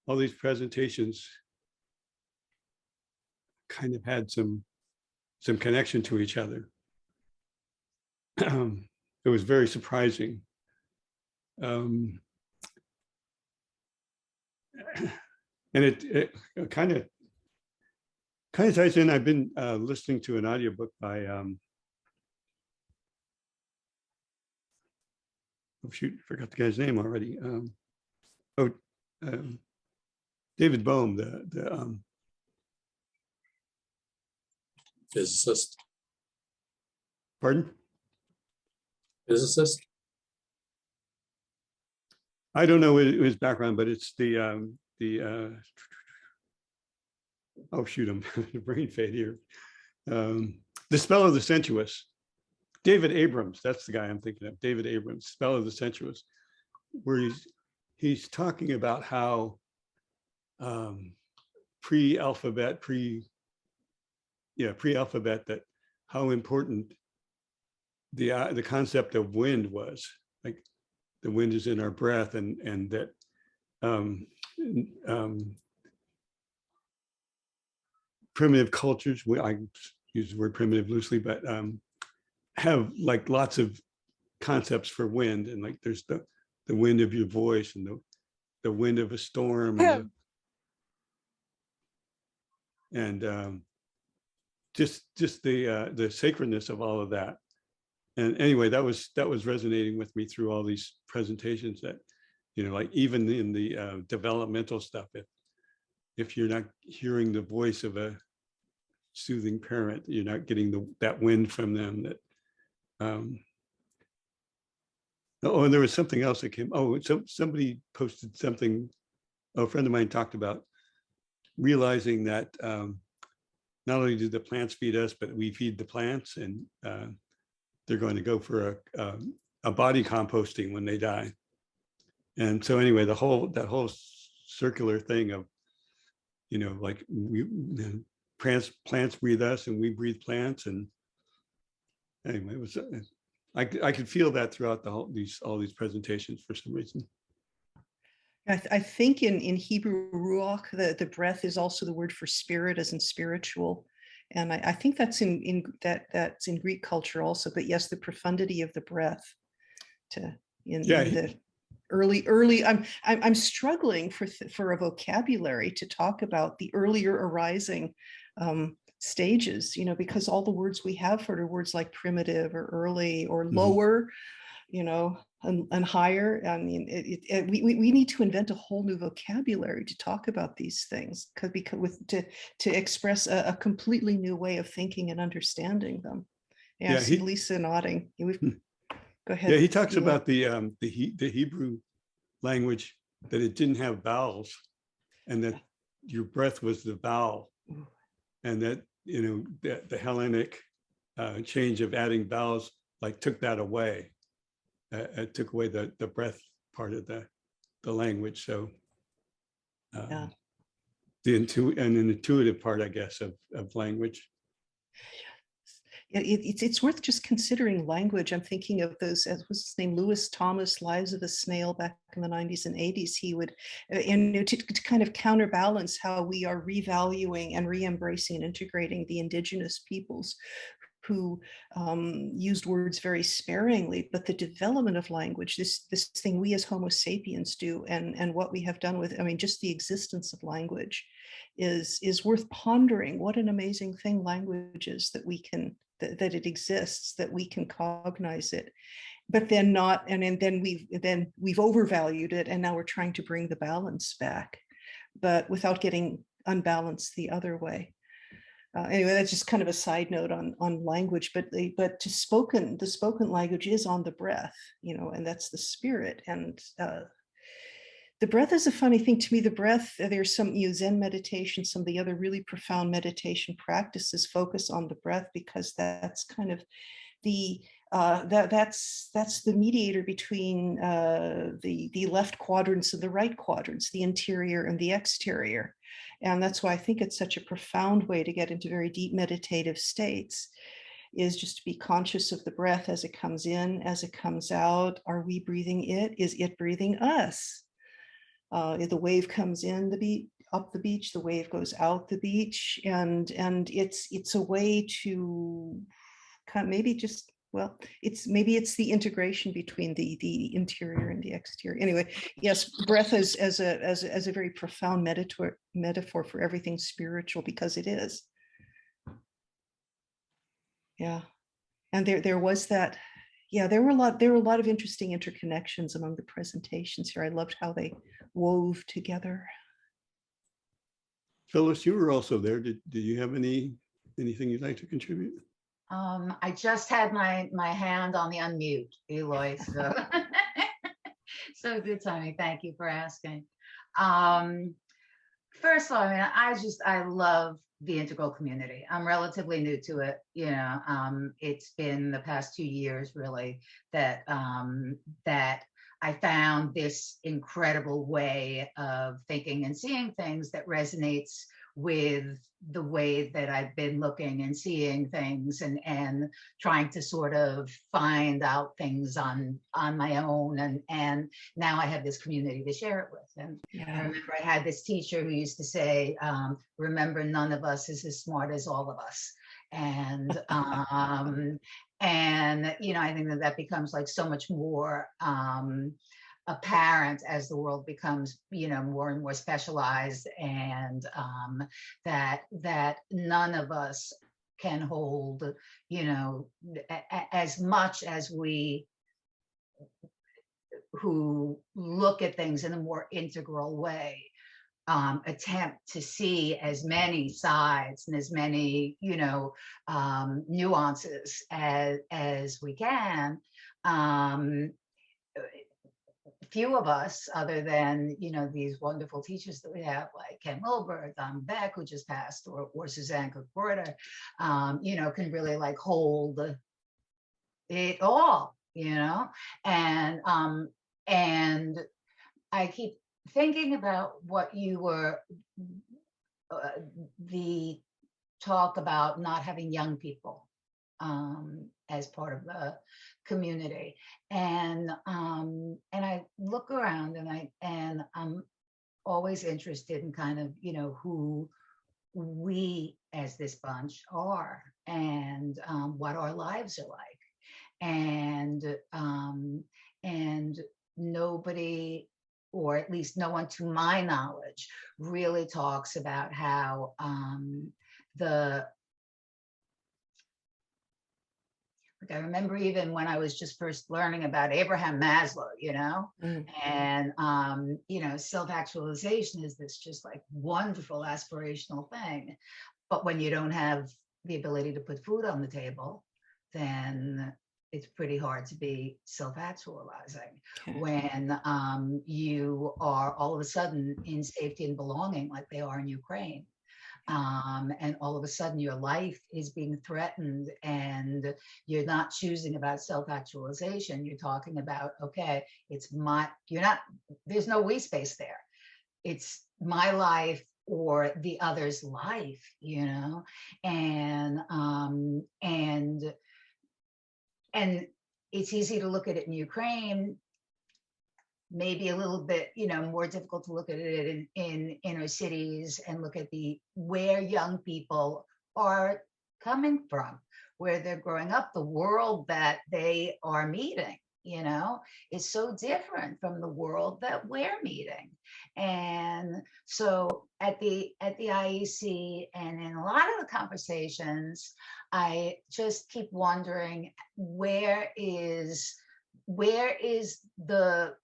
all these presentations kind of had some connection to each other. It was very surprising. And it kind of ties in. I've been listening to an audiobook by oh shoot, forgot the guy's name already. David Bohm, the Physicist. pardon? Physicist. I don't know his background, but it's the oh shoot, I'm brain fade here. The Spell of the Sensuous. David Abrams, that's the guy I'm thinking of. David Abrams, Spell of the Sensuous, where he's talking about how pre-alphabet, that how important the concept of wind was. Like the wind is in our breath, and that primitive cultures, I use the word primitive loosely, but have like lots of concepts for wind, and like there's the wind of your voice and the wind of a storm, and just the sacredness of all of that. And anyway, that was resonating with me through all these presentations, that like even in the developmental stuff, if you're not hearing the voice of a soothing parent, you're not getting that wind from them. That oh, and there was something else that came. Oh, somebody posted something. A friend of mine talked about realizing that not only do the plants feed us, but we feed the plants, and they're going to go for a body composting when they die. And so anyway, that whole circular thing of, like plants breathe us and we breathe plants. And anyway, it was I could feel that throughout all these presentations for some reason. I think in Hebrew, ruach, the breath is also the word for spirit, as in spiritual. And I think that's in Greek culture also. But yes, the profundity of the breath in the early. I'm struggling for a vocabulary to talk about the earlier arising stages, because all the words we have for it are words like primitive or early or lower, and higher. I mean, we need to invent a whole new vocabulary to talk about these things, because to express a completely new way of thinking and understanding them. Yeah, I see Lisa nodding. Go ahead. Yeah, he talks about the Hebrew language, that it didn't have vowels, and that your breath was the vowel, and that the Hellenic change of adding vowels like took that away. It took away the breath part of the language. So Yeah. an intuitive part, I guess, of language. It's worth just considering language. I'm thinking of those, as was his name, Lewis Thomas, Lives of a Snail, back in the 90s and 80s. He would, to kind of counterbalance how we are revaluing and re-embracing and integrating the indigenous peoples who used words very sparingly, but the development of language, this thing we as Homo sapiens do, and what we have done with, I mean, just the existence of language is worth pondering. What an amazing thing language is, that we can, that it exists, that we can cognize it, but then not, and then we've overvalued it, and now we're trying to bring the balance back, but without getting unbalanced the other way. Anyway, that's just kind of a side note on language, but the spoken language is on the breath, and that's the spirit. And the breath is a funny thing to me. The breath, there's some Zen meditation, some of the other really profound meditation practices focus on the breath, because that's kind of the that's the mediator between the left quadrants and the right quadrants, the interior and the exterior. And that's why I think it's such a profound way to get into very deep meditative states, is just to be conscious of the breath as it comes in, as it comes out. Are we breathing it? Is it breathing us? The wave comes in up the beach, the wave goes out the beach, and it's a way to kind of maybe just, well, it's the integration between the interior and the exterior. Anyway, yes, breath is as a very profound metaphor for everything spiritual, because it is. Yeah, and there was that. Yeah, there were a lot of interesting interconnections among the presentations here. I loved how they wove together. Phyllis, you were also there. Did you have anything you'd like to contribute? I just had my hand on the unmute, Eloy. So, so good timing. Thank you for asking. First of all, I love the integral community. I'm relatively new to it. It's been the past 2 years really that I found this incredible way of thinking and seeing things that resonates with the way that I've been looking and seeing things, and trying to sort of find out things on my own. And now I have this community to share it with. And yeah. I remember I had this teacher who used to say, remember, none of us is as smart as all of us. And and I think that becomes like so much more apparent as the world becomes more and more specialized, and that none of us can hold as much as we who look at things in a more integral way attempt to see as many sides and as many nuances as we can. Few of us, other than these wonderful teachers that we have, like Ken Wilbur, Don Beck, who just passed, or Suzanne Cook-Porter, can really like hold it all, and I keep thinking about what you were the talk about not having young people as part of the community, and I look around, and I'm always interested in kind of who we as this bunch are, and what our lives are like, and nobody, or at least no one to my knowledge, really talks about how I remember even when I was just first learning about Abraham Maslow, and self-actualization is this just like wonderful aspirational thing. But when you don't have the ability to put food on the table, then it's pretty hard to be self-actualizing. When you are all of a sudden in safety and belonging, like they are in Ukraine. And all of a sudden your life is being threatened, and you're not choosing about self-actualization. You're talking about, okay, it's my, there's no we space there. It's my life or the other's life, and it's easy to look at it in Ukraine, maybe a little bit, more difficult to look at it in inner cities and look at where young people are coming from, where they're growing up, the world that they are meeting, is so different from the world that we're meeting. And so at the IEC and in a lot of the conversations, I just keep wondering, where is the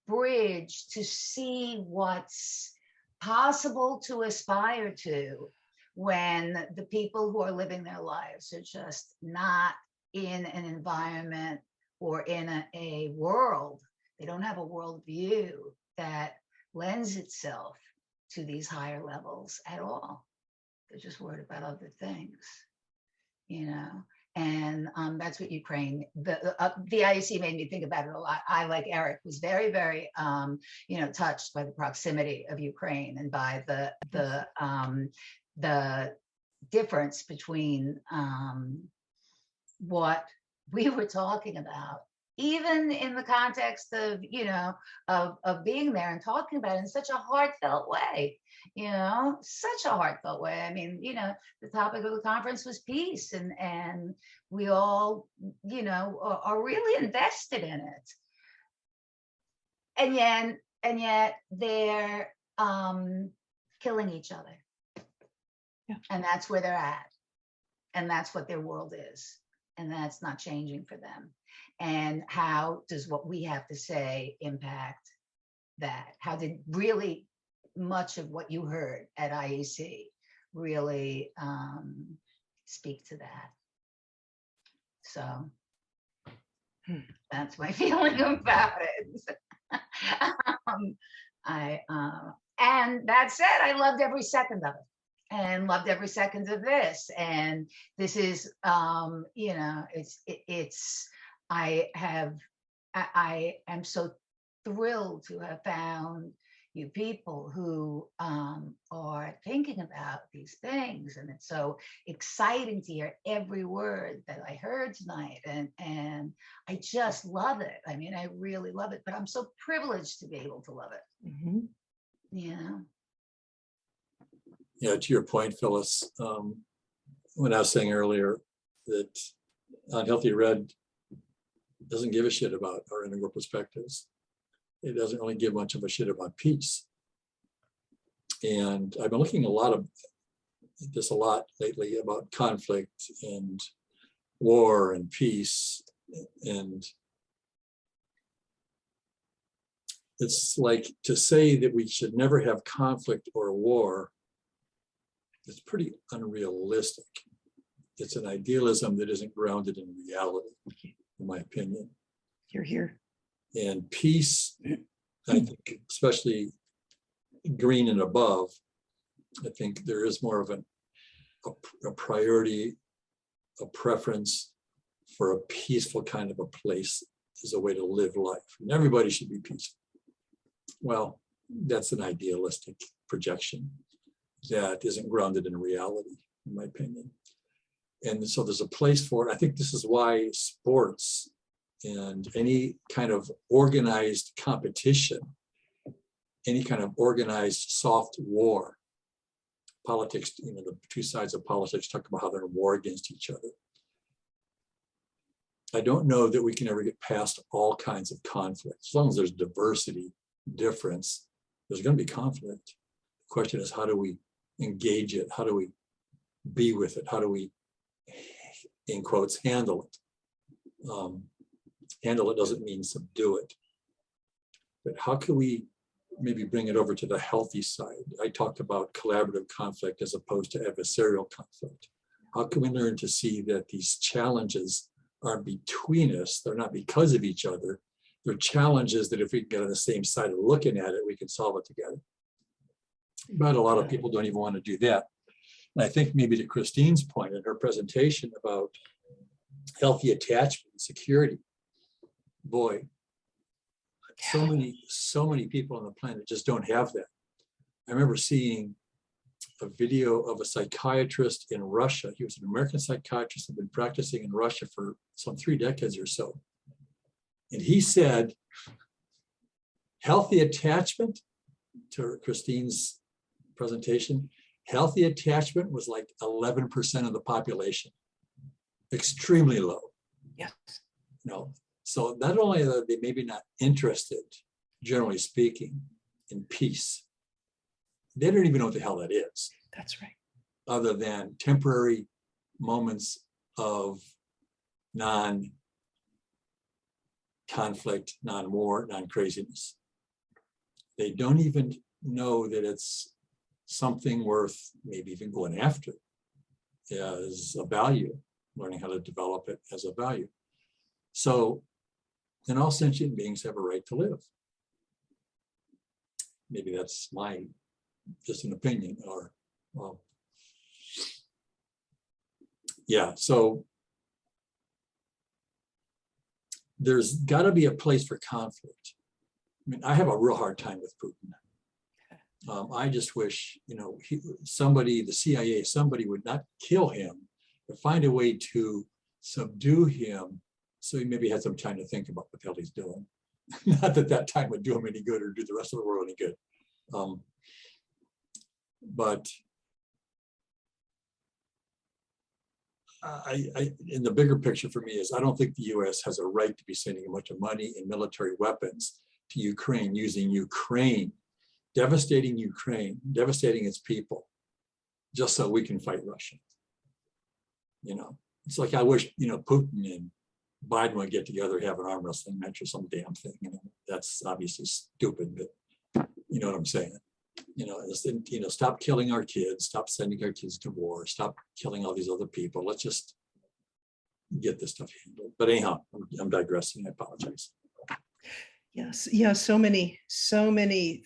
bridge to see what's possible to aspire to when the people who are living their lives are just not in an environment or in a world. They don't have a worldview that lends itself to these higher levels at all. They're just worried about other things, And that's what Ukraine, the IEC made me think about it a lot. I, like Eric, was very, very, touched by the proximity of Ukraine and by the difference between what we were talking about, even in the context of, of being there and talking about it in such a heartfelt way. Such a heartfelt way. I mean, the topic of the conference was peace, and we all, are really invested in it. And yet they're killing each other. Yeah. And that's where they're at. And that's what their world is. And that's not changing for them. And how does what we have to say impact that? How did really much of what you heard at IEC really speak to that? So that's my feeling about it. And that said, I loved every second of it, and loved every second of this. And this is, I am so thrilled to have found you people who are thinking about these things. And it's so exciting to hear every word that I heard tonight. And I just love it. I mean, I really love it, but I'm so privileged to be able to love it. Mm-hmm. Yeah, to your point, Phyllis, when I was saying earlier that Unhealthy Red doesn't give a shit about our integral perspectives. It doesn't really give much of a shit about peace. And I've been looking a lot lately about conflict and war and peace. And it's like to say that we should never have conflict or war, it's pretty unrealistic. It's an idealism that isn't grounded in reality, in my opinion. You're here. And peace, I think, especially green and above, I think there is more of a priority, a preference for a peaceful kind of a place as a way to live life. And everybody should be peaceful. Well, that's an idealistic projection that isn't grounded in reality, in my opinion. And so there's a place for it. I think this is why sports and any kind of organized competition, any kind of organized soft war, politics, the two sides of politics talk about how they're in war against each other. I don't know that we can ever get past all kinds of conflict. As long as there's diversity, difference, there's going to be conflict. The question is, how do we engage it? How do we be with it? How do we, in quotes, handle it? Handle it doesn't mean subdue it. But how can we maybe bring it over to the healthy side? I talked about collaborative conflict as opposed to adversarial conflict. How can we learn to see that these challenges aren't between us, they're not because of each other, they're challenges that if we get on the same side of looking at it, we can solve it together. But a lot of people don't even want to do that. And I think maybe to Christine's point in her presentation about healthy attachment and security, boy, so many people on the planet just don't have that. I remember seeing a video of a psychiatrist in Russia. He was an American psychiatrist who had been practicing in Russia for some 3 decades or so. And he said, healthy attachment, to Christine's presentation, healthy attachment was like 11% of the population, extremely low. Yes. So not only are they maybe not interested, generally speaking, in peace, they don't even know what the hell that is. That's right. Other than temporary moments of non-conflict, non-war, non-craziness. They don't even know that it's something worth maybe even going after as a value, learning how to develop it as a value. So, and all sentient beings have a right to live. Maybe that's just an opinion, or, well, yeah, so there's got to be a place for conflict. I mean, I have a real hard time with Putin. I just wish, somebody, the CIA, somebody would not kill him, but find a way to subdue him so he maybe had some time to think about what the hell he's doing. Not that that time would do him any good or do the rest of the world any good. But in the bigger picture for me is I don't think the US has a right to be sending a bunch of money and military weapons to Ukraine, using Ukraine, devastating its people, just so we can fight Russia. It's like I wish, Putin and Biden would get together, have an arm wrestling match or some damn thing. That's obviously stupid, but you know what I'm saying. Stop killing our kids, stop sending our kids to war, stop killing all these other people. Let's just get this stuff handled. But anyhow, I'm digressing. I apologize. Yes, yeah, so many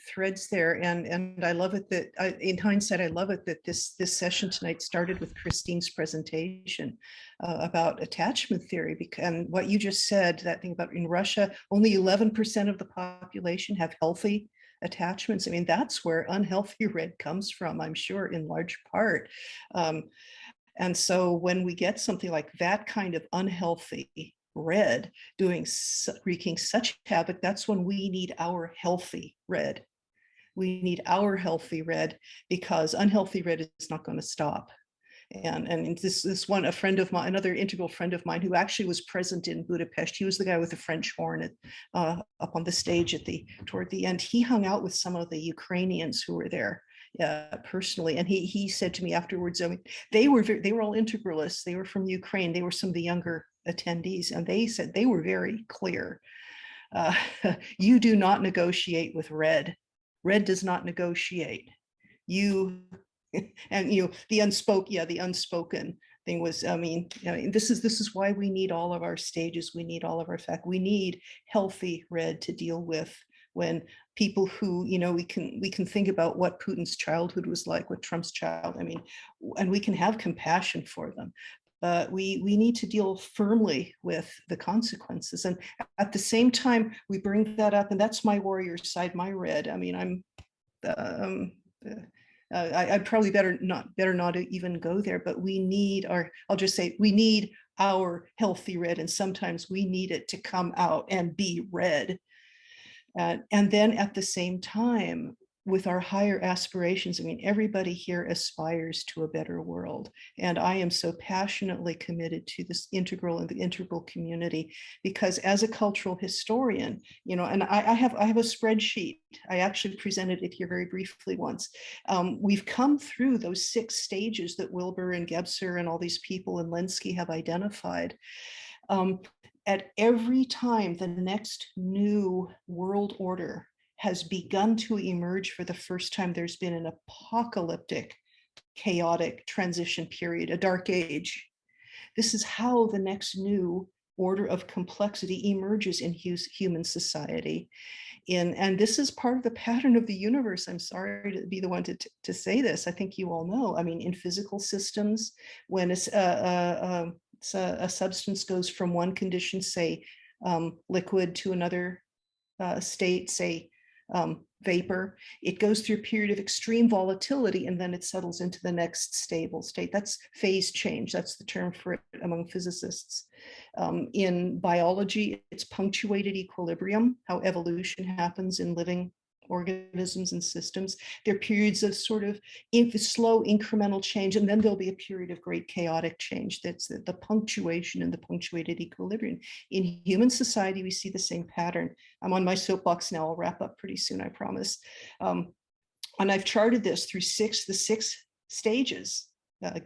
threads there, and I love it that in hindsight, I love it that this session tonight started with Christine's presentation about attachment theory, and what you just said, that thing about in Russia, only 11% of the population have healthy attachments. I mean, that's where unhealthy red comes from, I'm sure, in large part. And so when we get something like that kind of unhealthy red wreaking such havoc, that's when we need our healthy red. We need our healthy red, because unhealthy red is not going to stop. And this one, a friend of mine, another integral friend of mine who actually was present in Budapest, he was the guy with the French horn up on the stage toward the end. He hung out with some of the Ukrainians who were there personally, and he said to me afterwards, I mean, they were all integralists. They were from Ukraine. They were some of the younger attendees, and they said they were very clear. You do not negotiate with red. Red does not negotiate. And the unspoken thing was, I mean, this is why we need all of our stages. We need all of our fact. We need healthy red to deal with when people who, we can think about what Putin's childhood was like, what Trump's child, I mean, and we can have compassion for them. But we need to deal firmly with the consequences. And at the same time, we bring that up, and that's my warrior side, my red. I mean, I probably better not even go there, but we need I'll just say, we need our healthy red, and sometimes we need it to come out and be red. And then at the same time, with our higher aspirations, I mean, everybody here aspires to a better world. And I am so passionately committed to this integral and the integral community, because as a cultural historian, and I have a spreadsheet. I actually presented it here very briefly once. We've come through those 6 stages that Wilbur and Gebser and all these people and Lenski have identified. At every time the next new world order has begun to emerge for the first time, there's been an apocalyptic, chaotic transition period, a dark age. This is how the next new order of complexity emerges in human society. and this is part of the pattern of the universe. I'm sorry to be the one to say this. I think you all know. I mean, in physical systems, when a substance goes from one condition, say liquid, to another state, say vapor, it goes through a period of extreme volatility and then it settles into the next stable state. That's phase change. That's the term for it among physicists. In biology, it's punctuated equilibrium, how evolution happens in living organisms and systems. There are periods of sort of slow incremental change, and then there'll be a period of great chaotic change. That's the punctuation and the punctuated equilibrium. In human society, we see the same pattern. I'm on my soapbox now. I'll wrap up pretty soon, I promise. And I've charted this through the six stages.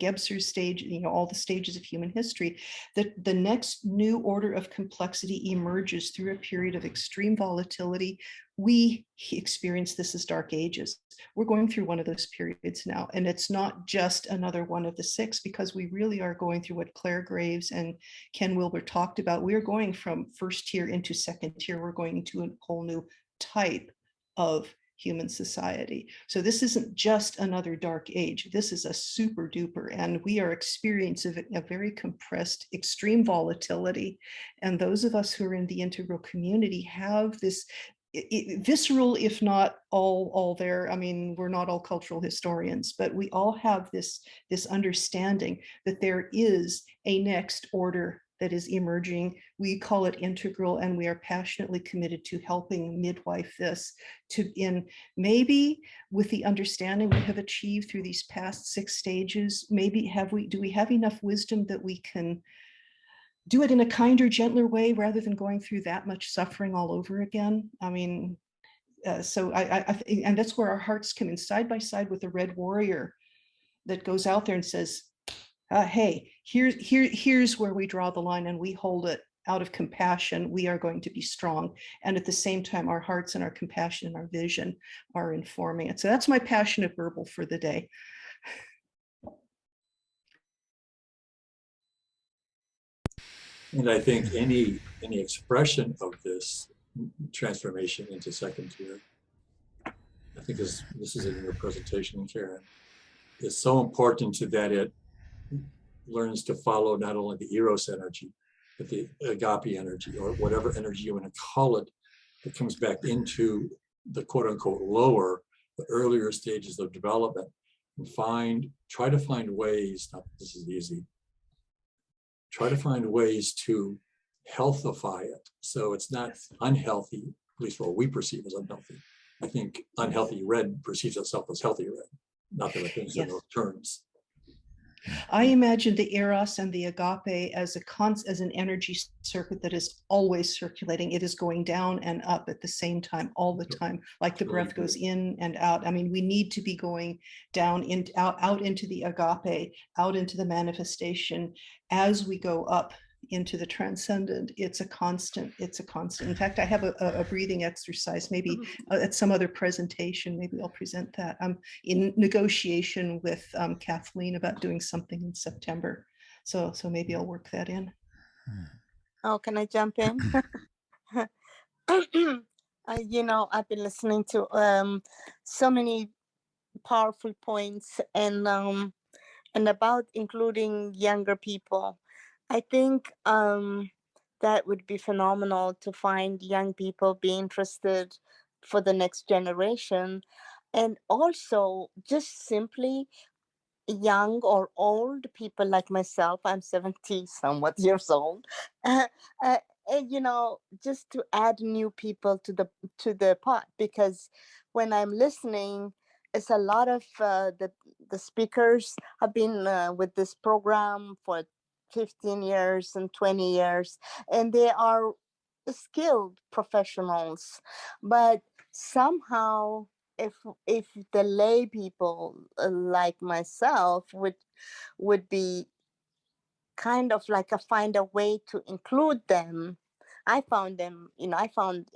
Gebser's stage, all the stages of human history, that the next new order of complexity emerges through a period of extreme volatility. We experience this as dark ages. We're going through one of those periods now, and it's not just another one of the six, because we really are going through what Claire Graves and Ken Wilber talked about. We're going from first tier into second tier. We're going into a whole new type of human society. So this isn't just another dark age. This is a super duper, and we are experiencing a very compressed, extreme volatility. And those of us who are in the integral community have this visceral, if not all there. I mean, we're not all cultural historians, but we all have this understanding that there is a next order that is emerging. We call it integral, and we are passionately committed to helping midwife this, in maybe with the understanding we have achieved through these past six stages. Maybe do we have enough wisdom that we can do it in a kinder, gentler way, rather than going through that much suffering all over again? I mean, so and that's where our hearts come in, side by side with the Red Warrior that goes out there and says, hey, here's where we draw the line, and we hold it out of compassion. We are going to be strong. And at the same time, our hearts and our compassion and our vision are informing it. So that's my passionate verbal for the day. And I think any expression of this transformation into second tier, I think this is in your presentation, Karen, is so important to that it learns to follow not only the eros energy, but the agape energy, or whatever energy you want to call it, that comes back into the quote unquote lower, the earlier stages of development, and try to find ways, not that this is easy, try to find ways to healthify it. So it's not unhealthy, at least what we perceive as unhealthy. I think unhealthy red perceives itself as healthy red, not that it thinks in those terms. I imagine the eros and the agape as an energy circuit that is always circulating. It is going down and up at the same time, all the time, like the breath goes in and out. I mean, we need to be going down out into the agape, out into the manifestation as we go up into the transcendent. It's a constant. In fact, I have a breathing exercise, maybe at some other presentation, maybe I'll present that. I'm in negotiation with Kathleen about doing something in September. So maybe I'll work that in. Oh, can I jump in? I've been listening to so many powerful points, and about including younger people. I think that would be phenomenal to find young people be interested for the next generation, and also just simply young or old people like myself. I'm 70 somewhat years old. Just to add new people to the pot, because when I'm listening, it's a lot of the speakers have been with this program for 15 years and 20 years, and they are skilled professionals, but somehow if the lay people like myself would be kind of like find a way to include them. I found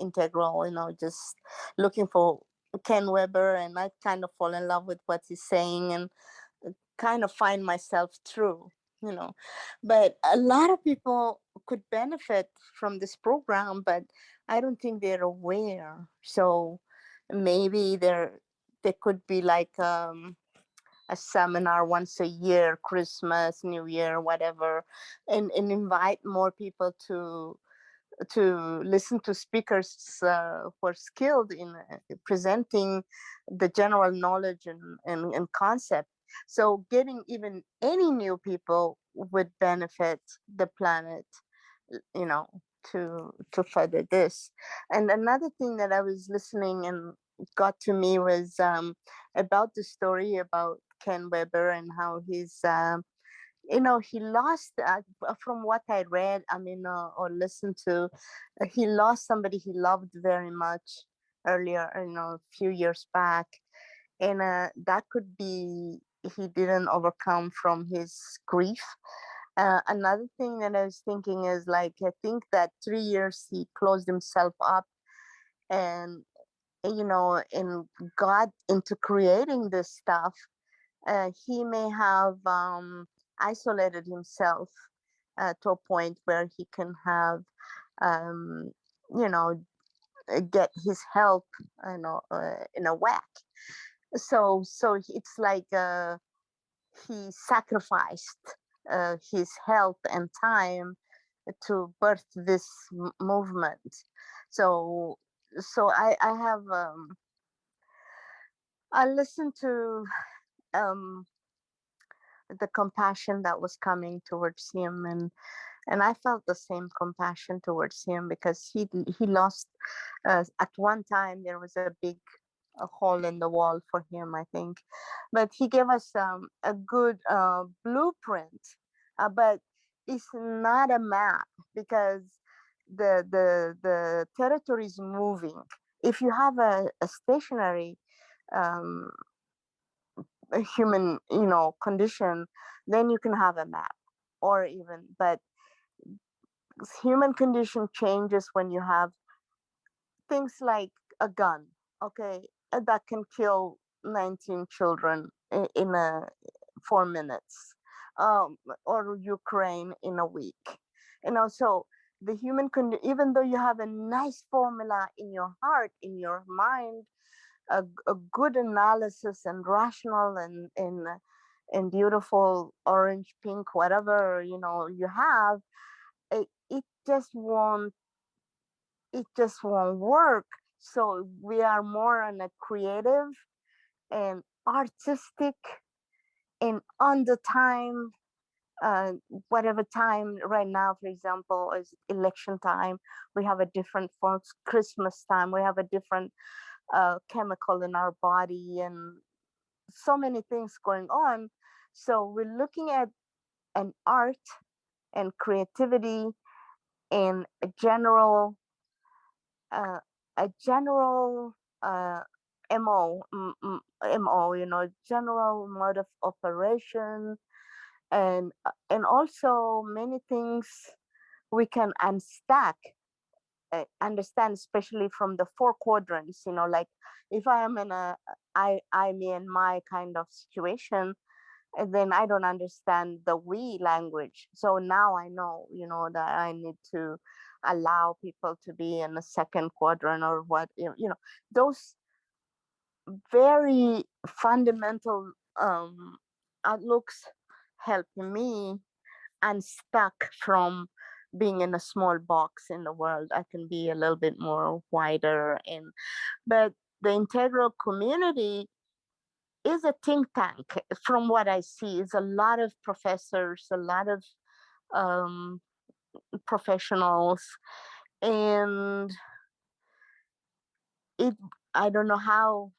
integral, just looking for Ken Weber, and I kind of fall in love with what he's saying, and kind of find myself through, but a lot of people could benefit from this program, but I don't think they're aware. So maybe there could be like a seminar once a year, Christmas, New Year, whatever, and invite more people to listen to speakers who are skilled in presenting the general knowledge and concept. So getting even any new people would benefit the planet, you know, to further this. And another thing that I was listening and got to me was about the story about Ken Weber and how he's he lost, from what I read, I mean, or listened to, he lost somebody he loved very much earlier, a few years back. And that could be he didn't overcome from his grief. Another thing that I was thinking is like, I think that 3 years he closed himself up and, and got into creating this stuff. He may have isolated himself to a point where he can have, um, you know, get his health, in a whack. So it's like he sacrificed his health and time to birth this movement. So I have I listened to um, the compassion that was coming towards him, and I felt the same compassion towards him because he lost at one time there was a big hole in the wall for him, I think, but he gave us a good blueprint, but it's not a map because the territory is moving. If you have a stationary um, a human condition, then you can have a map, or even, but human condition changes when you have things like a gun, okay, that can kill 19 children in 4 minutes, or Ukraine in a week. So the human even though you have a nice formula in your heart, in your mind, a good analysis and rational and beautiful orange, pink, whatever you have, it just won't work. So we are more on a creative and artistic and on the time, whatever time right now, for example, is election time. We have a different for Christmas time. We have a different chemical in our body and so many things going on. So we're looking at an art and creativity and uh, a general MO, general mode of operation, and also many things we can unstack, understand, especially from the 4 quadrants. Like if I am in I, me, and my kind of situation, and then I don't understand the we language. So now I know, that I need to allow people to be in the second quadrant or what, those very fundamental outlooks help me unstuck from being in a small box in the world. I can be a little bit more wider but the integral community is a think tank. From what I see, is a lot of professors, a lot of um, professionals, and it. I don't know how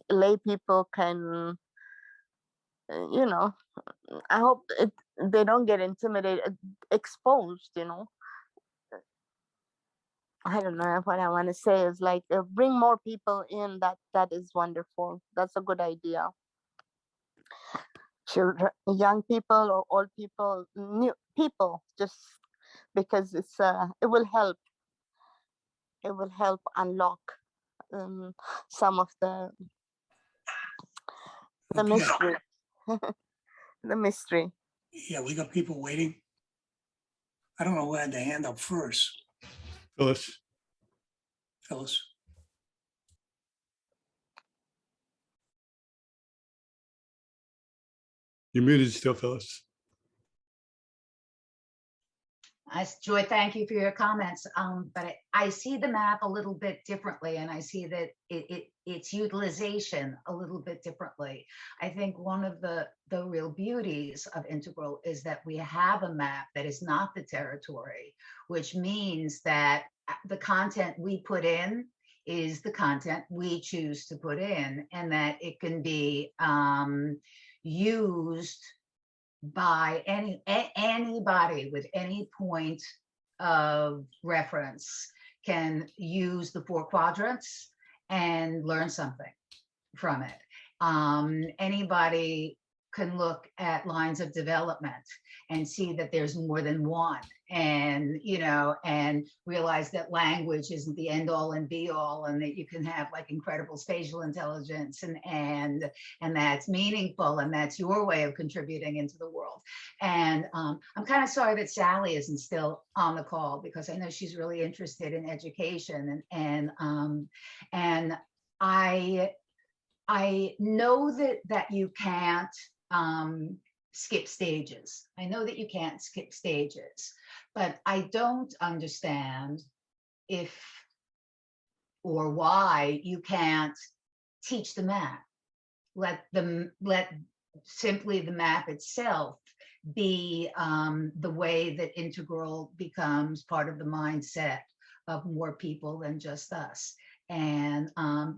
lay people can, I hope they don't get intimidated, exposed. I don't know what I want to say is like bring more people in. That is wonderful. That's a good idea. Children, young people, or old people, new people, just because it will help. It will help unlock some of the Okay. mystery. The mystery. Yeah, we got people waiting. I don't know who had the hand up first. Phyllis. fellas. You're muted still, Phyllis. Joy, thank you for your comments. But I see the map a little bit differently, and I see that its utilization a little bit differently. I think one of the real beauties of Integral is that we have a map that is not the territory, which means that the content we put in is the content we choose to put in, and that it can be used by anybody with any point of reference can use the 4 quadrants and learn something from it. Anybody can look at lines of development and see that there's more than one, and and realize that language isn't the end all and be all, and that you can have like incredible spatial intelligence and that's meaningful, and that's your way of contributing into the world. And I'm kind of sorry that Sally isn't still on the call, because I know she's really interested in education, and I know that you can't skip stages. I know that you can't skip stages, but I don't understand if or why you can't teach the map. Let simply the map itself be the way that Integral becomes part of the mindset of more people than just us. And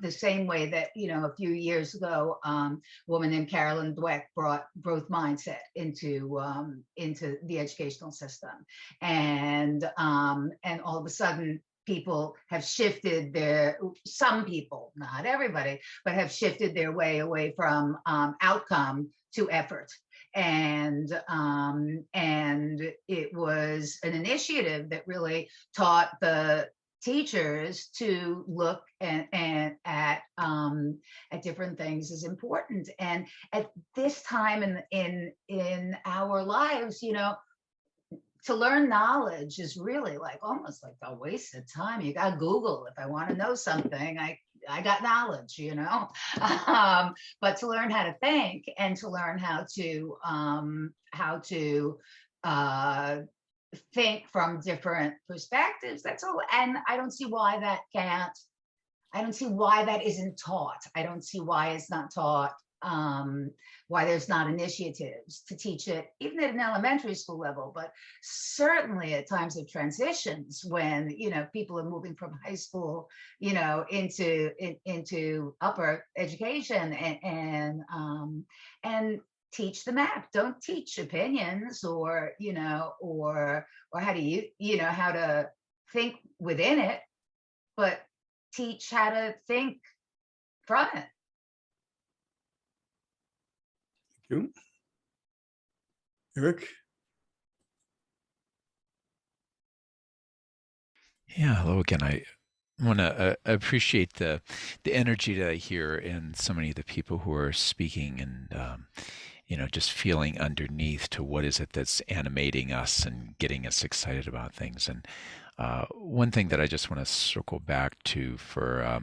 the same way that, a few years ago, a woman named Carolyn Dweck brought growth mindset into the educational system. And all of a sudden, people have shifted some people, not everybody, but have shifted their way away from outcome to effort. And it was an initiative that really taught the teachers to look at different things is important. And at this time in our lives, to learn knowledge is really like almost like a waste of time. You got Google. If I want to know something, I got knowledge, but to learn how to think and to learn how to think from different perspectives, that's all. And I don't see why that isn't taught. I don't see why it's not taught, why there's not initiatives to teach it, even at an elementary school level, but certainly at times of transitions when, people are moving from high school, into upper education, and teach the map. Don't teach opinions or how to how to think within it, but teach how to think from it. Thank you. Eric? Yeah, hello again. I want to appreciate the energy that I hear in so many of the people who are speaking, and just feeling underneath to what is it that's animating us and getting us excited about things. And one thing that I just want to circle back to for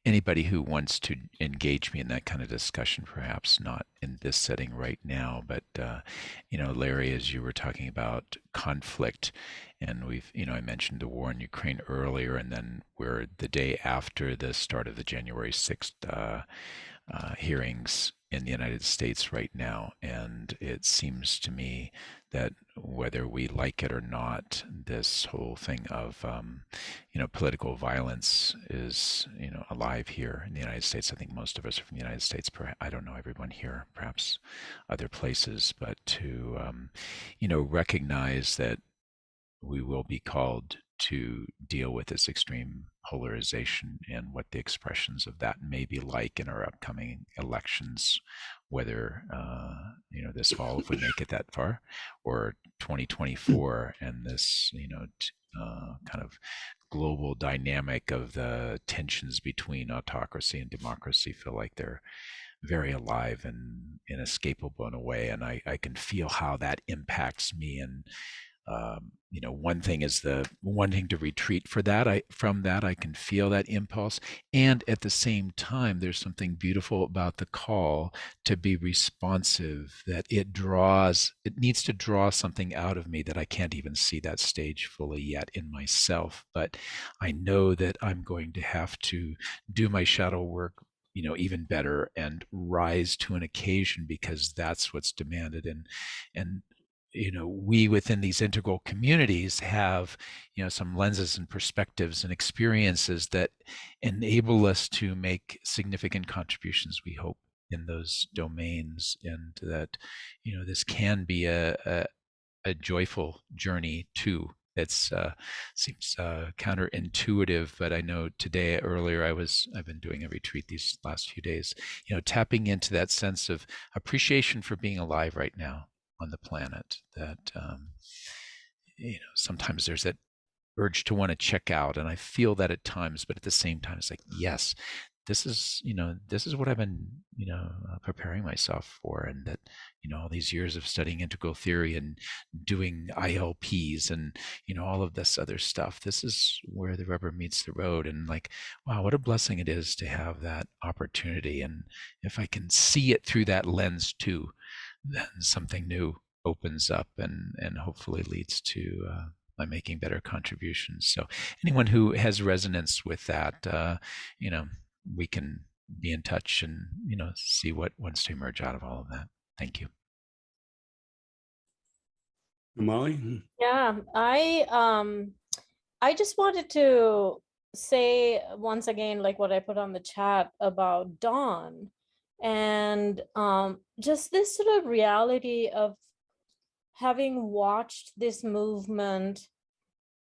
anybody who wants to engage me in that kind of discussion, perhaps not in this setting right now, but Larry, as you were talking about conflict, and I mentioned the war in Ukraine earlier, and then we're the day after the start of the January 6th hearings in the United States right now. And it seems to me that whether we like it or not, this whole thing of, political violence is, alive here in the United States. I think most of us are from the United States. I don't know everyone here, perhaps other places, but to, recognize that we will be called to deal with this extreme polarization and what the expressions of that may be like in our upcoming elections, whether this fall, if we make it that far, or 2024, and this kind of global dynamic of the tensions between autocracy and democracy feel like they're very alive and inescapable in a way, and I can feel how that impacts me. And you know, one thing is the wanting to retreat for that. From that, I can feel that impulse. And at the same time, there's something beautiful about the call to be responsive, that it needs to draw something out of me that I can't even see that stage fully yet in myself. But I know that I'm going to have to do my shadow work, you know, even better and rise to an occasion, because that's what's demanded. And you know, we within these integral communities have, you know, some lenses and perspectives and experiences that enable us to make significant contributions, we hope, in those domains. And that, you know, this can be a joyful journey too. It's seems counterintuitive, but I know today earlier I've been doing a retreat these last few days, you know, tapping into that sense of appreciation for being alive right now on the planet. That you know, sometimes there's that urge to want to check out, and I feel that at times, but at the same time it's like, yes, this is, you know, this is what I've been, you know, preparing myself for. And that, you know, all these years of studying integral theory and doing ILPs and, you know, all of this other stuff, this is where the rubber meets the road. And like, wow, what a blessing it is to have that opportunity. And if I can see it through that lens too, then something new opens up and hopefully leads to by making better contributions. So anyone who has resonance with that, you know, we can be in touch and, you know, see what wants to emerge out of all of that. Thank you. Molly? Yeah, I just wanted to say once again, like what I put on the chat about Dawn, and just this sort of reality of having watched this movement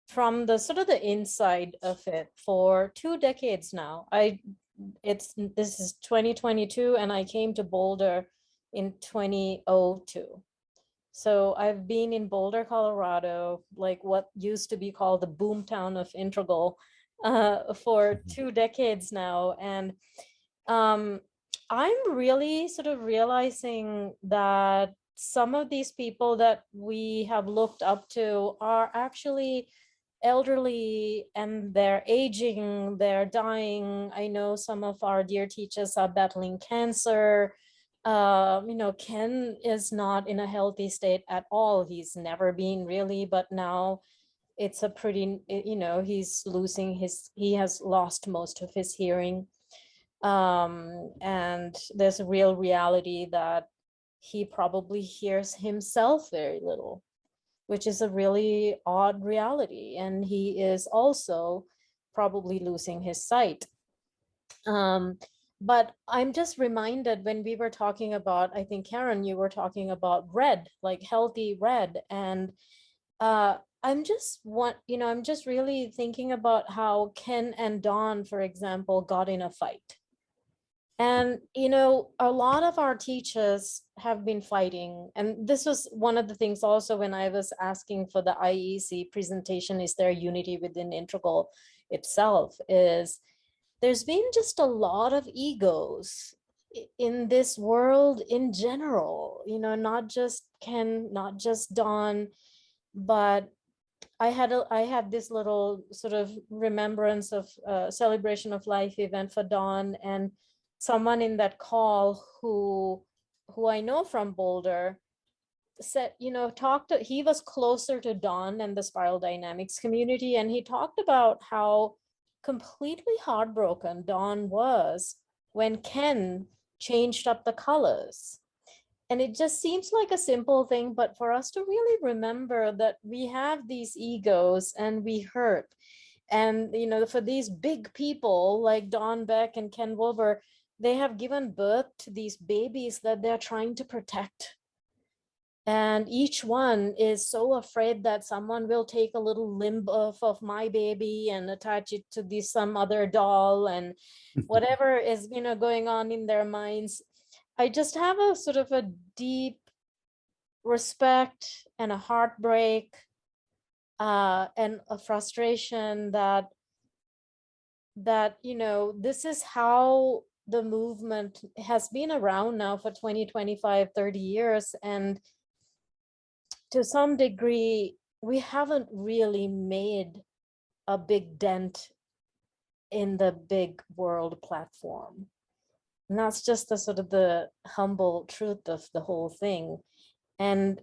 from the sort of the inside of it for 2 decades now. This is 2022, and I came to Boulder in 2002. So I've been in Boulder, Colorado, like what used to be called the boomtown of Integral, for 2 decades now. And I'm really sort of realizing that some of these people that we have looked up to are actually elderly, and they're aging, they're dying. I know some of our dear teachers are battling cancer. You know, Ken is not in a healthy state at all. He's never been really, but now it's a pretty, you know, he has lost most of his hearing. And there's a real reality that he probably hears himself very little, which is a really odd reality. And he is also probably losing his sight. But I'm just reminded when we were talking about, I think Karen, you were talking about red, like healthy red. And I'm just really thinking about how Ken and Dawn, for example, got in a fight. And, you know, a lot of our teachers have been fighting. And this was one of the things also when I was asking for the IEC presentation, is there unity within Integral itself, is there's been just a lot of egos in this world in general, you know, not just Ken, not just Dawn, but I had this little sort of remembrance of celebration of life event for Dawn, and someone in that call who I know from Boulder said, you know, he was closer to Dawn and the spiral dynamics community, and he talked about how completely heartbroken Dawn was when Ken changed up the colors. And it just seems like a simple thing, but for us to really remember that we have these egos and we hurt. And, you know, for these big people like Don Beck and Ken Wilber, they have given birth to these babies that they're trying to protect. And each one is so afraid that someone will take a little limb of my baby and attach it to some other doll, and whatever is, you know, going on in their minds. I just have a sort of a deep respect and a heartbreak and a frustration that, you know, this is how the movement has been around now for 20, 25, 30 years. And to some degree, we haven't really made a big dent in the big world platform. And that's just the sort of the humble truth of the whole thing. And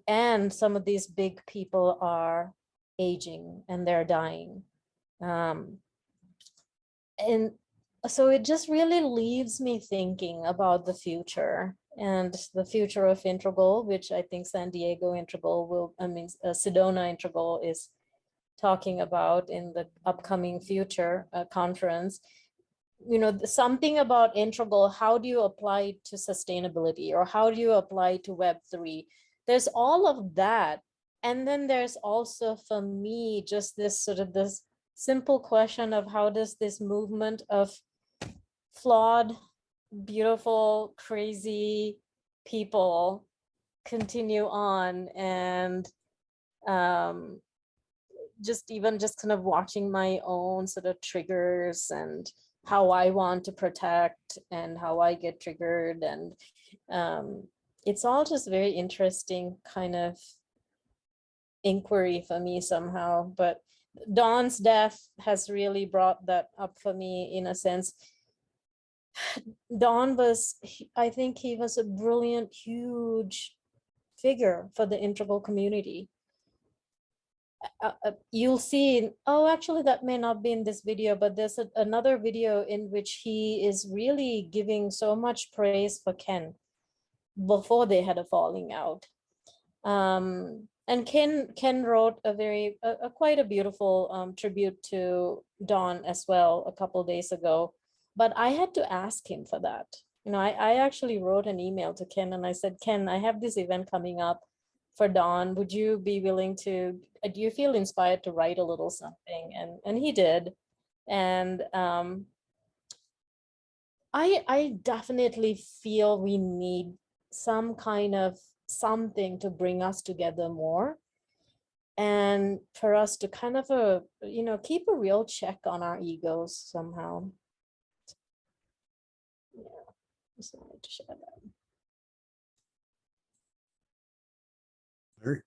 some of these big people are aging and they're dying. And so it just really leaves me thinking about the future and the future of Integral, which I think San Diego Integral will, Sedona Integral is talking about in the upcoming future conference. You know, something about Integral, how do you apply it to sustainability, or how do you apply it to Web3? There's all of that. And then there's also, for me, just this sort of this simple question of how does this movement of flawed, beautiful, crazy people continue on, and just kind of watching my own sort of triggers and how I want to protect and how I get triggered. And it's all just very interesting kind of inquiry for me somehow. But Don's death has really brought that up for me in a sense. Don was, I think he was a brilliant, huge figure for the Integral community. You'll see, oh, actually that may not be in this video, but there's another video in which he is really giving so much praise for Ken before they had a falling out. And Ken wrote quite a beautiful tribute to Don as well a couple days ago, but I had to ask him for that. You know, I actually wrote an email to Ken and I said, Ken, I have this event coming up for Don. Would you be willing to, do you feel inspired to write a little something? And he did. And I definitely feel we need some kind of something to bring us together more, and for us to kind of keep a real check on our egos somehow. Yeah, just wanted to share that. Larry?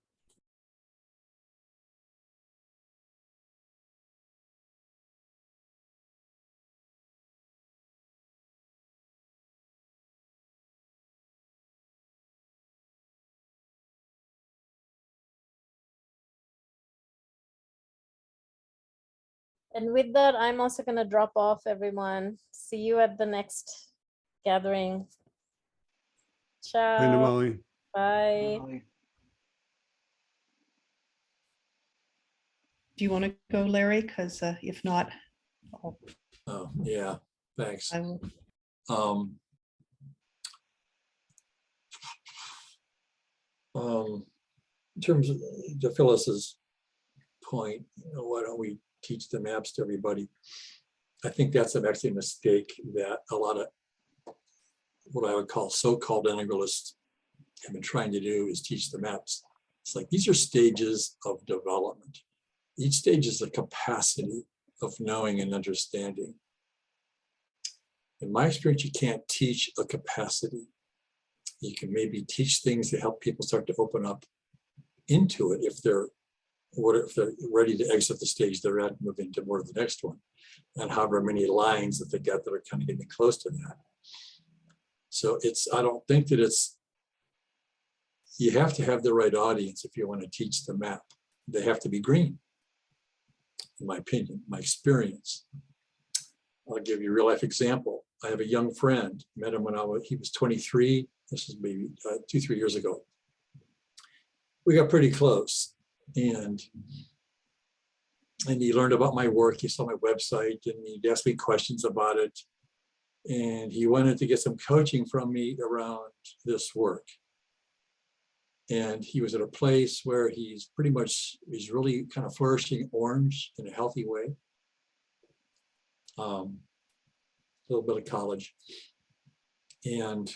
And with that, I'm also going to drop off, everyone. See you at the next gathering. Ciao. Bye, Namali. Bye. Do you want to go, Larry? Because if not, I'll, Oh, yeah, thanks. I will. In terms of to Phyllis's point, why don't we teach the maps to everybody? I think that's actually a mistake that a lot of what I would call so-called integralists have been trying to do, is teach the maps. It's like, these are stages of development. Each stage is a capacity of knowing and understanding. In my experience, you can't teach a capacity. You can maybe teach things to help people start to open up into it if they're ready to exit the stage they're at and move into more of the next one, and however many lines that they get that are kind of getting close to that. So I don't think that you have to have the right audience if you want to teach the map. They have to be green, in my opinion, my experience. I'll give you a real life example. I have a young friend, met him when he was 23. This was maybe 2-3 years ago. We got pretty close, and he learned about my work. He saw my website and he'd ask me questions about it. And he wanted to get some coaching from me around this work. And he was at a place where he's really kind of flourishing orange in a healthy way. A little bit of college. And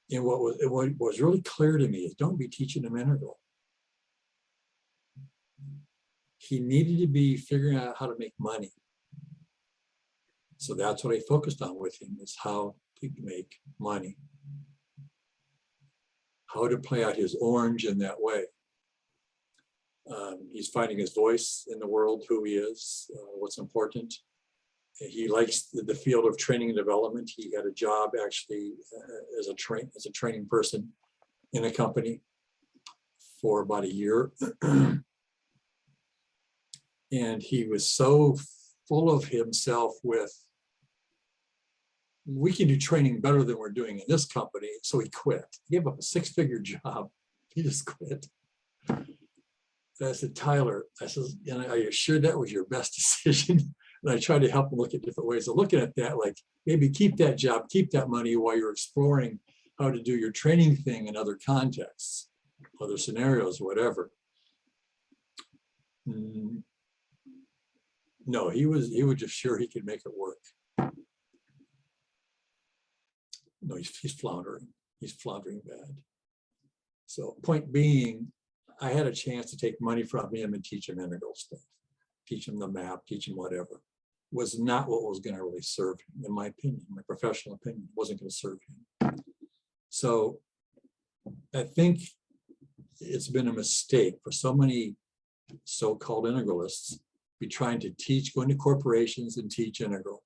what was really clear to me is, don't be teaching him integral. He needed to be figuring out how to make money. So that's what I focused on with him, is how to make money. How to play out his orange in that way. He's finding his voice in the world, who he is, what's important. He likes the field of training and development. He got a job actually as a training person in a company for about a year. And he was so full of himself with, we can do training better than we're doing in this company. So he quit. He gave up a 6-figure job. He just quit. I said, Tyler, I said, are you sure that was your best decision? And I tried to help him look at different ways of looking at that, like maybe keep that job, keep that money while you're exploring how to do your training thing in other contexts, other scenarios, whatever. No, he was just sure he could make it work. No, he's floundering. He's floundering bad. So point being, I had a chance to take money from him and teach him integral stuff, teach him the map, teach him whatever. Was not what was going to really serve him, in my opinion, my professional opinion, wasn't going to serve him. So I think it's been a mistake for so many so-called integralists be trying to teach, go into corporations and teach integral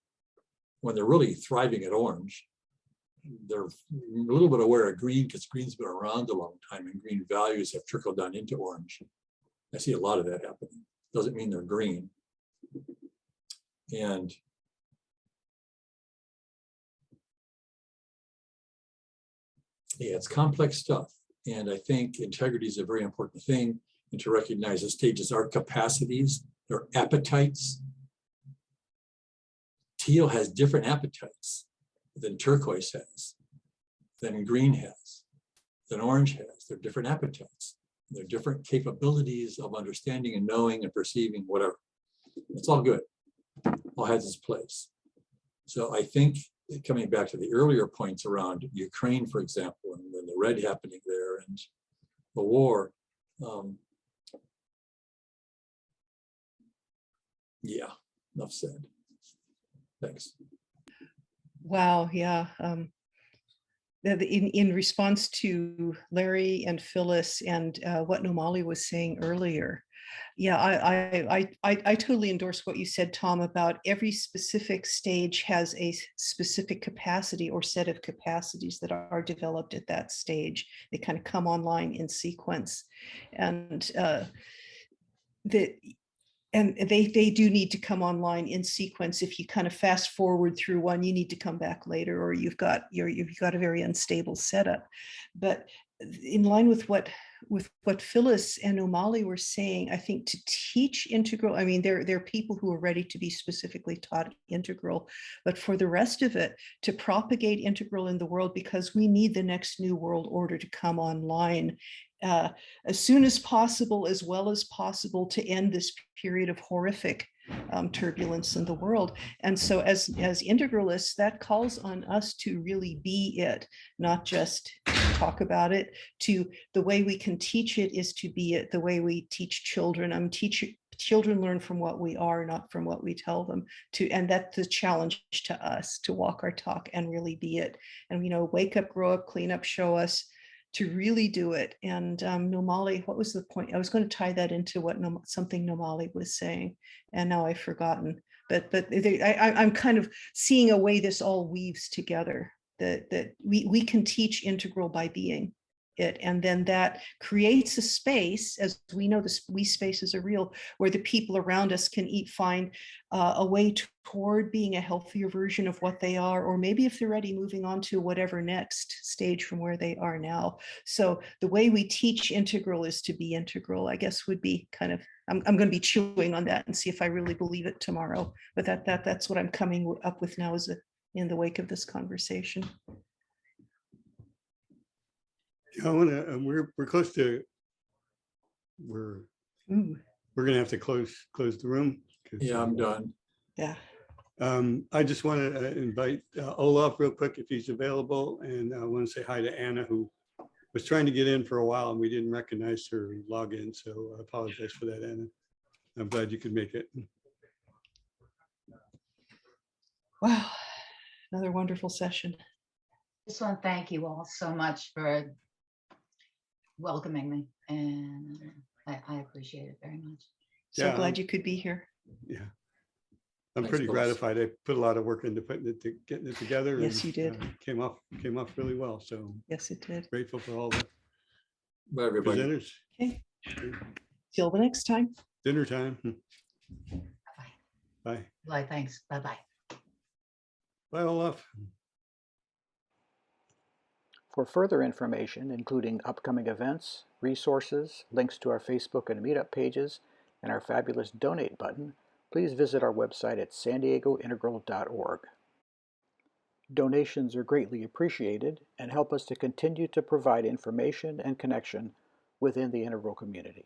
when they're really thriving at orange. They're a little bit aware of green because green's been around a long time and green values have trickled down into orange. I see a lot of that happening. Doesn't mean they're green. And yeah, it's complex stuff. And I think integrity is a very important thing, and to recognize the stages are capacities, their appetites. Teal has different appetites than turquoise has, than green has, than orange has. They're different appetites. They're different capabilities of understanding and knowing and perceiving, whatever. It's all good. All has its place. So I think coming back to the earlier points around Ukraine, for example, and the red happening there and the war, yeah, enough said. Thanks. Wow, yeah. In response to Larry and Phyllis and what Nomali was saying earlier, yeah, I totally endorse what you said, Tom, about every specific stage has a specific capacity or set of capacities that are developed at that stage. They kind of come online in sequence, and they do need to come online in sequence. If you kind of fast forward through one, you need to come back later, or you've got a very unstable setup. But in line with what Phyllis and Omali were saying, I think to teach integral, I mean, there are people who are ready to be specifically taught integral, but for the rest of it, to propagate integral in the world, because we need the next new world order to come online as soon as possible, as well as possible, to end this period of horrific turbulence in the world. And so as integralists, that calls on us to really be it, not just talk about it. To the way we can teach it is to be it. The way we teach children, children learn from what we are, not from what we tell them. And that's the challenge to us, to walk our talk and really be it. And wake up, grow up, clean up, show us, to really do it. And Nomali, what was the point? I was going to tie that into what something Nomali was saying, and now I've forgotten. But I'm kind of seeing a way this all weaves together. That we can teach integral by being it, and then that creates a space, as we know, the we spaces are real, where the people around us can find a way toward being a healthier version of what they are, or maybe if they're ready, moving on to whatever next stage from where they are now. So the way we teach integral is to be integral, I guess, would be kind of, I'm going to be chewing on that and see if I really believe it tomorrow, but that's what I'm coming up with now in the wake of this conversation. I want to. We're close to. We're gonna have to close the room. Yeah, I'm done. Yeah. I just want to invite Olaf real quick if he's available, and I want to say hi to Anna, who was trying to get in for a while and we didn't recognize her login. So I apologize for that, Anna. I'm glad you could make it. Wow, another wonderful session. Just want to thank you all so much for welcoming me, and I appreciate it very much. So Yeah, glad you could be here. yeah. I'm Thanks, pretty boss. gratified. I put a lot of work into putting it, getting it together. Yes, and, you did. Came off really well. So Yes, it did. grateful for all the Bye, everybody. presenters. Okay. Till the next time. Dinner time. Bye-bye. Bye. Bye, thanks. Bye-bye. Bye, Olaf. For further information, including upcoming events, resources, links to our Facebook and Meetup pages, and our fabulous donate button, please visit our website at sandiegointegral.org. Donations are greatly appreciated and help us to continue to provide information and connection within the Integral community.